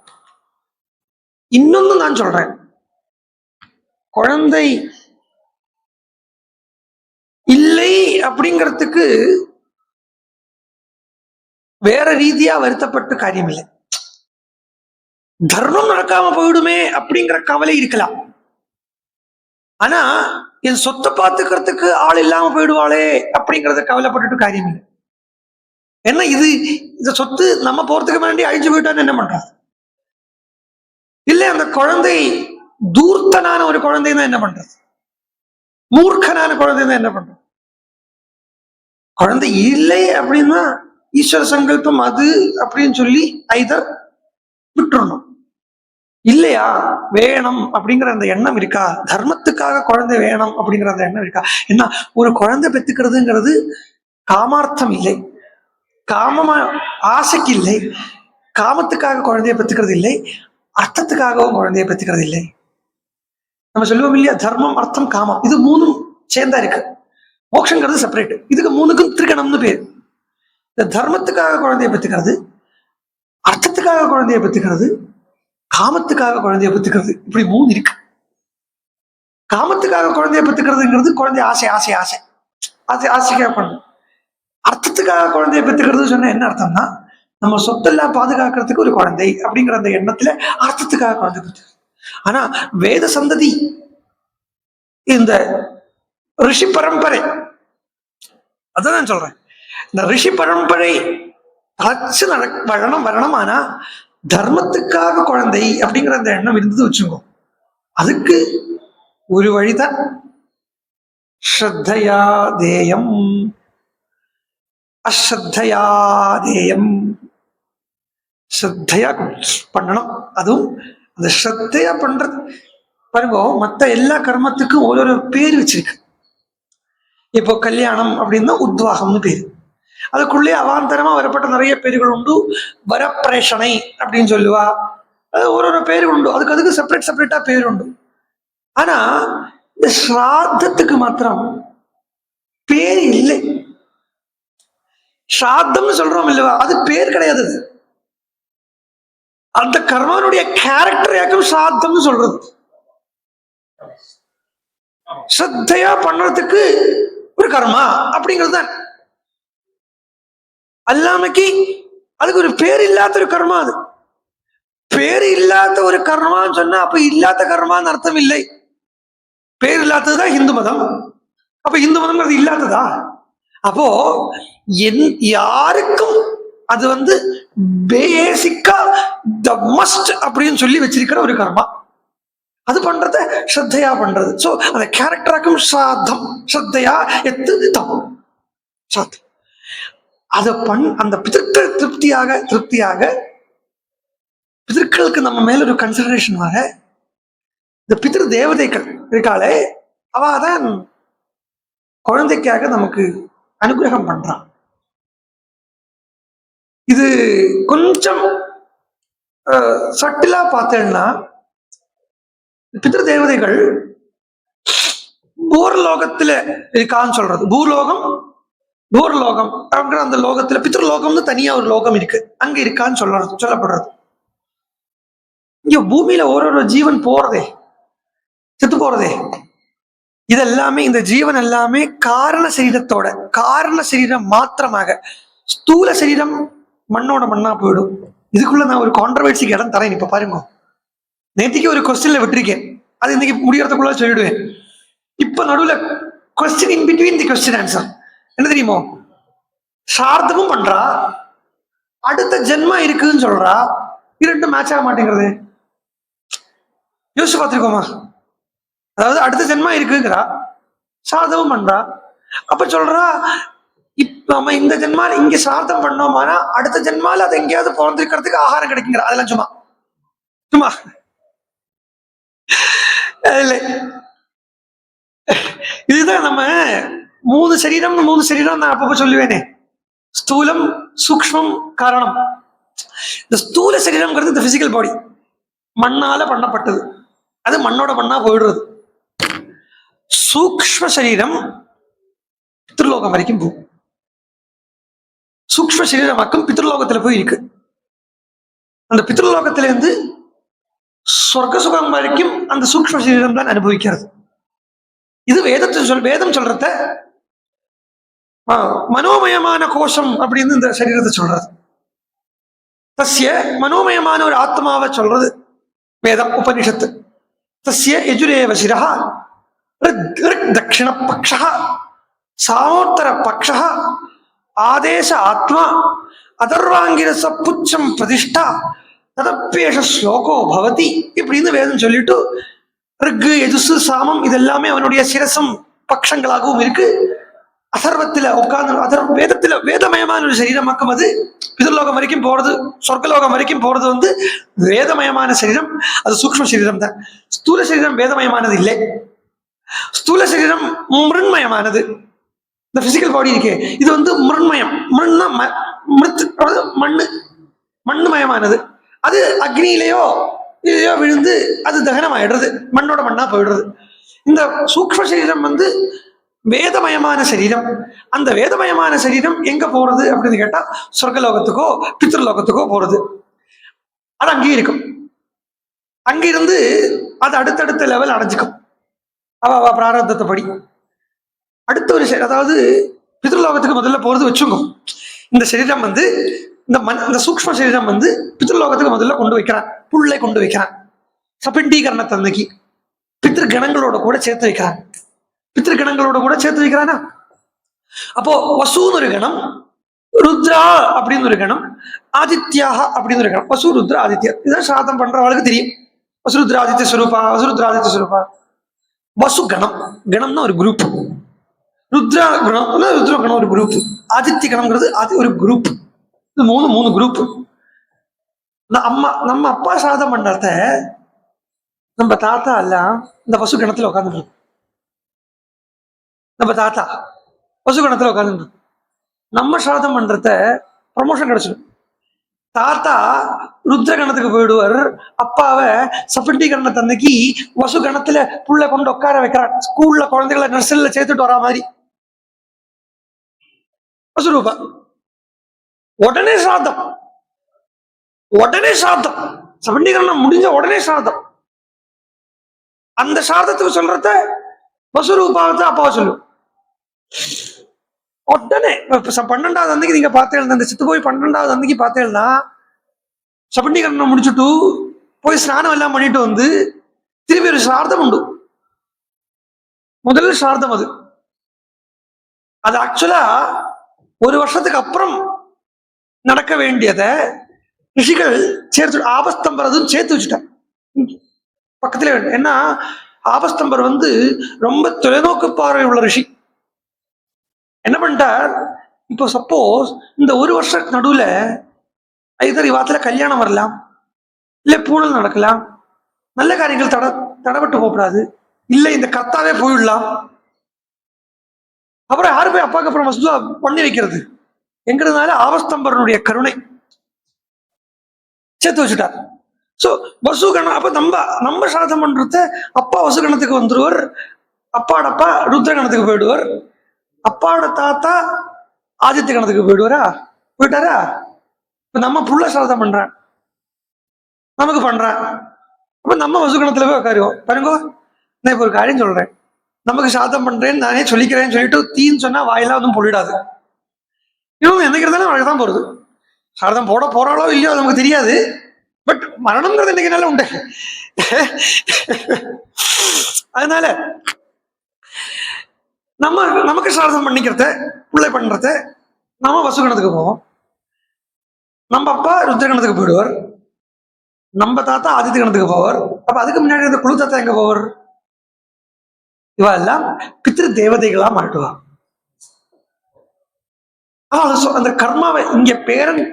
இன்னொன்னு நான் சொல்றேன், குழந்தை இல்லை அப்படிங்கிறதுக்கு வேற ரீதியா வருத்தப்பட்டு காரியம் இல்லை. தர்மம் நடக்காம போயிடுமே அப்படிங்கிற கவலை இருக்கலாம். ஆனா என் சொத்தை பார்த்துக்கிறதுக்கு ஆள் இல்லாம போயிடுவாளே அப்படிங்கறத கவலைப்பட்டுட்டு காரியம் இல்லை. ஏன்னா இந்த சொத்து நம்ம போறதுக்கு முன்னாடி அழிஞ்சு போயிட்டான்னு என்ன பண்றது? இல்லை, அந்த குழந்தை தூர்த்தனான ஒரு குழந்தை தான் என்ன பண்றது? மூர்க்கனான குழந்தை தான் என்ன பண்றது? குழந்தை இல்லை அப்படின்னா ஈஸ்வர சங்கல்பம் அது அப்படின்னு சொல்லி ஐதர் விட்டுறணும். இல்லையா வேணும் அப்படிங்கிற அந்த எண்ணம் இருக்கா, தர்மத்துக்காக குழந்தை வேணும் அப்படிங்கிற அந்த எண்ணம் இருக்கா? ஏன்னா ஒரு குழந்தை பெற்றுக்கிறதுங்கிறது காமார்த்தம் இல்லை, காமமா ஆசைக்கு இல்லை, காமத்துக்காக குழந்தைய பெற்றுக்கிறது இல்லை, அர்த்தத்துக்காகவும் குழந்தைய பெற்றுக்கிறது இல்லை. நம்ம சொல்லுவோம் இல்லையா, தர்மம் அர்த்தம் காமம் இது மூணும் சேர்ந்தா இருக்கு. மோட்சங்கிறது செப்பரேட். இதுக்கு மூணுக்கும் திரிகணம்னு பேர். இந்த தர்மத்துக்காக குழந்தைய பெற்றுக்கிறது, அர்த்தத்துக்காக குழந்தைய பெற்றுக்கிறது, காமத்துக்காக குழந்தைய பெற்றுக்கிறது, இப்படி மூணு இருக்கு. காமத்துக்காக குழந்தைய பெற்றுக்கிறதுங்கிறது குழந்தை ஆசை ஆசை ஆசை ஆசை ஆசைக்காக குழந்தை. அர்த்தத்துக்காக குழந்தைய பெற்றுக்கிறது சொன்னா என்ன அர்த்தம்னா, நம்ம சொத்தெல்லாம் பாதுகாக்கிறதுக்கு ஒரு குழந்தை அப்படிங்கிற அந்த எண்ணத்துல அர்த்தத்துக்காக குழந்தை பெற்றுக்கிறது. ஆனா வேத சந்ததி இந்த ரிஷி பரம்பரை, அதான் நான் சொல்றேன், இந்த ரிஷி பரம்பரை தச்சு வரணும். ஆனா தர்மத்துக்காக குழந்தை அப்படிங்கிற அந்த எண்ணம் இருந்தது வச்சுக்கோ, அதுக்கு ஒரு வழிதான் ஸ்ரத்தையா தேயம் அஸ்ரத்தையா தேயம். ஸ்ரத்தையா பண்ணணும். அதுவும் அந்த ஸ்ரத்தையா பண்றது பாருங்க, மற்ற எல்லா கர்மத்துக்கும் ஒரு பேர் வச்சிருக்கு. இப்போ கல்யாணம் அப்படின்னா உத்வாகம்னு பேரு, அதுக்குள்ளே அவாந்தரமா வரப்பட்ட நிறைய பேர்கள் உண்டு. வரப்பிரேஷனை அப்படின்னு சொல்லுவா, அது ஒரு பேர் உண்டு, அதுக்கு செப்பரேட்டா பேர் உண்டு. ஆனா இந்த ஸ்ராத்தத்துக்கு மாத்திரம் பேர் இல்லை. ஸ்ராத்தம்னு சொல்றோம் இல்லவா, அது பேர் கிடையாது. அந்த கர்மானுடைய கேரக்டர் யாக்கும் ஸ்ராத்தம்னு சொல்றது. ஸ்ரத்தையா பண்றதுக்கு ஒரு கர்மா அப்படிங்கிறது தான். அல்லாமைக்கு அதுக்கு ஒரு பேர் இல்லாத ஒரு கர்மா. அது பேர் இல்லாத ஒரு கர்மான்னு சொன்னா அப்ப இல்லாத கர்மான்னு அர்த்தம் இல்லை. பேர் இல்லாததுதான் இந்து மதம். அப்ப இந்து மதம்ங்கிறது இல்லாததா? அப்போ யாருக்கும் அது பேசிக்கா த மஸ்ட் அப்படின்னு சொல்லி வச்சிருக்கிற ஒரு கர்மா. அது பண்றத ஸ்ரத்தையா பண்றது. சோ அந்த கேரக்டராக்கும் சாத்தம், ஸ்ரத்தையா எத்துதம் சாத்தம். அதை அந்த பிதற்கள் திருப்தியாக பிதர்களுக்கு நம்ம மேல ஒரு கன்சிடரேஷன் வர, இந்த பிதிரு தேவதைகள் இருக்காளே அவதான் குழந்தைக்காக நமக்கு அனுகிரகம் பண்றான். இது கொஞ்சம் சட்டிலா பார்த்தேன்னா, பிதிரு தேவதைகள் பூர்லோகத்துல இருக்கான்னு சொல்றது. பூர்லோகம் அந்த லோகத்துல பித்ருலோகம்னு தனியா ஒரு லோகம் இருக்கு, அங்க இருக்கான்னு சொல்லப்படுறது. இங்க பூமியில ஒரு ஜீவன் போறதே, செத்து போறதே, இதெல்லாமே இந்த ஜீவன் எல்லாமே காரண சரீரம் மாத்திரமாக. ஸ்தூல சரீரம் மண்ணோட மண்ணா போயிடும். இதுக்குள்ள நான் ஒரு கான்ட்ரவர்சிக்கு இடம் தரேன். இப்ப பாருங்க, நேற்றுக்கு ஒரு கொஸ்டின்ல விட்டுருக்கேன், அது இன்னைக்கு முடியறதுக்குள்ள சொல்லிடுவேன். இப்ப நடுவுல question in between the question answer என்ன தெரியுமோ? சார்த்தமும் பண்றா, அடுத்த ஜென்மா இருக்குன்னு சொல்றா, இரண்டு மேட்ச் ஆக மாட்டேங்கிறது. யோசிச்சு பார்த்திருக்கோமா? அதாவது அடுத்த ஜென்மா இருக்குங்கிறா, சார்த்தமும் பண்றா, அப்ப சொல்றா இப்ப நம்ம இந்த ஜென்மால இங்க சார்த்தம் பண்ணோமானா அடுத்த ஜென்மால அது எங்கேயாவது பிறந்திருக்கிறதுக்கு ஆகாரம் கிடைக்குங்கிற. அதெல்லாம் சும்மா சும்மா இல்லை. இதுதான் நம்ம மூணு சரீரம் நான் அப்பப்ப சொல்லுவேனே, ஸ்தூலம், சூக்ஷ்மம், காரணம். இந்த ஸ்தூல சரீரம்ங்கிறது இந்த பிசிக்கல் பாடி மண்ணால பண்ணப்பட்டது, அது மண்ணோட மண்ணா போயிடுறது. சூக்ஷ்ம சரீரம் பித்ருலோகம் வரைக்கும் போகும். சூக்ஷ்ம சரீரமாக்கம் பித்ருலோகத்துல போய் இருக்கு. அந்த பித்ருலோகத்தில இருந்து சொர்க்க சுகம் வரைக்கும் அந்த சூக்ஷ்ம சரீரம் தான் அனுபவிக்கிறது. இது வேதம் சொல்றத மனோமயமான கோஷம் அப்படின்னு இந்த சரீரத்தை சொல்றது. தஸ்ய மனோமயமான ஒரு ஆத்மாவை சொல்றது வேதம், உபனிஷத்து. தஸ்ய யஜுரேவ சிரஹ தட்சிண பக்ஷ சாமோத்தர பக்ஷ ஆதேச ஆத்மா அதர்வாங்கிரச புச்சம் பிரதிஷ்டா ததப்பேஷ ஸ்லோகோ பவதி இப்படின்னு வேதம் சொல்லிட்டு, ரிக்கு, யஜுசு, சாமம் இதெல்லாமே அவனுடைய சிரசம் பக்ஷங்களாகவும் இருக்கு. அதர்வத்துல உட்கார்ந்து வேதத்துல வேதமயமான ஒரு சரீரமாக்கும். அது பிதர்லோகம் வரைக்கும் போறது, சொர்க்கலோகம் வரைக்கும் போறது வேதமயமான சரீரம். அது சூக்ஷ்ம சரீரம் தான். ஸ்தூல சரீரம் வேதமயமானது இல்லை. ஸ்தூல சரீரம் மிருண்மயமானது. இந்த பிசிக்கல் பாடி இருக்கே, இது மிருண்மயம். மிருண்ணா மண்ணுமயமானது. அது அக்னியிலேயோ இதையோ விழுந்து அது தகனமாயிடுறது, மண்ணோட மண்ணா போயிடுறது. இந்த சூக்ஷ்ம சரீரம் வேதமயமான சரீரம். அந்த வேதமயமான சரீரம் எங்க போறது அப்படின்னு கேட்டா, சொர்க்கலோகத்துக்கோ பித்ருலோகத்துக்கோ போறது. அது அங்கேயும் இருக்கும். அங்கிருந்து அது அடுத்தடுத்த லெவல் அடைஞ்சிக்கும் அவ பிராரப்தத்தை படி. அடுத்த ஒரு அதாவது பித்ருலோகத்துக்கு முதல்ல போறது வச்சுங்க. இந்த சரீரம் இந்த சூக்ஷ்ம சரீரம் பித்ருலோகத்துக்கு முதல்ல கொண்டு வைக்கிறான், புள்ளை கொண்டு வைக்கிறான். சபிண்டீகரணத்தை அன்னைக்கு பித்ருகணங்களோட கூட சேர்த்து வைக்கிறான். பித்ருகணங்களோட கூட சேர்த்து வைக்கிறானா? அப்போ வசூன்னு ஒரு கணம், ருத்ரா அப்படின்னு ஒரு கணம், ஆதித்யாக அப்படின்னு ஒரு கணம். வசு, ருத்ரா, ஆதித்யா. இதான் சாதம் பண்றவளுக்கு தெரியும். வசுருத்ரா ஆதித்ய ஸ்வரூபா, வசுருத்ரா ஆதித்ய ஸ்வரூபா. வசு கணம், கணம்னா ஒரு குரூப். ருத்ரா கணம், ருத்ர கணம் ஒரு குரூப். ஆதித்ய கணம்ங்கிறது அது ஒரு குரூப். இது மூணு குரூப். நம்ம அப்பா சாதம் பண்றத நம்ம தாத்தா எல்லாம் இந்த பசு கணத்துல உட்காந்துட்டு, நம்ம தாத்தா பசு கணத்துல உட்காந்துட்டு நம்ம சாதம் பண்றத ப்ரமோஷன் கிடைச்சிடும். தாத்தா ருத்ர கணத்துக்கு போயிடுவார், அப்பாவை சபிண்டி கணத்தை அன்னைக்கு வசு கணத்துல புள்ள கொண்டு உட்கார வைக்கிறார். ஸ்கூல்ல குழந்தைகளை நர்சரியில சேர்த்துட்டு வரா மாதிரி வசுரூபா. உடனே சாதம் சபிண்டீகரணம் முடிஞ்ச உடனே சாதம். அந்த சாதத்துக்கு சொல்றத வசுரூபாவத்தை அப்பாவை சொல்லும். உடனே 12வது அன்னைக்கு நீங்க பார்த்தேன், அந்த சித்து போய் 12வது அன்னைக்கு பார்த்தேன்னா சபிண்டீகரணம் முடிச்சுட்டு போய் ஸ்நானம் எல்லாம் பண்ணிட்டு திரும்பி ஒரு சார்த்தம் உண்டு. முதல் சார்த்தம் அது ஆக்சுவலா ஒரு வருஷத்துக்கு அப்புறம் நடக்க வேண்டியதை ரிஷிகள் சேர்த்து ஆபஸ்தம்பரதும் சேர்த்து வச்சுட்டான் பக்கத்துல. ஏன்னா ஆபஸ்தம்பர் ரொம்ப தொலைநோக்கு பார்வை உள்ள ரிஷி. என்ன பண்ணிட்டார், இப்போ சப்போஸ் இந்த ஒரு வருஷ நடுவுல ஐதர் இவாத்துல கல்யாணம் வரலாம், இல்ல பூணல் நடக்கலாம், நல்ல காரியங்கள் தடப்பட்டு போகக்கூடாது, இல்ல இந்த கர்த்தாவே போயிடலாம். அப்புறம் யாரு போய் அப்பாவுக்கு அப்புறம் வசூலா பண்ணி வைக்கிறது என்கிறதுனால ஆபஸ்தம்பரனுடைய கருணை சேர்த்து வச்சுட்டார். சோ வசுகணம் அப்ப நம்ம சாதம் பண்றத அப்பா வசுகணத்துக்கு வந்துடுவார், அப்பாட அப்பா ருத்ரகணத்துக்கு போயிடுவார், அப்பாவோட தாத்தா ஆதித்ய கணத்துக்கு போயிட்டாரா. இப்ப நம்ம புள்ள சாதம் பண்றேன், நமக்கு பண்றேன், அப்ப நம்ம வசுகணத்துல போய் உட்காருவோம். பாருங்க, நான் இப்ப ஒரு காரியம் சொல்றேன், நமக்கு சாதம் பண்றேன்னு நானே சொல்லிக்கிறேன்னு சொல்லிட்டு தீன்னு சொன்னா வாயெல்லாம் ஒன்றும் பொழிடாது. இன்னும் என்னைக்கு இருந்தாலும் அவளுக்கு தான் போறது. சாரதம் போட போறாளோ இல்லையோ அது நமக்கு தெரியாது. பட் மரணம்ங்கிறது இன்னைக்கு நல்லா உண்டு. அதனால நமக்கு சாரதம் பண்ணிக்கிறத பிள்ளை பண்றத நம்ம வசுகணத்துக்கு போவோம், நம்ம அப்பா ருத்ரகணத்துக்கு போயிடுவார், நம்ம தாத்தா ஆதித்ய கணத்துக்கு போவார். அப்ப அதுக்கு முன்னாடி இந்த குழு தாத்தா எங்க போவார்? இவா எல்லாம் பித்ரு தேவதைகளா மாட்டுவா. அந்த கர்மாவை இங்க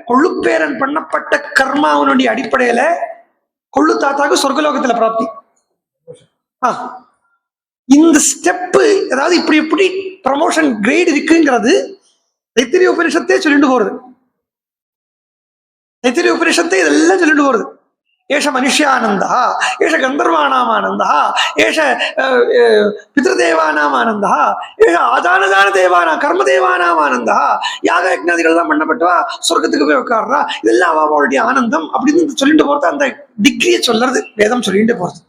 கொள்ளுப்பேரன் பண்ணப்பட்ட கர்மாவனுடைய அடிப்படையில கொள்ளு தாத்தாக்கு சொர்க்கலோகத்துல பிராப்தி. இந்த ஸ்டெப்பு, அதாவது இப்படி எப்படி ப்ரமோஷன் கிரேட் இருக்குங்கிறது தைத்திரிய உபனிஷத்தே சொல்லிட்டு போறது. தைத்திரிய உபனிஷத்தை இதெல்லாம் சொல்லிட்டு போறது. ஏஷ மனுஷ்யானந்தா, ஏஷ கந்தர்வானாம் ஆனந்தா, ஏஷ பித்ருதேவானாம் ஆனந்தா, ஏஷ ஆதானதான தேவானா கர்மதேவானாம் ஆனந்தா, யாக யக்ஞாதிகள் எல்லாம் பண்ணப்பட்டவா சொர்க்கத்துக்கு போய் உட்கார்றா, இதெல்லாம் அவளுடைய ஆனந்தம் அப்படின்னு சொல்லிட்டு போறது. அந்த டிகிரியை சொல்றது வேதம் சொல்லிட்டு போறது.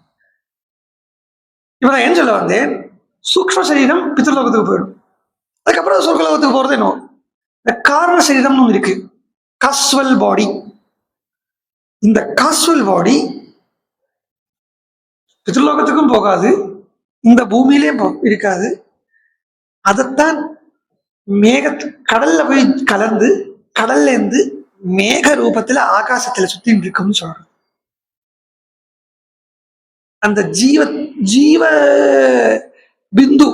இப்ப நான் ஏன் சொல்ல வந்தேன், சூக்ஷ்ம சரீரம் பித்ருலோகத்துக்கு போயிடும், அதுக்கப்புறம் சொர்க்கலோகத்துக்கு போறது என்ன, இந்த காரண சரீரம்னு இருக்கு, காஸ்வல் பாடி. இந்த காஸ்வல் பாடி பித்ருலோகத்துக்கும் போகாது, இந்த பூமியிலே இருக்காது. அதைத்தான் கடல்ல போய் கலந்து கடல்ல இருந்து மேக ரூபத்துல ஆகாசத்துல சுத்தி இருக்கும்னு சொல்றோம். அந்த ஜீவ பிந்து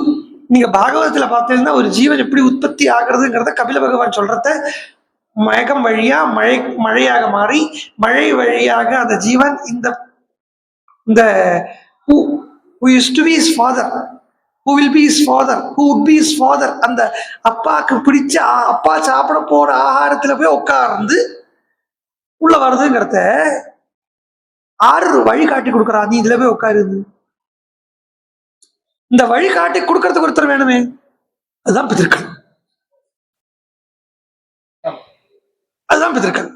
நீங்க பாகவதத்துல பார்த்தீங்கன்னா ஒரு ஜீவன் எப்படி உற்பத்தி ஆகுறதுங்கிறத கபில பகவான் சொல்றத, மேகம் வழியா மழையாக மாறி மழை வழியாக அந்த ஜீவன் இந்த who used to be his father, who will be his father, who would be his father, அந்த அப்பாக்கு பிடிச்ச அப்பா சாப்பிட போற ஆகாரத்துல போய் உட்கார்ந்து உள்ள வருதுங்கிறத ஆறு வழி காட்டி கொடுக்குறா. நீ இதுல போய் உட்காருது, இந்த வழி காட்டி கொடுக்கறதுக்கு ஒருத்தர் வேணுமே, அதுதான் பிதர்கள். அதுதான் பிதர்கள்.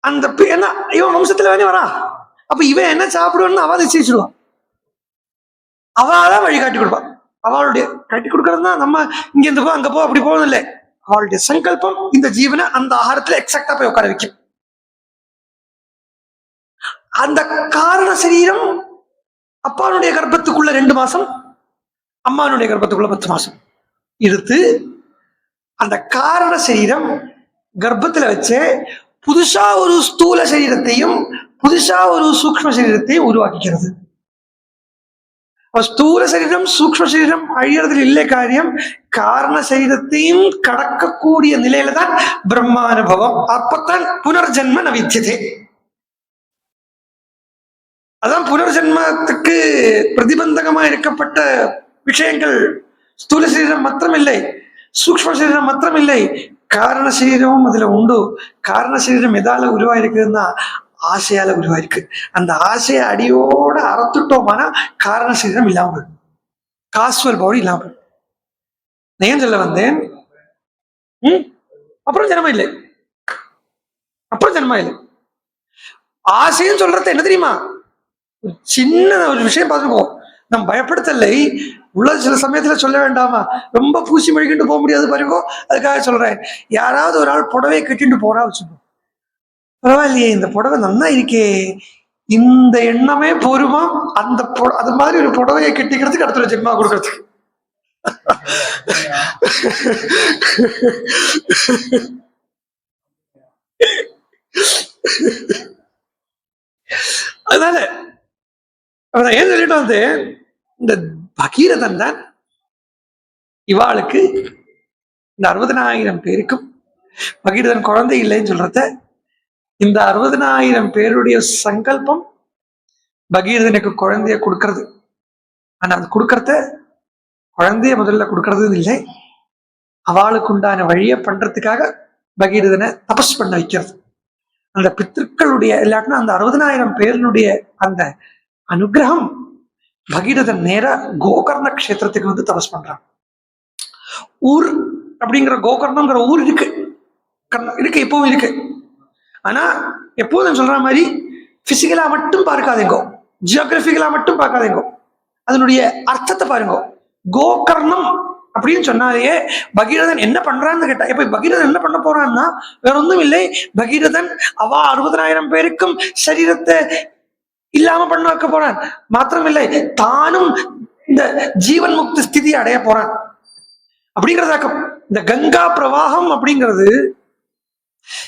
அந்த என்ன இவன் வம்சத்துல வேணே வரா, அப்ப இவன் என்ன சாப்பிடுவான்னு அவ நிச்சயிச்சிடுவான், அவதான் வழி காட்டி கொடுப்பான். அவளுடைய காட்டி கொடுக்கறது தான் நம்ம இங்க இருந்து போ அங்க போ அப்படி போகணும் இல்லை, அவளுடைய சங்கல்பம் இந்த ஜீவனை அந்த ஆகாரத்துல எக்ஸாக்டா போய் உட்கார வைக்கும். அந்த காரண சரீரம் அப்பானுடைய கர்ப்பத்துக்குள்ள 2 மாசம், அம்மானுடைய கர்ப்பத்துக்குள்ள 10 மாசம் எடுத்து அந்த காரண சரீரம் கர்ப்பத்துல வச்சு புதுசா ஒரு ஸ்தூல சரீரத்தையும் புதுசா ஒரு சூக்ஷ்ம சரீரத்தையும் உருவாக்கிக்கிறது. ஸ்தூல சரீரம் சூக்ஷ்ம சரீரம் அழியறதுல இல்லை காரியம், காரண சரீரத்தையும் கடக்கக்கூடிய நிலையில தான் பிரம்மானுபவம். அப்பத்தான் புனர்ஜன்ம நவித்தியதே. அதான் புனர்ஜன்மத்துக்கு பிரதிபந்தகமா இருக்கப்பட்ட விஷயங்கள் ஸ்தூல சரீரம் மாத்திரமில்லை, சூக்ஷ்ம சரீரம் மாத்திரமில்லை, காரண சரீரமும் அதுல உண்டு. காரண சரீரம் எதால உருவாயிருக்குன்னா ஆசையால உருவாயிருக்கு. அந்த ஆசையை அடியோட அறத்துட்டோம்னா காரண சரீரம் இல்லாமல், காஸ்வல் பாடி இல்லாமல். நான் சொல்ல வந்தேன், அப்புறம் ஜென்மம் இல்லை, அப்புறம் ஜென்மம் இல்லை. ஆசைன்னு சொல்றது என்ன தெரியுமா, சின்ன ஒரு விஷயம் பார்த்துக்கோ, நம்ம பயப்படுத்தலை உள்ள சில சமயத்துல சொல்ல வேண்டாமா, ரொம்ப பூசி மொழிகிட்டு போக முடியாது பாருங்கோ. அதுக்காக சொல்றேன், யாராவது ஒரு ஆள் புடவையை கட்டிட்டு போறா வச்சுக்கோ, பரவாயில்லையே இந்த புடவை நன்னா இருக்கே, இந்த எண்ணமே போருமா அந்த அது மாதிரி ஒரு புடவையை கட்டிக்கிறதுக்கு அடுத்த ஒரு ஜென்மா கொடுக்கறதுக்கு. அதனால அவன் ஏன் சொல்லிட்டு வந்து இந்த பகீரதன் தான் இவாளுக்கு இந்த 60,000 பேருக்கும் பகீரதன் குழந்தை இல்லைன்னு சொல்றத இந்த 60,000 பேருடைய சங்கல்பம் பகீரதனுக்கு குழந்தைய கொடுக்கறது. ஆனா அது கொடுக்கறத குழந்தைய முதல்ல கொடுக்கறது இல்லை, அவளுக்கு உண்டான வழியை பண்றதுக்காக பகீரதனை தபஸ் பண்ண வைக்கிறது. அந்த பித்திருக்களுடைய இல்லாட்டினா அந்த 60,000 பேருடைய அந்த அனுகிரகம் பகீரதன் நேரா கோகர்ண கஷேத்திரத்துக்கு வந்து தபஸ் பண்றான். ஊர் அப்படிங்கிற கோகர்ணம்ங்கிற ஊர் இருக்கு, இருக்கு, எப்பவும் இருக்கு. ஆனா எப்போதும் சொல்ற மாதிரி பிசிக்கலா மட்டும் பார்க்காதீங்க, ஜியோகிராபிக்கலா மட்டும் பார்க்காதீங்க, அதனுடைய அர்த்தத்தை பாருங்க. கோகர்ணம் அப்படின்னு சொன்னாலே பகீரதன் என்ன பண்றான்னு கேட்டா, இப்ப பகீரதன் என்ன பண்ண போறான்னா வேற ஒன்றும் இல்லை, பகீரதன் அவ 60,000 பேருக்கும் சரீரத்தை இல்லாம பண்ண வைக்க போறான். மாத்திரமில்லை, தானும் இந்த ஜீவன் முக்தி ஸ்திதி அடைய போறான் அப்படிங்கிறதாக்கம். இந்த கங்கா பிரவாகம் அப்படிங்கிறது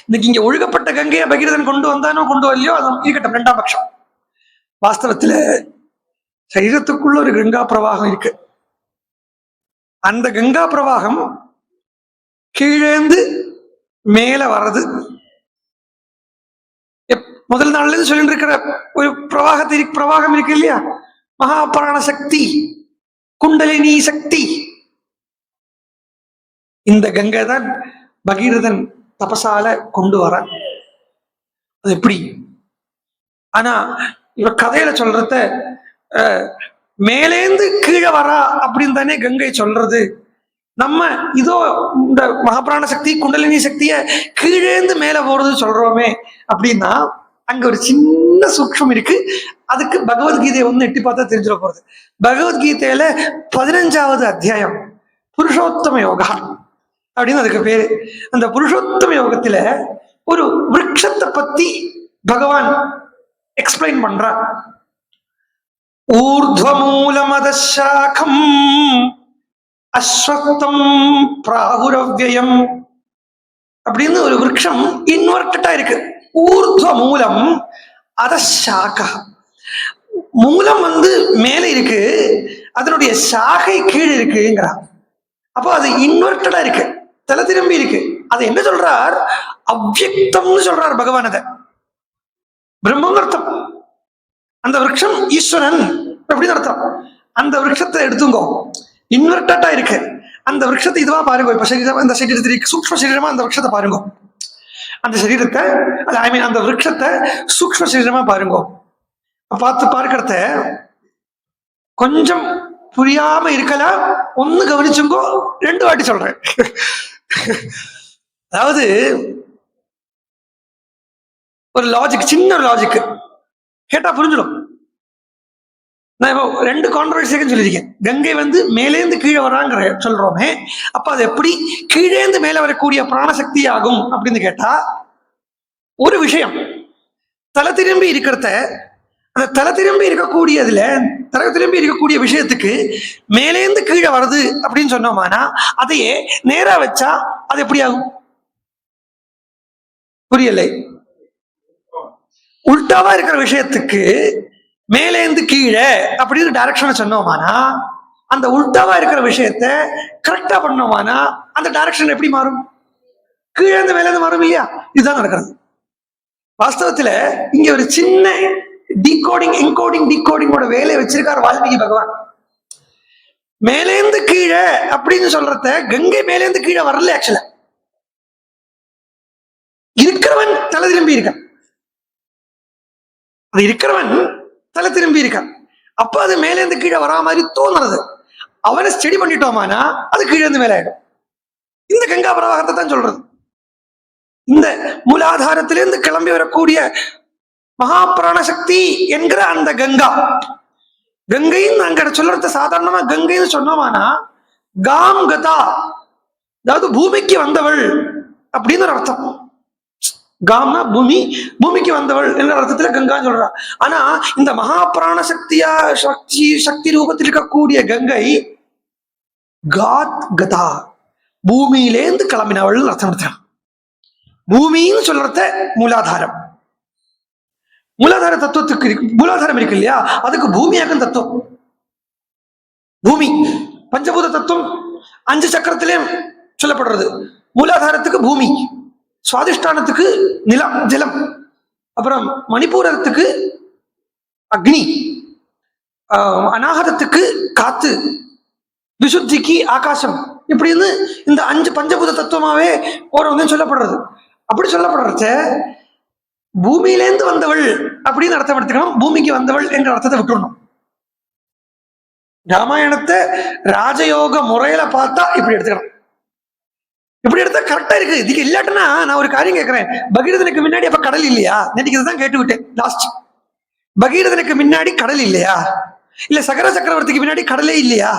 இன்னைக்கு இங்க ஒழுகப்பட்ட கங்கையை பகீரதன் கொண்டு வந்தானோ கொண்டு வரலையோ அது இருக்கட்டும், 2ஆம் பட்சம். வாஸ்தவத்துல சரீரத்துக்குள்ள ஒரு கங்கா பிரவாகம் இருக்கு. அந்த கங்கா பிரவாகம் கீழேந்து மேல வர்றது. முதல் நாள்ல இருந்து சொல்லிட்டு இருக்கிற ஒரு பிரவாகம் இருக்கு இல்லையா, மகாபிராண சக்தி, குண்டலினி சக்தி. இந்த கங்கை தான் பகீரதன் தபசால கொண்டு வர. அது எப்படி? ஆனா இவ கதையில சொல்றத மேலேந்து கீழே வரா அப்படின்னு தானே கங்கை சொல்றது. நம்ம இதோ இந்த மகாபிராண சக்தி குண்டலினி சக்திய கீழேந்து மேல போறது சொல்றோமே அப்படின்னா அங்க ஒரு சின்ன சூக்ஷம் இருக்கு. அதுக்கு பகவத்கீதையை ஒண்ணு எட்டி பார்த்தா தெரிஞ்சிட போறது. பகவத்கீதையில 15வது அத்தியாயம் புருஷோத்தம யோகா அப்படின்னு அதுக்கு பேரு. அந்த புருஷோத்தம யோகத்துல ஒரு விருட்சத்தை பத்தி பகவான் எக்ஸ்பிளைன் பண்றான். ஊர்த்வமூலமதசாகம் அஸ்வத்தம் பிராகுரவ்யயம் அப்படின்னு ஒரு விருட்சம் இன்வெர்டடா இருக்கு. ஊர்த்வ மூலம் அதசாகா, மூலம் வந்து மேல இருக்கு, அதனுடைய சாகை கீழே இருக்குங்கிறான். அப்போ அது இன்வெர்டடா இருக்கு, தலை திரும்பி இருக்கு. அது என்ன சொல்றார்? அவ்யக்தம்னு சொல்றார் பகவான். அதை பிரம்மம் அர்த்தம். அந்த விருட்சம் ஈஸ்வரன் அப்படின்னு அர்த்தம். அந்த விருட்சத்தை எடுத்துங்கோ, இன்வெர்டடா இருக்கு. அந்த விருட்சத்தை இதுவா பாருங்க. இப்ப சரீரம், அந்த சரீரத்திற்கு சூக்ஷ்ம சரீரமா அந்த விருட்சத்தை பாருங்க. அந்த சரீரத்தை, ஐ மீன் அந்த விருட்சத்தை சூக்ஷ்ம சரீரமா பாருங்க. பார்த்து பார்க்கறத கொஞ்சம் புரியாம இருக்கலாம், ஒண்ணு கவனிச்சுங்கோ, 2 வாட்டி சொல்றேன். அதாவது ஒரு லாஜிக், சின்ன ஒரு லாஜிக் கேட்டா புரிஞ்சிடும். நான் இப்போ 2 கான்ட்ரவர்சியும் சொல்லியிருக்கேன். கங்கை வந்து மேலேந்து கீழே வராங்கிற சொல்றோமே, அப்ப அது எப்படி கீழேந்து மேல வரக்கூடிய பிராணசக்தி ஆகும் அப்படின்னு கேட்டா, ஒரு விஷயம் தலை திரும்பி இருக்கிறத, அந்த தலை திரும்பி இருக்கக்கூடியதுல, தலை திரும்பி இருக்கக்கூடிய விஷயத்துக்கு மேலேந்து கீழே வருது அப்படின்னு சொன்னோமானா, அதையே நேரா வச்சா அது எப்படி ஆகும்? புரியலை. உல்டாவா இருக்கிற விஷயத்துக்கு மேலேந்து கீழே அப்படின்னு டைரக்ஷன் சொன்னோமானா, அந்த உல்டாவா இருக்கிற விஷயத்த கரெக்டா பண்ணோமானா அந்த டைரக்ஷன் எப்படி மாறும்? கீழே இருந்து மேலேந்து மாறும் இல்லையா? இதுதான் நடக்கிறது. வாஸ்தவத்துல இங்க ஒரு சின்ன டீகோடிங், என்கோடிங், டீகோடிங்கோட வேலையை வச்சிருக்கார் வால்மீகி பகவான். மேலேந்து கீழே அப்படின்னு சொல்றத கங்கை மேலேந்து கீழே வரல. ஆக்சுவலா இருக்கிறவன் தலை திரும்பி இருக்கான், அது இருக்கிறவன் தலை திரும்பி இருக்கான். அப்ப அது மேலேந்து கீழே வரா மாதிரி தோணுறது. அவனை ஸ்டடி பண்ணிட்டோமானா அது கீழே இருந்து மேல ஆயிடும். இந்த கங்கா பிரவாகத்தை தான் சொல்றது. இந்த மூலாதாரத்திலிருந்து கிளம்பி வரக்கூடிய மகாபிராண சக்தி என்கிற அந்த கங்கா, கங்கைன்னு அங்க சொல்றது சாதாரணமா கங்கைன்னு சொன்னோமானா காம் கதா, அதாவது பூமிக்கு வந்தவள் அப்படின்னு ஒரு அர்த்தம். காம்னா பூமி, பூமிக்கு வந்தவள் என்ற அர்த்தத்துல கங்கான்னு சொல்றா. ஆனா இந்த மகாபிராண சக்தியா சக்தி ரூபத்தில் இருக்கக்கூடிய கங்கை காத் கதா, பூமியிலேந்து கிளம்பினவள் அர்த்தம் எடுத்தான். பூமின்னு சொல்றத மூலாதாரம், மூலாதார தத்துவத்துக்கு மூலாதாரம் இருக்கு இல்லையா, அதுக்கு பூமியாகும் தத்துவம். பூமி பஞ்சபூத தத்துவம் 5 சக்கரத்திலேயும் சொல்லப்படுறது. மூலாதாரத்துக்கு பூமி, சுவாதிஷ்டானத்துக்கு நிலம் ஜலம், அப்புறம் மணிப்பூரத்துக்கு அக்னி, அநாகதத்துக்கு காத்து, விசுத்திக்கு ஆகாசம், இப்படின்னு இந்த 5 பஞ்சபூத தத்துவமாவே ஒரு சொல்லப்படுறது. அப்படி சொல்லப்படுறத பூமியிலேருந்து வந்தவள் அப்படின்னு அர்த்தம் எடுத்துக்கணும், பூமிக்கு வந்தவள் என்ற அர்த்தத்தை விட்டுடணும். ராமாயணத்தை ராஜயோக முறையில பார்த்தா இப்படி எடுத்துக்கணும். இப்படி எடுத்தா கரெக்டா இருக்கு. இதுக்கு இல்லாட்டனா நான் ஒரு காரியம் கேட்கிறேன், பகீரதனுக்கு முன்னாடி அப்ப கடல் இல்லையா? நேற்றுக்கு இதுதான் கேட்டுவிட்டேன் லாஸ்ட். பகீரதனுக்கு முன்னாடி கடல் இல்லையா? இல்ல சகர சக்கரவர்த்திக்கு முன்னாடி கடலே இல்லையா?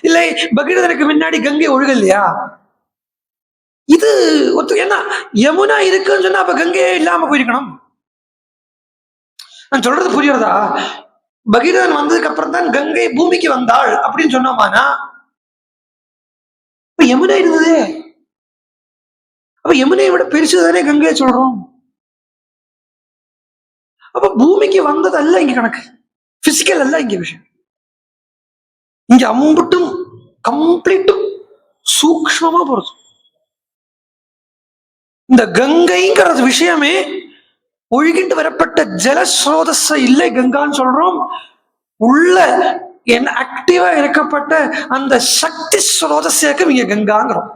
இல்லை பகீரதனுக்கு முன்னாடி கங்கை ஒழுக இல்லையா? இது என்ன யமுனா இருக்குன்னு சொன்னா அப்ப கங்கையே இல்லாம போயிருக்கணும். நான் சொல்றது புரியுறதா? பகீரதன் வந்ததுக்கு அப்புறம் தான் கங்கை பூமிக்கு வந்தாள் அப்படின்னு சொன்னோமானா இப்ப யமுனை இருந்ததே. அப்ப யமுனையை விட பெருசுதானே கங்கையை சொல்றோம். அப்ப பூமிக்கு வந்தது அல்ல இங்க கணக்கு, பிசிக்கல் அல்ல இங்க விஷயம். இங்க அம்புட்டும் கம்ப்ளீட்டும் சூக்ஷ்மமா போறது. இந்த கங்கைங்கிறது விஷயமே ஒழுகிட்டு வரப்பட்ட ஜலஸ்ரோதஸ் இல்லை கங்கான்னு சொல்றோம். உள்ள ஆக்டிவா இருக்கப்பட்ட அந்த சக்தி ஸ்ரோதஸேக்கும் இங்க கங்காங்கிறோம்.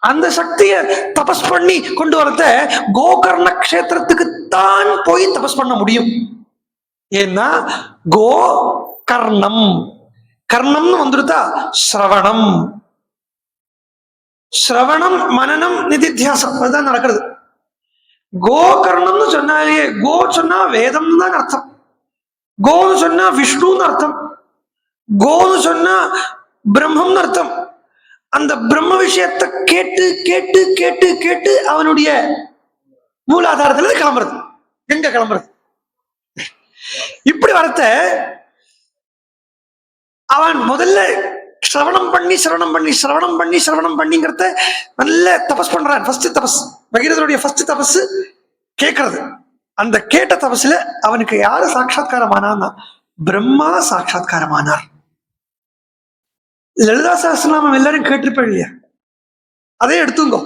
அந்த சக்தியை தபஸ் பண்ணி கொண்டு வரத கோகர்ண கஷேத்திரத்துக்கு தான் போய் தபஸ் பண்ண முடியும். ஏன்னா கோ கர்ணம், கர்ணம்னு வந்துருதா ஸ்ரவணம், ஸ்ரவணம் மனனம் நிதித்தியாசம் அதுதான் நடக்கிறது. கோகர்ணம்னு சொன்னாலே, கோ சொன்னா வேதம்னு தான் அர்த்தம், கோன்னு சொன்னா விஷ்ணுன்னு அர்த்தம், கோன்னு சொன்னா பிரம்மம்னு அர்த்தம். அந்த பிரம்ம விஷயத்தை கேட்டு கேட்டு கேட்டு கேட்டு அவனுடைய மூலாதாரத்துல கிளம்புறது, எங்க கிளம்புறது. இப்படி வரத்த அவன் முதல்ல சிரவணம் பண்ணி சிரவணம் பண்ணி சிரவணம் பண்ணி சிரவணம் பண்ணிங்கிறத நல்ல தபஸ் பண்றான். ஃபர்ஸ்ட் தபஸ், பகீரதனுடைய ஃபர்ஸ்ட் தபஸ் கேட்கறது. அந்த கேட்ட தபஸ்ல அவனுக்கு யாரு சாட்சாத்காரமானா பிரம்மா சாட்சாத்காரமானார். லலிதா சஹஸ்ரநாமம் எல்லாரும் கேட்டிருப்பேன் இல்லையா? அதே எடுத்துங்கோ.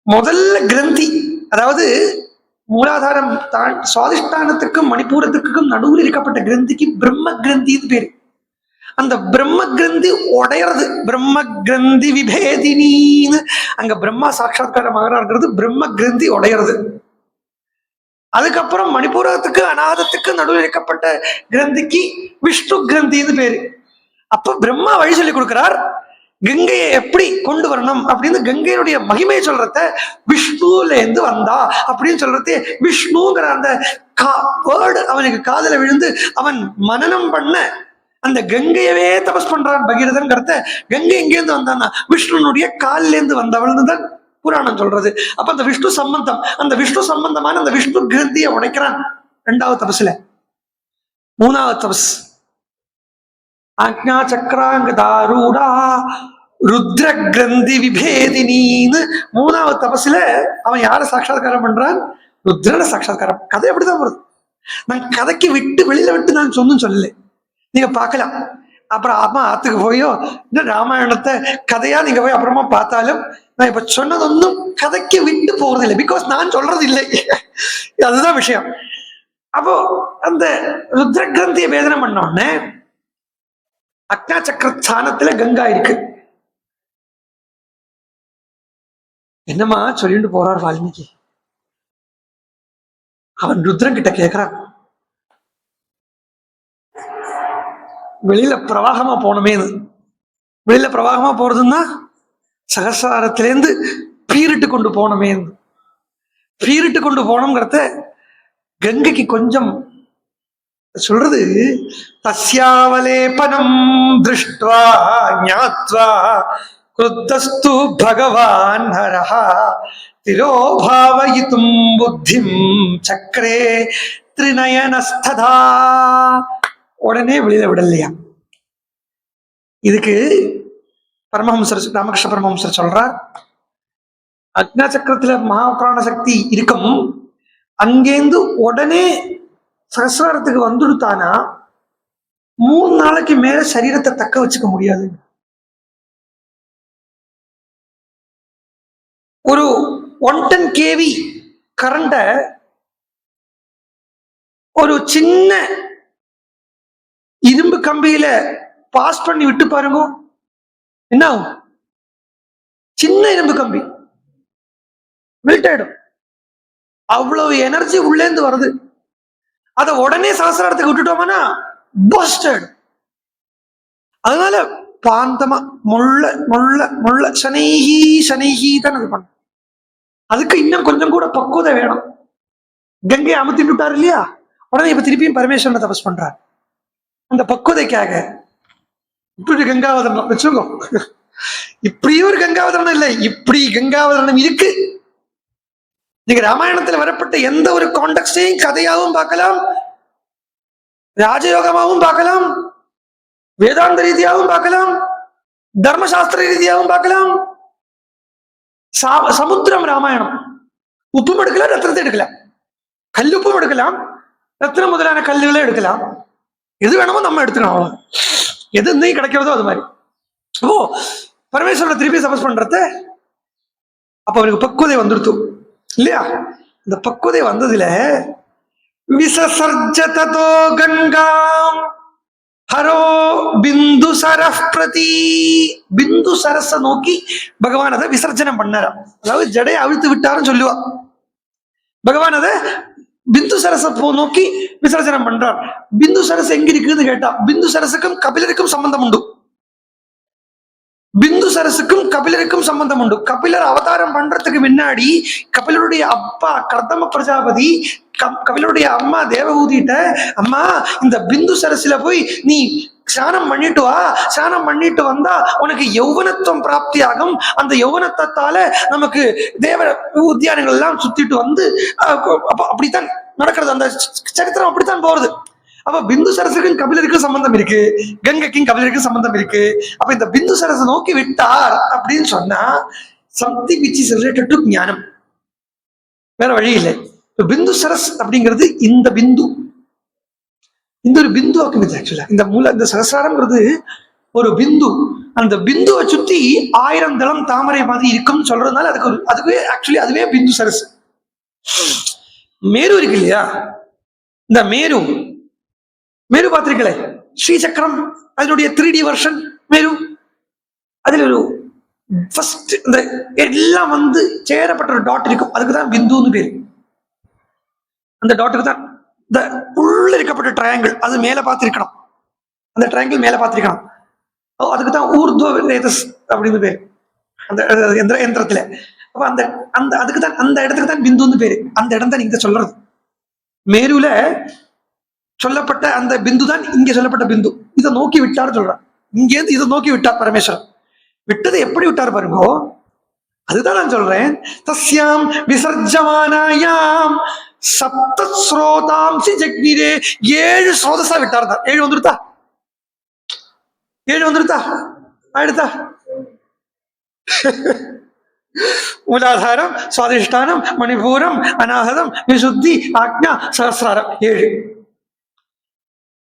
முதல்ல கிரந்தி, அதாவது மூலாதாரம் சுவாதிஷ்டானத்துக்கும் மணிப்பூரத்துக்கும் நடுவில் இருக்கப்பட்ட கிரந்திக்கு பிரம்ம கிரந்தின்னு பேரு. அந்த பிரம்ம கிரந்தி உடையறது, பிரம்ம கிரந்தி விபேதினின்னு அங்க பிரம்மா சாட்சாத்காரமாகிறது, பிரம்ம கிரந்தி உடையறது. அதுக்கப்புறம் மணிப்பூரத்துக்கு அநாதத்துக்கு நடுவில் இருக்கப்பட்ட கிரந்திக்கு விஷ்ணு கிரந்தின்னு பேரு. அப்ப பிரம்மா வழி சொல்லி கொடுக்கிறார், கங்கையை எப்படி கொண்டு வரணும் அப்படின்னு. கங்கையினுடைய மகிமையை சொல்றத விஷ்ணுல இருந்து வந்தா அப்படின்னு சொல்றது, விஷ்ணுங்கிற அந்த வேர்டு அவனுக்கு காதல விழுந்து அவன் மனனம் பண்ண அந்த கங்கையவே தபஸ் பண்றான் பகீரதன். கங்கை எங்கேருந்து வந்தான்னா விஷ்ணுனுடைய காலில இருந்து வந்தவள்னு தான் புராணம் சொல்றது. அப்ப அந்த விஷ்ணு சம்பந்தம், அந்த விஷ்ணு சம்பந்தமான அந்த விஷ்ணு கிரந்தியை உடைக்கிறான் 2வது தபஸ்ல. 3வது தபஸ் ஆக்ஞா சக்கராங்கதாரூடா ருத்ர கிரந்தி விபேதினின்னு 3வது தபஸ்ல அவன் யாரை சாட்சாத்காரம் பண்றான்? ருத்ரனை சாட்சாத்காரம். கதை அப்படிதான் வருது. நான் கதைக்கு விட்டு வெளியில விட்டு நான் சொல்லல, நீங்க பார்க்கலாம். அப்புறம் அம்மா ஆத்துக்கு போயோ இன்னும் ராமாயணத்தை கதையா நீங்க போய் அப்புறமா பார்த்தாலும் நான் இப்ப சொன்னதொன்னும் கதைக்கு விட்டு போறது இல்லை, பிகாஸ் நான் சொல்றது இல்லை. அதுதான் விஷயம். அப்போ அந்த ருத்ர கிரந்தியை வேதனை பண்ண உடனே அக்ஞா சக்கர ஸ்தானத்துல கங்கா இருக்கு. என்னமா சொல்லிட்டு போறார் வால்மீகி. அவன் ருத்ரன் கிட்ட கேட்கிறான், வெளியில பிரவாகமா போனமேன்னு. வெளியில பிரவாகமா போறதுன்னா சகசிராரத்திலேருந்து பீரிட்டு கொண்டு போனமேன்னு. பீரிட்டு கொண்டு போனோம்ங்கிறத கங்கைக்கு கொஞ்சம் சொல்றது. தஸ்யாவலேபனம் திருஷ்ட்வா ஞாத்வா க்ருத்தஸ்து பகவான் ஹரஹ திரோபாவயிதும் புத்திம் சக்கரே த்ரிநயனஸ்ததா. உடனே வெளியில விடலையா. இதுக்கு பரமஹம்சர் ராமகிருஷ்ண பரமஹம்சர் சொல்றார், அக்ஞா சக்கரத்துல மகாபிராண சக்தி இருக்கும், அங்கேந்து உடனே சகசிராரத்துக்கு வந்துடுத்தானா 3 நாளைக்கு மேல சரீரத்தை தக்க வச்சுக்க முடியாது. ஒரு 110 kV கரண்ட ஒரு சின்ன இரும்பு கம்பியில பாஸ் பண்ணி விட்டு பாருங்க, என்ன ஆகும்? சின்ன இரும்பு கம்பி மெல்ட் ஆயிடும். அவ்வளவு எனர்ஜி உள்ளேந்து வருது. அதை உடனே சகசிராரத்துக்கு விட்டுட்டோம்னா பஸ்ட் ஆயிடும். அதனால பாந்தமா முள்ள முள்ள முள்ள சனைஹி சனைஹி தான் அது பண்ணும். அதுக்கு இன்னும் கொஞ்சம் கூட பக்குவதை வேணும். கங்கையை அமுத்திட்டு விட்டாரு இல்லையா, உடனே இப்ப திருப்பியும் பரமேஸ்வரனை தபஸ் பண்றார். அந்த பக்குவதைக்காக இப்படி கங்காவதரணம் வச்சுக்கோ. இப்படி ஒரு கங்காவதரணம் இல்லை, இப்படி கங்காவதரணம் இருக்கு. நீங்க ராமாயணத்துல வரப்பட்ட எந்த ஒரு கான்டெக்ட்டையும் கதையாகவும் பார்க்கலாம், ராஜயோகமாகவும் பார்க்கலாம், வேதாந்த ரீதியாகவும் பார்க்கலாம், தர்மசாஸ்திர ரீதியாகவும் பார்க்கலாம். சமுத்திரம் ராமாயணம். உப்பும் எடுக்கலாம், ரத்னத்தை எடுக்கலாம், கல்லுப்பும் எடுக்கலாம், ரத்னம் முதலான கல்லுகளை எடுக்கலாம். எது வேணுமோ நம்ம எடுத்துக்கணும். எது இன்னைக்கு கிடைக்கிறதோ அது மாதிரி. ஓ, பரமேஸ்வரனை திருப்பி தபஸ் பண்றத அப்ப அவருக்கு பக்குவதை வந்துடுத்து இல்லையா? இந்த பக்குவதை வந்ததுல விசசர்ஜதோ கங்காம் ஹரோ பிந்து சரஃப் பிரதி, பிந்து சரஸ நோக்கி பகவான் அதை விசர்ஜனம் பண்ணார். அதாவது ஜடையை அவிழ்த்து விட்டாருன்னு சொல்லுவா. பகவான் அதை பிந்து சரஸ நோக்கி விசர்ஜனம் பண்றார். பிந்து சரஸ் எங்க இருக்குன்னு கேட்டா, பிந்து சரஸுக்கும் கபிலருக்கும் சம்பந்தம் உண்டு. பிந்து சரஸுக்கும் கபிலருக்கும் சம்பந்தம் உண்டு. கபிலர் அவதாரம் பண்றதுக்கு முன்னாடி கபிலருடைய அப்பா கர்தம பிரஜாபதி கபிலருடைய அம்மா தேவகூதிட்ட, அம்மா இந்த பிந்து சரஸ்ல போய் நீ ஸ்நானம் பண்ணிட்டு வா, ஸ்நானம் பண்ணிட்டு வந்தா உனக்கு யௌவனத்துவம் பிராப்தி ஆகும். அந்த யௌவனத்தால நமக்கு தேவ உத்தியானங்கள் எல்லாம் சுத்திட்டு வந்து அப்படித்தான் நடக்கிறது. அந்த சரித்திரம் அப்படித்தான் போறது. அப்ப பிந்து சரஸுக்கும் கபிலருக்கும் சம்பந்தம் இருக்கு, கங்கைக்கும் கபிலருக்கும் சம்பந்தம் இருக்கு. அப்ப இந்த பிந்து சரஸை நோக்கி விட்டார் அப்படின்னு சொன்னா something which is related to ஞானம், வேற வழி இல்லை. பிந்து சரஸ் அப்படிங்கிறது இந்த பிந்து, இந்த ஒரு பிந்து ஆக்குது. ஆக்சுவலா இந்த சகசாரம்ங்கிறது ஒரு பிந்து. அந்த பிந்துவை சுத்தி 1000 தளம் தாமரை மாதிரி இருக்கும்னு சொல்றதுனால அதுவே ஆக்சுவலி அதுவே பிந்து சரஸ். மேரு இருக்கு இல்லையா, இந்த மேரு பார்த்திருக்கல, ஸ்ரீசக்கரம் அதனுடைய 3D வெர்ஷன் மேரு. அதுல ஒரு ஃபர்ஸ்ட் இந்த எல்லாம் வந்து சேரப்பட்ட ஒரு டாட் இருக்கும், அதுக்குதான் பிந்துன்னு பேரு. அந்த டாட்டுக்கு தான் இந்த உள்ள இருக்கப்பட்ட ட்ரையாங்கிள் அது மேல பார்த்திருக்கணும், அந்த ட்ரையாங்கிள் மேல பார்த்திருக்கணும். அதுக்கு தான் ஊர்துவ ரேதஸ் அப்படின்னு பேரு அந்த யந்திரத்துல. அப்ப அதுக்கு தான் அந்த இடத்துக்கு தான் பிந்துன்னு பேரு. அந்த இடம் தான் நீங்க சொல்றது. மேருல சொல்லப்பட்ட அந்த பிந்து தான் இங்க சொல்லப்பட்ட பிந்து. இதை நோக்கி விட்டார் சொல்றான். இங்கேருந்து இதை நோக்கி விட்டார் பரமேஸ்வரன். விட்டதை எப்படி விட்டார் பாருங்க, அதுதான் நான் சொல்றேன். தஸ்யாம் விசர்ஜமானாயாம் சப்த ஸ்ரோதாம்சி ஜக்னிரே, 7 ஸ்ரோதஸா விட்டார். 7 வந்துருத்தா, 7 வந்துருத்தா, ஆயிடுத்தா. மூலாதாரம், சுவாதிஷ்டானம், மணிபூரம், அநாகதம், விசுத்தி, ஆக்ஞா, சகசிராரம், 7.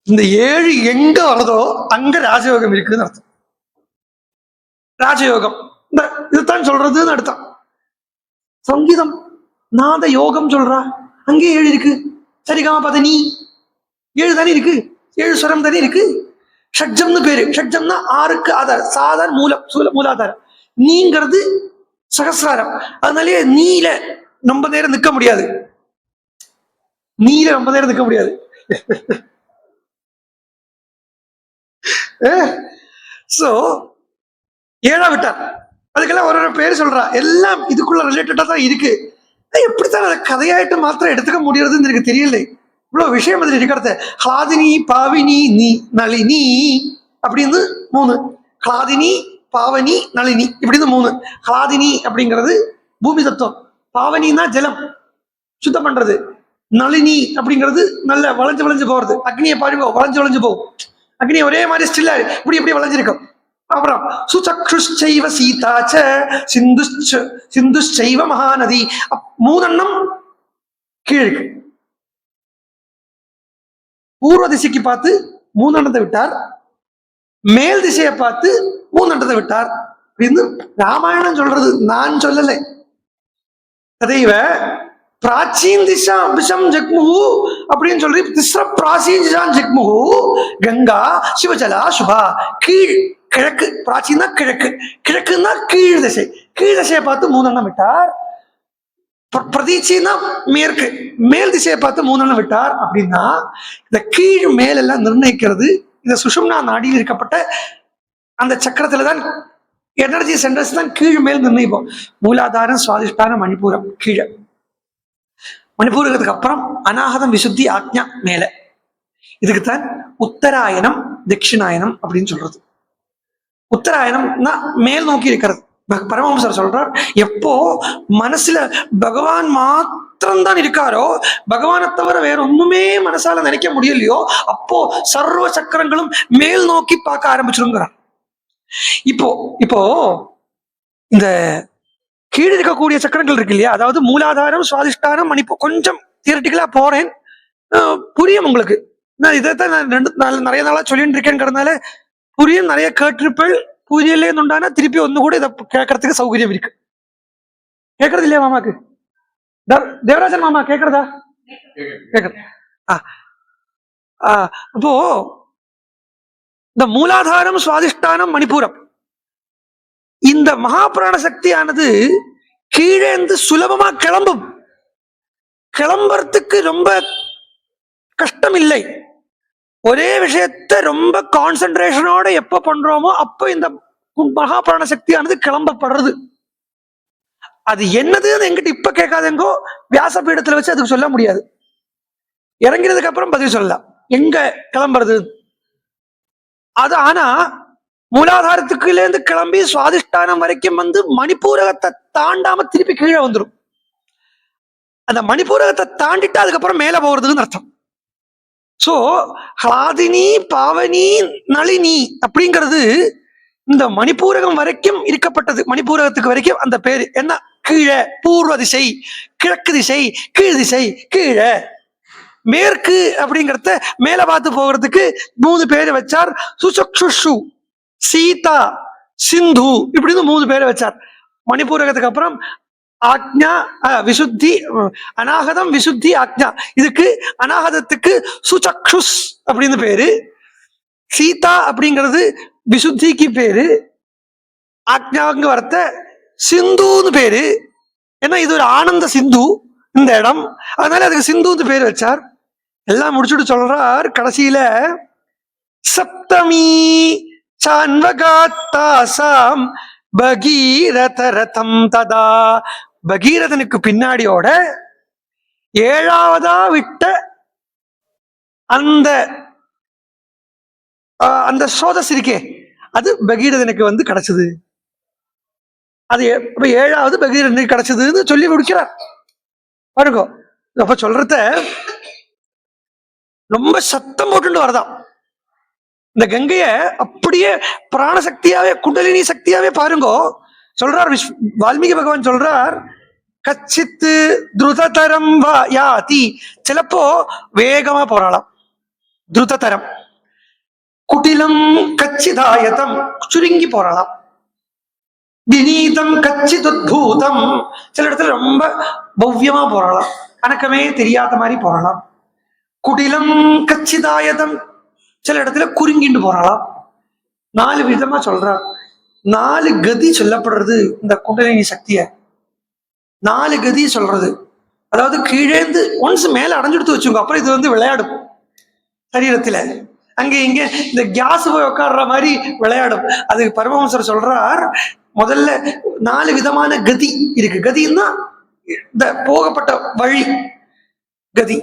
இந்த 7 எங்க வருதோ அங்க ராஜயோகம் இருக்குன்னு அர்த்தம். ராஜயோகம் இந்த இதுதான் சொல்றதுன்னு அர்த்தம். சங்கீதம் நாத யோகம் சொல்றா, அங்கே 7 இருக்கு. சரிகமா பதனி 7 தானே இருக்கு, 7 ஸ்வரம் தானே இருக்கு. ஷட்ஜம்னு பேரு. ஷட்ஜம்னா 6க்கு ஆதாரம், சாதாரண மூலாதாரம். நீங்கிறது சகசிராரம். அதனாலேயே நீல ரொம்ப நேரம் நிற்க முடியாது, நீல ரொம்ப நேரம் நிற்க முடியாது. சோ 7 விட்டார். அதுக்கெல்லாம் ஒரு பேர் சொல்றா, எல்லாம் இதுக்குள்ள ரிலேட்டடா தான் இருக்கு. எப்படித்தான் அதை கதையாயிட்டு மாத்திரம் எடுத்துக்க முடியறதுன்னு எனக்கு தெரியல. இவ்வளவு விஷயம் அதில் இருக்கிறது. ஹ்லாதினி, பாவினி, நீ நளினி அப்படின்னு 3. ஹ்லாதினி, பாவனி, நளினி இப்படின்னு 3. ஹ்லாதினி அப்படிங்கிறது பூமி தத்துவம், பாவனின்னா ஜலம் சுத்தம் பண்றது, நளினி அப்படிங்கிறது நல்ல வளைஞ்சு வளைஞ்சு போறது. அக்னியை பாருங்க, வளைஞ்சு வளைஞ்சு போகும். அக்னி ஒரே மாதிரி ஸ்டில்லா இப்படி வளைஞ்சிருக்கும். அப்புறம் சுசக்ஷுச்சைவ சீதாச்ச சிந்துச்சைவ மகாநதி. 3 கீழே இருக்கு. பூர்வ திசைக்கு பார்த்து மூணண்டத்தை விட்டார், மேல் திசையை பார்த்து மூணண்டத்தை விட்டார் அப்படின்னு ராமாயணம் சொல்றது, நான் சொல்லலை. ததைவ பிராச்சீன் திசா விஷம் ஜக்முகு அப்படின்னு சொல்லி திஸ்ர பிராச்சீன் திசான் ஜக்முகு கங்கா சிவஜலா சுபா. கீழ் கிழக்கு, பிராச்சீனா கிழக்கு, கிழக்குன்னா கீழ் திசை, கீழ் திசையை பார்த்து மூணெண்ணம் விட்டார். பிரதீச்சின்னா மேற்கு, மேல் திசையை பார்த்து மூணெண்ணம் விட்டார். அப்படின்னா இந்த கீழ் மேலெல்லாம் நிர்ணயிக்கிறது இந்த சுஷும்னா நாடியில் இருக்கப்பட்ட அந்த சக்கரத்துல தான் எனர்ஜி சென்டர்ஸ் தான் கீழ் மேல் நிர்ணயிப்போம். மூலாதாரம், சுவாதிஷ்டானம், மணிப்பூரம் கீழே. மணிப்பூரகத்துக்கு அப்புறம் அநாகதம், விசுத்தி, ஆக்ஞா மேல. இதுக்குத்தான் உத்தராயணம், தட்சிணாயனம் அப்படின்னு சொல்றது. உத்தராயணம்னா மேல் நோக்கி இருக்கிறது. பரமஹம்சர் சொல்றார், எப்போ மனசுல பகவான் மாத்திரம்தான் இருக்காரோ, பகவானை தவிர வேற ஒண்ணுமே மனசால நினைக்க முடியலையோ, அப்போ சர்வ சக்கரங்களும் மேல் நோக்கி பார்க்க ஆரம்பிச்சிருங்கிறார். இப்போ இந்த கீழே இருக்கக்கூடிய சக்கரங்கள் இருக்கு இல்லையா, அதாவது மூலாதாரம், சுவாதிஷ்டானம், மணிப்பூர். கொஞ்சம் தியரட்டிக்கலா போறேன், புரியும் உங்களுக்கு. நான் இதைத்தான் நான் நிறைய நாளா சொல்லிட்டு இருக்கேங்கிறதுனால புரியும். நிறைய கேட்டிருப்பேன், புரியலேன்னு உண்டானா திருப்பி ஒன்று கூட இதை கேட்கறதுக்கு சௌகரியம் இருக்கு. கேட்கறது இல்லையா மாமாக்கு? தேவராஜன் மாமா கேட்கறதா? கேட்கறது. அப்போ இந்த மூலாதாரம், சுவாதிஷ்டானம், மணிப்பூரம், இந்த மகாபிராண சக்தியானது கீழே இருந்து சுலபமா கிளம்பும். கிளம்புறதுக்கு ரொம்ப கஷ்டம் இல்லை. ஒரே விஷயத்த ரொம்ப கான்சென்ட்ரேஷனோட எப்ப பண்றோமோ அப்ப இந்த மகாபிராண சக்தியானது கிளம்பப்படுறது. அது என்னதுன்னு எங்கிட்ட இப்ப கேட்காதெங்கோ, வியாசபீடத்துல வச்சு அதுக்கு சொல்ல முடியாது. இறங்கினதுக்கு அப்புறம் பதில் சொல்லலாம் எங்க கிளம்புறது அது. ஆனா மூலாதாரத்துக்குள்ள இருந்து கிளம்பி சுவாதிஷ்டானம் வரைக்கும் வந்து மணிப்பூரகத்தை தாண்டாம திருப்பி கீழே வந்துடும். அந்த மணிப்பூரகத்தை தாண்டிட்டு அதுக்கப்புறம் மேல போறதுன்னு அர்த்தம். சோ ஹலாதினி, பாவனி, நளினி அப்படிங்கிறது இந்த மணிப்பூரகம் வரைக்கும் இருக்கப்பட்டது. மணிப்பூரகத்துக்கு வரைக்கும் அந்த பேரு என்ன? கீழே, பூர்வ திசை, கிழக்கு திசை, கீழ் திசை, கீழே. மேற்கு அப்படிங்கிறத மேல பார்த்து போகிறதுக்கு 3 பேரை வச்சார். சுசக்ஷு, சீதா, சிந்து, இப்படின்னு 3 பேரை வச்சார். மணிப்பூரகத்துக்கு அப்புறம் ஆக்ஞா, விசுத்தி, அநாகதம், விசுத்தி, ஆக்ஞா. இதுக்கு அநாகதத்துக்கு சுசக்ஷுஸ் அப்படின்னு பேரு, சீதா அப்படிங்கிறது விசுத்திக்கு பேரு, ஆக்ஞாவுக்கு வரத்த சிந்துன்னு பேரு. ஏன்னா இது ஒரு ஆனந்த சிந்து இந்த இடம், அதனால அதுக்கு சிந்துன்னு பேர் வச்சார். எல்லாம் முடிச்சுட்டு சொல்றார் கடைசியில, சப்தமி சான்வகாத்தாசாம் பகீரத ரதம் ததா. பகீரதனுக்கு பின்னாடியோட 7வதா விட்ட அந்த அந்த ஸ்ரோதஸ் இருக்கே, அது பகீரதனுக்கு வந்து கிடைச்சது. அது 7வது பகீரதனுக்கு கிடைச்சதுன்னு சொல்லி முடிக்கிறார் பாருங்க. அப்ப சொல்றத ரொம்ப சத்தம் போட்டு வரதான். இந்த கங்கைய அப்படியே பிராணசக்தியாவே, குண்டலினி சக்தியாவே பாருங்க. சொல்றார் வால்மீகி பகவான் சொல்றார், கச்சித்து துருததரம் வா யாதி. சிலப்போ வேகமா போறாளாம், துருததரம். குட்டிலம் கச்சிதாயதம், சுருங்கி போறாளாம். வினீதம் கச்சிதுத்பூதம், சில இடத்துல ரொம்ப பவ்யமா போறாளாம், கணக்கமே தெரியாத மாதிரி போறாளாம். குடிலம் கச்சிதாயதம், சில இடத்துல குறுங்கிண்டு போறாளாம். 4 விதமா சொல்றார். 4 கதி சொல்லப்படுறது இந்த குண்டலினி சக்திய. 4 கதி சொல்றது. அதாவது கீழேந்து ஒன்ஸ் மேல அடைஞ்சுடுத்து வச்சுங்க, அப்புறம் இது வந்து விளையாடும் சரீரத்துல. அங்க இங்க இந்த கேஸ் போய் உட்காடுற மாதிரி விளையாடும். அது பரமஹம்சர் சொல்றார், முதல்ல 4 விதமான கதி இருக்கு. கதின்னா இந்த போகப்பட்ட வழி கதி.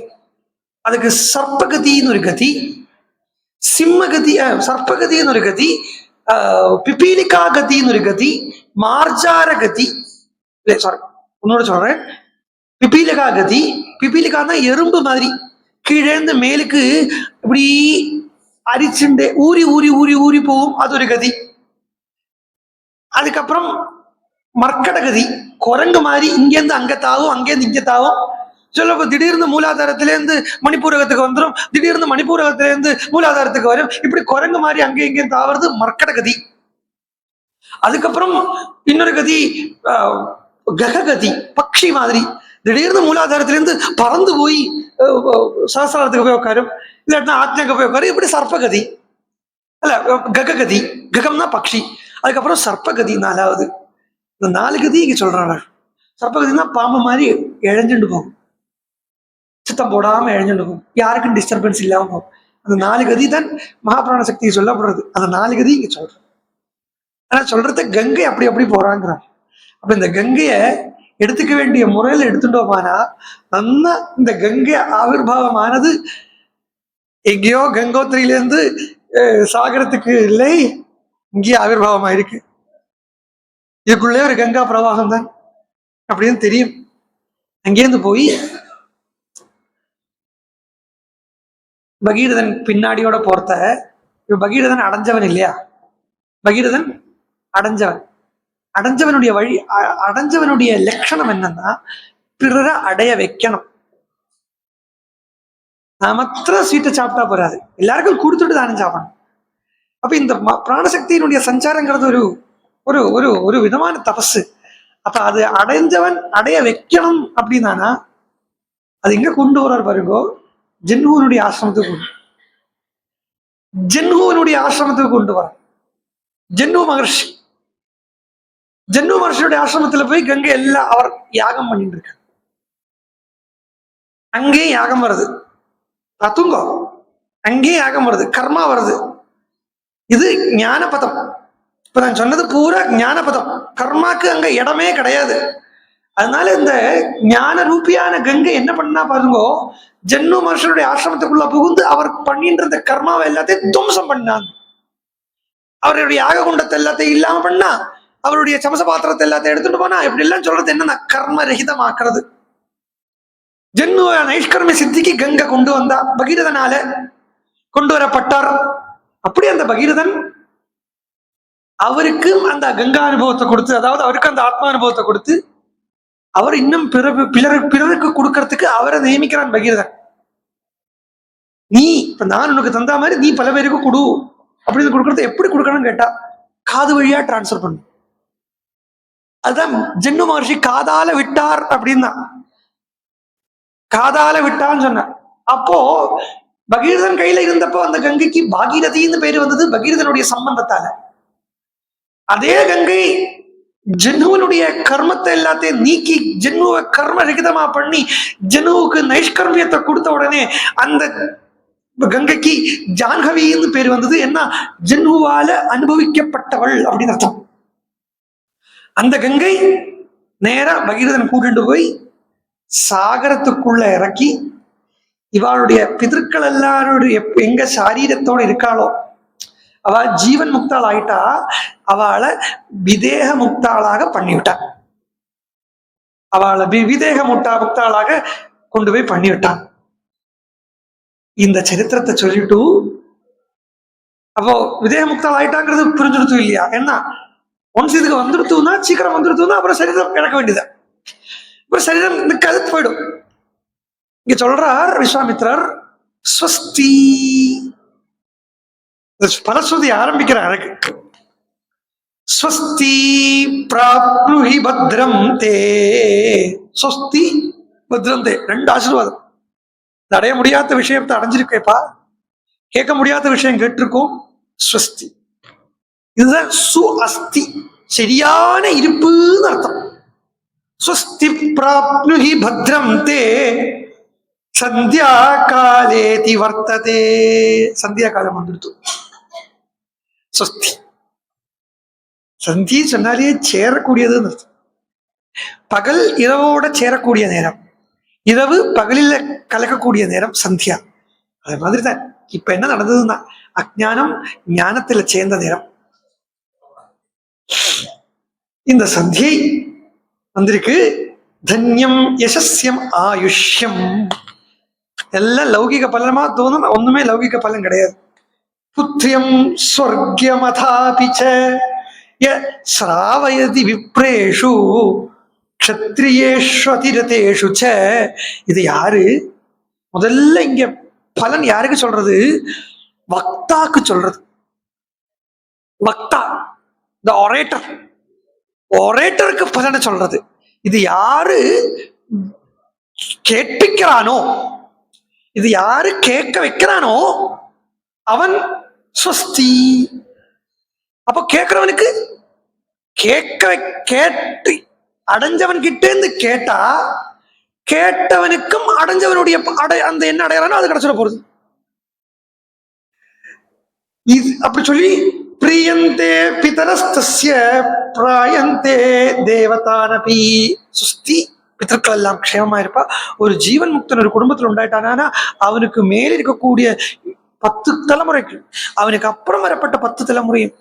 அதுக்கு சர்ப்பகதின்னு ஒரு கதி, சிம்மகதி, சர்ப்பகதின்னு ஒரு கதி, பிபீலிகா கதின்னு ஒரு கதி, மார்ஜார கதி. சாரி, உன்னோட சொல்றேன். பிபீலிகா கதி. பிபீலிகா தான் எறும்பு மாதிரி கீழேந்து மேலுக்கு இப்படி அரிச்சுண்டே ஊறி ஊறி ஊறி ஊறி போகும், அது ஒரு கதி. அதுக்கப்புறம் மர்க்கட கதி, குரங்கு மாதிரி இங்கேருந்து அங்க தாவும், அங்கேருந்து இங்க தாவும், சொல்லப்போ திடீர்னு மூலாதாரத்திலேருந்து மணிப்பூரகத்துக்கு வந்துடும், திடீர்னு மணிப்பூரகத்திலேருந்து மூலாதாரத்துக்கு வரும். இப்படி குரங்கு மாதிரி அங்கேயும் இங்கேயும் தாவறது மர்க்கட கதி. அதுக்கப்புறம் இன்னொரு கதி கககதி, பக்ஷி மாதிரி திடீர்னு மூலாதாரத்திலேருந்து பறந்து போய் சஹஸ்ராரத்துக்கு போய் உட்காரும், இல்லாட்டினா ஆத்மாக்கு போய் உட்காரு. இப்படி சர்ப்பகதி அல்ல, கககதி. ககம்னா பக்ஷி. அதுக்கப்புறம் சர்ப்பகதி 4வது. இந்த 4 கதி இங்க சொல்றாங்க. சர்ப்பகதினா பாம்பு மாதிரி இழைஞ்சுட்டு போகும், சித்தம் போடாம இழைஞ்சுட்டு போகும், யாருக்கும் டிஸ்டர்பன்ஸ் இல்லாம போகும். அந்த 4 கதி தான் மகாபிராண சக்தி சொல்லப்படுறது. அந்த 4 கதி இங்க சொல்றேன். ஆனா சொல்றது கங்கை அப்படி அப்படி போறாங்கிறார். அப்ப இந்த கங்கைய எடுத்துக்க வேண்டிய முறையில் எடுத்துட்டோமானா நல்லா இந்த கங்கை ஆவிர்வாவமானது எங்கேயோ கங்கோத்திரியிலேருந்து சாகரத்துக்கு இல்லை, இங்கேயே ஆவிர்வாவமா இருக்கு. இதுக்குள்ளே ஒரு கங்கா பிரவாகம் தான் அப்படின்னு தெரியும். அங்கேருந்து போய் பகீரதன் பின்னாடியோட போறத, பகீரதன் அடைஞ்சவன் இல்லையா, பகீரதன் அடைஞ்சவன். அடைஞ்சவனுடைய வழி, அடைஞ்சவனுடைய லட்சணம் என்னன்னா பிறரை அடைய வைக்கணும். நான் மாத்திரம் ஸ்வீட்டை சாப்பிட்டா போறாது, எல்லாருக்கும் கொடுத்துட்டு தானே சாப்பிடணும். அப்ப இந்த பிராணசக்தியினுடைய சஞ்சாரங்கிறது ஒரு ஒரு ஒரு ஒரு விதமான தபசு. அப்ப அது அடைஞ்சவன் அடைய வைக்கணும் அப்படின்னா அது எங்க கொண்டு வர்றார் பாருங்கோ, ஜென்ஹுவனுடைய ஆசிரமத்துக்கு ஜென்ஹுவனுடைய ஆசிரமத்துக்கு கொண்டு வர. ஜென்ஹு மகர்ஷி, ஜென்ஹு மகர்ஷியுடைய ஆசிரமத்துல போய் கங்கை எல்லாம் அவர் யாகம் பண்ணிட்டு இருக்கார். அங்கேயும் யாகம் வருது, தூங்கோ, அங்கேயும் யாகம் வருது, கர்மா வருது. இது ஞானபதம். இப்ப நான் சொன்னது பூரா ஞானபதம். கர்மாக்கு அங்க இடமே கிடையாது. அதனால இந்த ஞான ரூபியான கங்கை என்ன பண்ணா பாருங்கோ, ஜென்ஹு மகர்ஷியுடைய ஆசிரமத்துக்குள்ள புகுந்து அவர் பண்ணின்ற இந்த கர்மாவை எல்லாத்தையும் துவம்சம் பண்ணாங்க. அவருடைய யாக குண்டத்தை எல்லாத்தையும் இல்லாம பண்ணா, அவருடைய சமச பாத்திரத்தை எல்லாத்தையும் எடுத்துட்டு போனா, இப்படி எல்லாம் சொல்றது என்னன்னா கர்ம ரஹிதமாக்குறது. ஜென்ஹு நைஷ்கர்ம சித்திக்கு கங்கை கொண்டு வந்தா, பகீரதனால கொண்டு வரப்பட்டார். அப்படி அந்த பகீரதன் அவருக்கு அந்த கங்கா அனுபவத்தை கொடுத்து, அதாவது அவருக்கு அந்த ஆத்மா அனுபவத்தை கொடுத்து, அவர் இன்னும் பிறருக்கு கொடுக்கறதுக்கு அவரை நியமிக்கிறான் பகீரதன். நீ இப்ப நான் உனக்கு தந்தா மாதிரி நீ பல பேருக்கு கொடு அப்படின்னு கொடுக்கறது. எப்படி கொடுக்கணும்னு கேட்டா காது வழியா டிரான்ஸ்பர் பண்ணும். அதுதான் ஜென்ஹு மகர்ஷி காதால விட்டார் அப்படின்னா, காதால விட்டான்னு சொன்னார். அப்போ பகீரதன் கையில இருந்தப்போ அந்த கங்கைக்கு பாகீரதின்னு பேரு வந்தது, பகீரதனுடைய சம்பந்தத்தால. அதே கங்கை ஜென்ஹுவனுடைய கர்மத்தை எல்லாத்தையும் நீக்கி ஜென்ஹுவை கர்ம ரகிதமா பண்ணி ஜென்ஹுவுக்கு நைஷ்கர்மியத்தை கொடுத்த உடனே அந்த கங்கைக்கு ஜான்ஹவின்னு பேர் வந்தது. என்ன, ஜென்ஹுவால அனுபவிக்கப்பட்டவள் அப்படின்னு அர்த்தம். அந்த கங்கை நேரா பகீரதன் கூட்டிட்டு போய் சாகரத்துக்குள்ள இறக்கி, இவாளுடைய பிதற்கள் எல்லாருடைய எங்க சாரீரத்தோட இருக்காளோ அவ ஜீவன் முக்தாள் ஆயிட்டா, அவளை விதேக முக்தாளாக பண்ணிவிட்டான். அவளை விதேக முக்தாளாக கொண்டு போய் பண்ணிவிட்டான். இந்த சரித்திரத்தை சொல்லிட்டு அப்போ விதேக முக்தாள் ஆயிட்டாங்கிறது புரிஞ்சுடுத்து இல்லையா? ஏன்னா ஒன்ஸ் இதுக்கு வந்துடுத்துனா, சீக்கிரம் வந்துடுத்துனா அப்புறம் சரீரம் இழக்க வேண்டியது, அப்புறம் சரீரம் கருத்து போயிடும். இங்க சொல்றார் விஸ்வாமித்ரர், ஸ்வஸ்தி பலஸ்ருதி ஆரம்பிக்கிற அழகு. ஸ்வஸ்தி பிராப்னுஹி பத்ரம் தே, ஸ்வஸ்தி பத்ரம் தே, 2 ஆசீர்வாதம். அடைய முடியாத விஷயத்தை அடைஞ்சிருக்கேப்பா, கேட்க முடியாத விஷயம் கேட்டிருக்கோம், ஸ்வஸ்தி. இதுதான் சு அஸ்தி, சரியான இருப்புன்னு அர்த்தம். ஸ்வஸ்தி பிராப்னுஹி பத்ரம் தே சந்தியா காலேதி வர்த்ததே. சந்தியா காலம் வந்துடுத்து. ஸ்வஸ்தி, சந்தி சொன்னாலே சேரக்கூடியதுன்னு அர்த்தம். பகல் இரவோட சேரக்கூடிய நேரம், இரவு பகலில் கலக்கக்கூடிய நேரம் சந்தியா. அது மாதிரிதான் இப்ப என்ன நடந்ததுன்னா, அஜ்ஞானம் ஞானத்துல சேர்ந்த நேரம். இந்த சந்தியை வந்திருக்கு. தன்யம் யசஸ்யம் ஆயுஷ்யம், எல்லாம் லௌகிக பலமா தோணும், ஒண்ணுமே லௌகிக பலன் கிடையாது. புத்திரியம் ஸ்வர்க்யமதாபிச்ச ய ஸ்ராவயதி விப்ரேஷு க்ஷத்ரியேஷ்வதிரதேஷு ச. இது யாரு? முதல்ல இங்க பலன் யாருக்கு சொல்றது? வக்தாக்கு சொல்றது. வக்தா, த ஒரேட்டர், ஒரேட்டருக்கு பலனை சொல்றது. இது யாரு கேட்பிக்கிறானோ, இது யாரு கேட்க வைக்கிறானோ அவன் ஸ்வஸ்தி. அப்போ கேட்கிறவனுக்கு கேட்டு அடைஞ்சவன் கிட்ட இருந்து கேட்டா கேட்டவனுக்கும் அடைஞ்சவனுடைய அந்த என்ன அடையறானோ அது கிடைச்சிட போறது. இது அப்படி சொல்லி பிரியந்தே பிதரஸ்தஸ்ய பிராயந்தே தேவதானபி சுஸ்தி. பித்தர்கள் எல்லாம் க்ஷேமமா இருப்பா. ஒரு ஜீவன் முக்தன் ஒரு குடும்பத்தில் உண்டாயிட்டானா அவனுக்கு மேல் இருக்கக்கூடிய 10 தலைமுறைக்கு, அவனுக்கு அப்புறம் வரப்பட்ட 10 தலைமுறையும்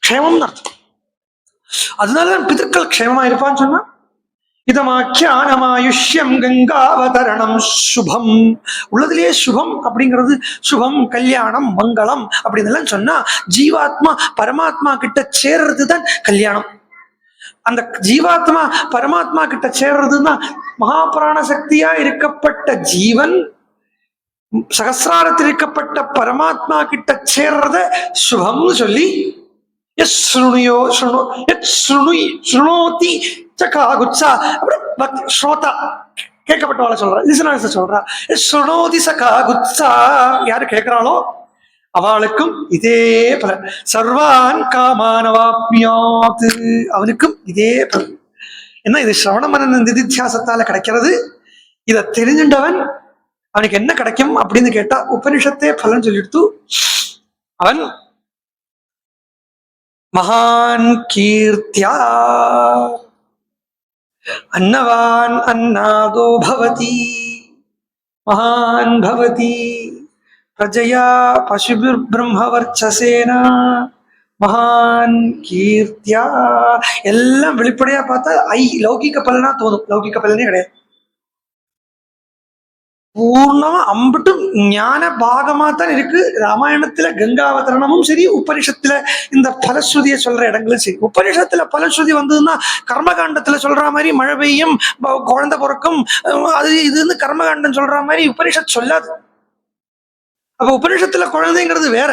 க்ஷேமம் அர்த்தம். அதனாலதான் பிதர்கள் க்ஷேமமா இருப்பான்னு சொன்னா இதமாக்கியானமாயுஷ்யம் கங்காவதரணம் சுபம். உள்ளதிலேயே சுபம் அப்படிங்கிறது சுபம், கல்யாணம், மங்களம் அப்படின்னு சொன்னா ஜீவாத்மா பரமாத்மா கிட்ட சேர்றது தான் கல்யாணம். அந்த ஜீவாத்மா பரமாத்மா கிட்ட சேர்றதுன்னா மகாபிராண சக்தியா இருக்கப்பட்ட ஜீவன் சகசிராரத்தில் இருக்கப்பட்ட பரமாத்மா கிட்ட சேர்றத சுபம்னு சொல்லி கேட்கப்பட்டவாளை சொல்றா. சொல்றா ஸ்ருணோதி சகா குத்சா. யாரு கேட்கிறாளோ அவளுக்கும் இதே பலன். சர்வான் காமானவாப்னியாத். அவனுக்கும் இதே பலன். என்ன இது? சிரவண மனன நிதித்தியாசத்தால கிடைக்கிறது. இதை தெரிஞ்சின்றவன் அவனுக்கு என்ன கிடைக்கும் அப்படின்னு கேட்டா உபனிஷத்தே பலன் சொல்லிடுத்து. அவன் மகான் கீர்த்தியா அன்னவான் அன்னாதோ பவதி மகான் பவதி பிரஜயா பசுபிர் பிரம்மவர்ச்சசேனா மகான் கீர்த்தியா. எல்லாம் வெளிப்படையா பார்த்தா லௌகிக பலனா தோணும். லௌகிக பலனே கிடையாது. பூர்ணமா அம்பிட்டு ஞான பாகமா தான் இருக்கு. ராமாயணத்துல கங்காவதரணமும் சரி, உபனிஷத்துல இந்த பலஸ்ருதியை சொல்ற இடங்களும் சரி. உபனிஷத்துல பலஸ்ருதி வந்ததுன்னா கர்மகாண்டத்துல சொல்ற மாதிரி மழை பெய்யும், குழந்தை பிறக்கும், அது இதுன்னு கர்மகாண்டம் சொல்ற மாதிரி உபனிஷத் சொல்லாது. அப்ப உபனிஷத்துல குழந்தைங்கிறது வேற.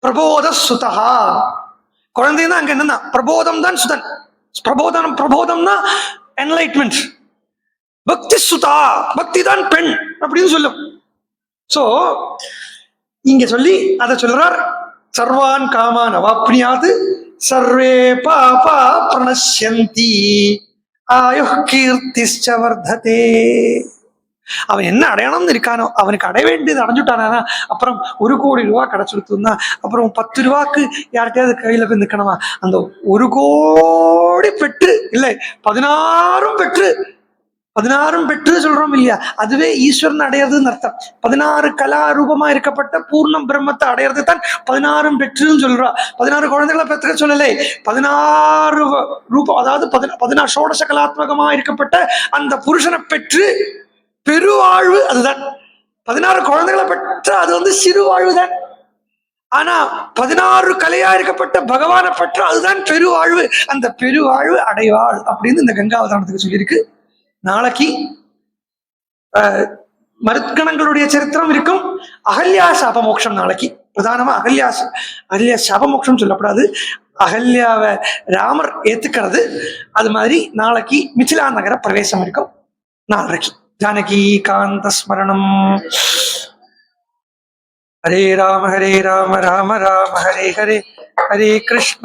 பிரபோத சுதா குழந்தைன்னா அங்க என்னன்னா பிரபோதம் தான் சுதன். பிரபோதம்னா என்லைட்மெண்ட். பக்தி சுதா, பக்தி தான் பெண் அப்படின்னு சொல்லும். சோ இங்க சொல்லி அதை சொல்றார். சர்வான் காமான் அவாப்னியாது சர்வே பாபா பிரணஷ்யந்தி ஆயுः கீர்த்திஷ்ச வர்ததே. அவன் என்ன அடையணும்னு இருக்கானோ அவனுக்கு அடைய வேண்டியது அடைஞ்சுட்டானா அப்புறம் 1 கோடி ரூபாய் கிடைச்சிருத்துன்னா அப்புறம் 10 ரூபாய்க்கு யார்கிட்டயாவது கையில போய் நிற்கணுமா? அந்த 1 கோடி பெற்று இல்லை 16 பெற்று சொல்றோம் இல்லையா, அதுவே ஈஸ்வரன் அடையிறதுன்னு அர்த்தம். 16 கலாரூபமா இருக்கப்பட்ட பூர்ணம் பிரம்மத்தை அடையிறது தான் 16 பெற்றுன்னு சொல்றா. 16 குழந்தைகளை பெற்ற சொல்லலை, 16 ரூபம், அதாவது 16 ஷோடச கலாத்மகமா இருக்கப்பட்ட அந்த புருஷனை பெற்று பெருவாழ்வு. அதுதான் 16 குழந்தைகளை பெற்ற அது சிறு வாழ்வுதான். ஆனா 16 கலையா இருக்கப்பட்ட பகவானை பெற்ற அதுதான் பெருவாழ்வு. அந்த பெருவாழ்வு அடைவாள் அப்படின்னு இந்த கங்காவதாரணத்துக்கு சொல்லியிருக்கு. நாளைக்கு மருத்கணங்களுடைய சரித்திரம் இருக்கும். அகல்யா சாபமோக்ஷம் நாளைக்கு பிரதானமா. அகல்யா சாபமோக்ஷம் சொல்லப்படாது, அகல்யாவை ராமர் ஏத்துக்கிறது. அது மாதிரி நாளைக்கு மிथिला நகர பிரவேசம் இருக்கும். நாளைக்கு ஜானகி காந்த ஸ்மரணம். ஹரே ராம ராம ராம ஹரே ஹரே, ஹரே கிருஷ்ண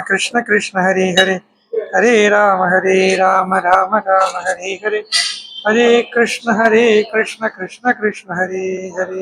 கிருஷ்ண கிருஷ்ண ஹரே ஹரே, ஹரே ராம ராம ராம ஹரே ஹரே, ஹரே கிருஷ்ண கிருஷ்ண கிருஷ்ண ஹரே ஹரே.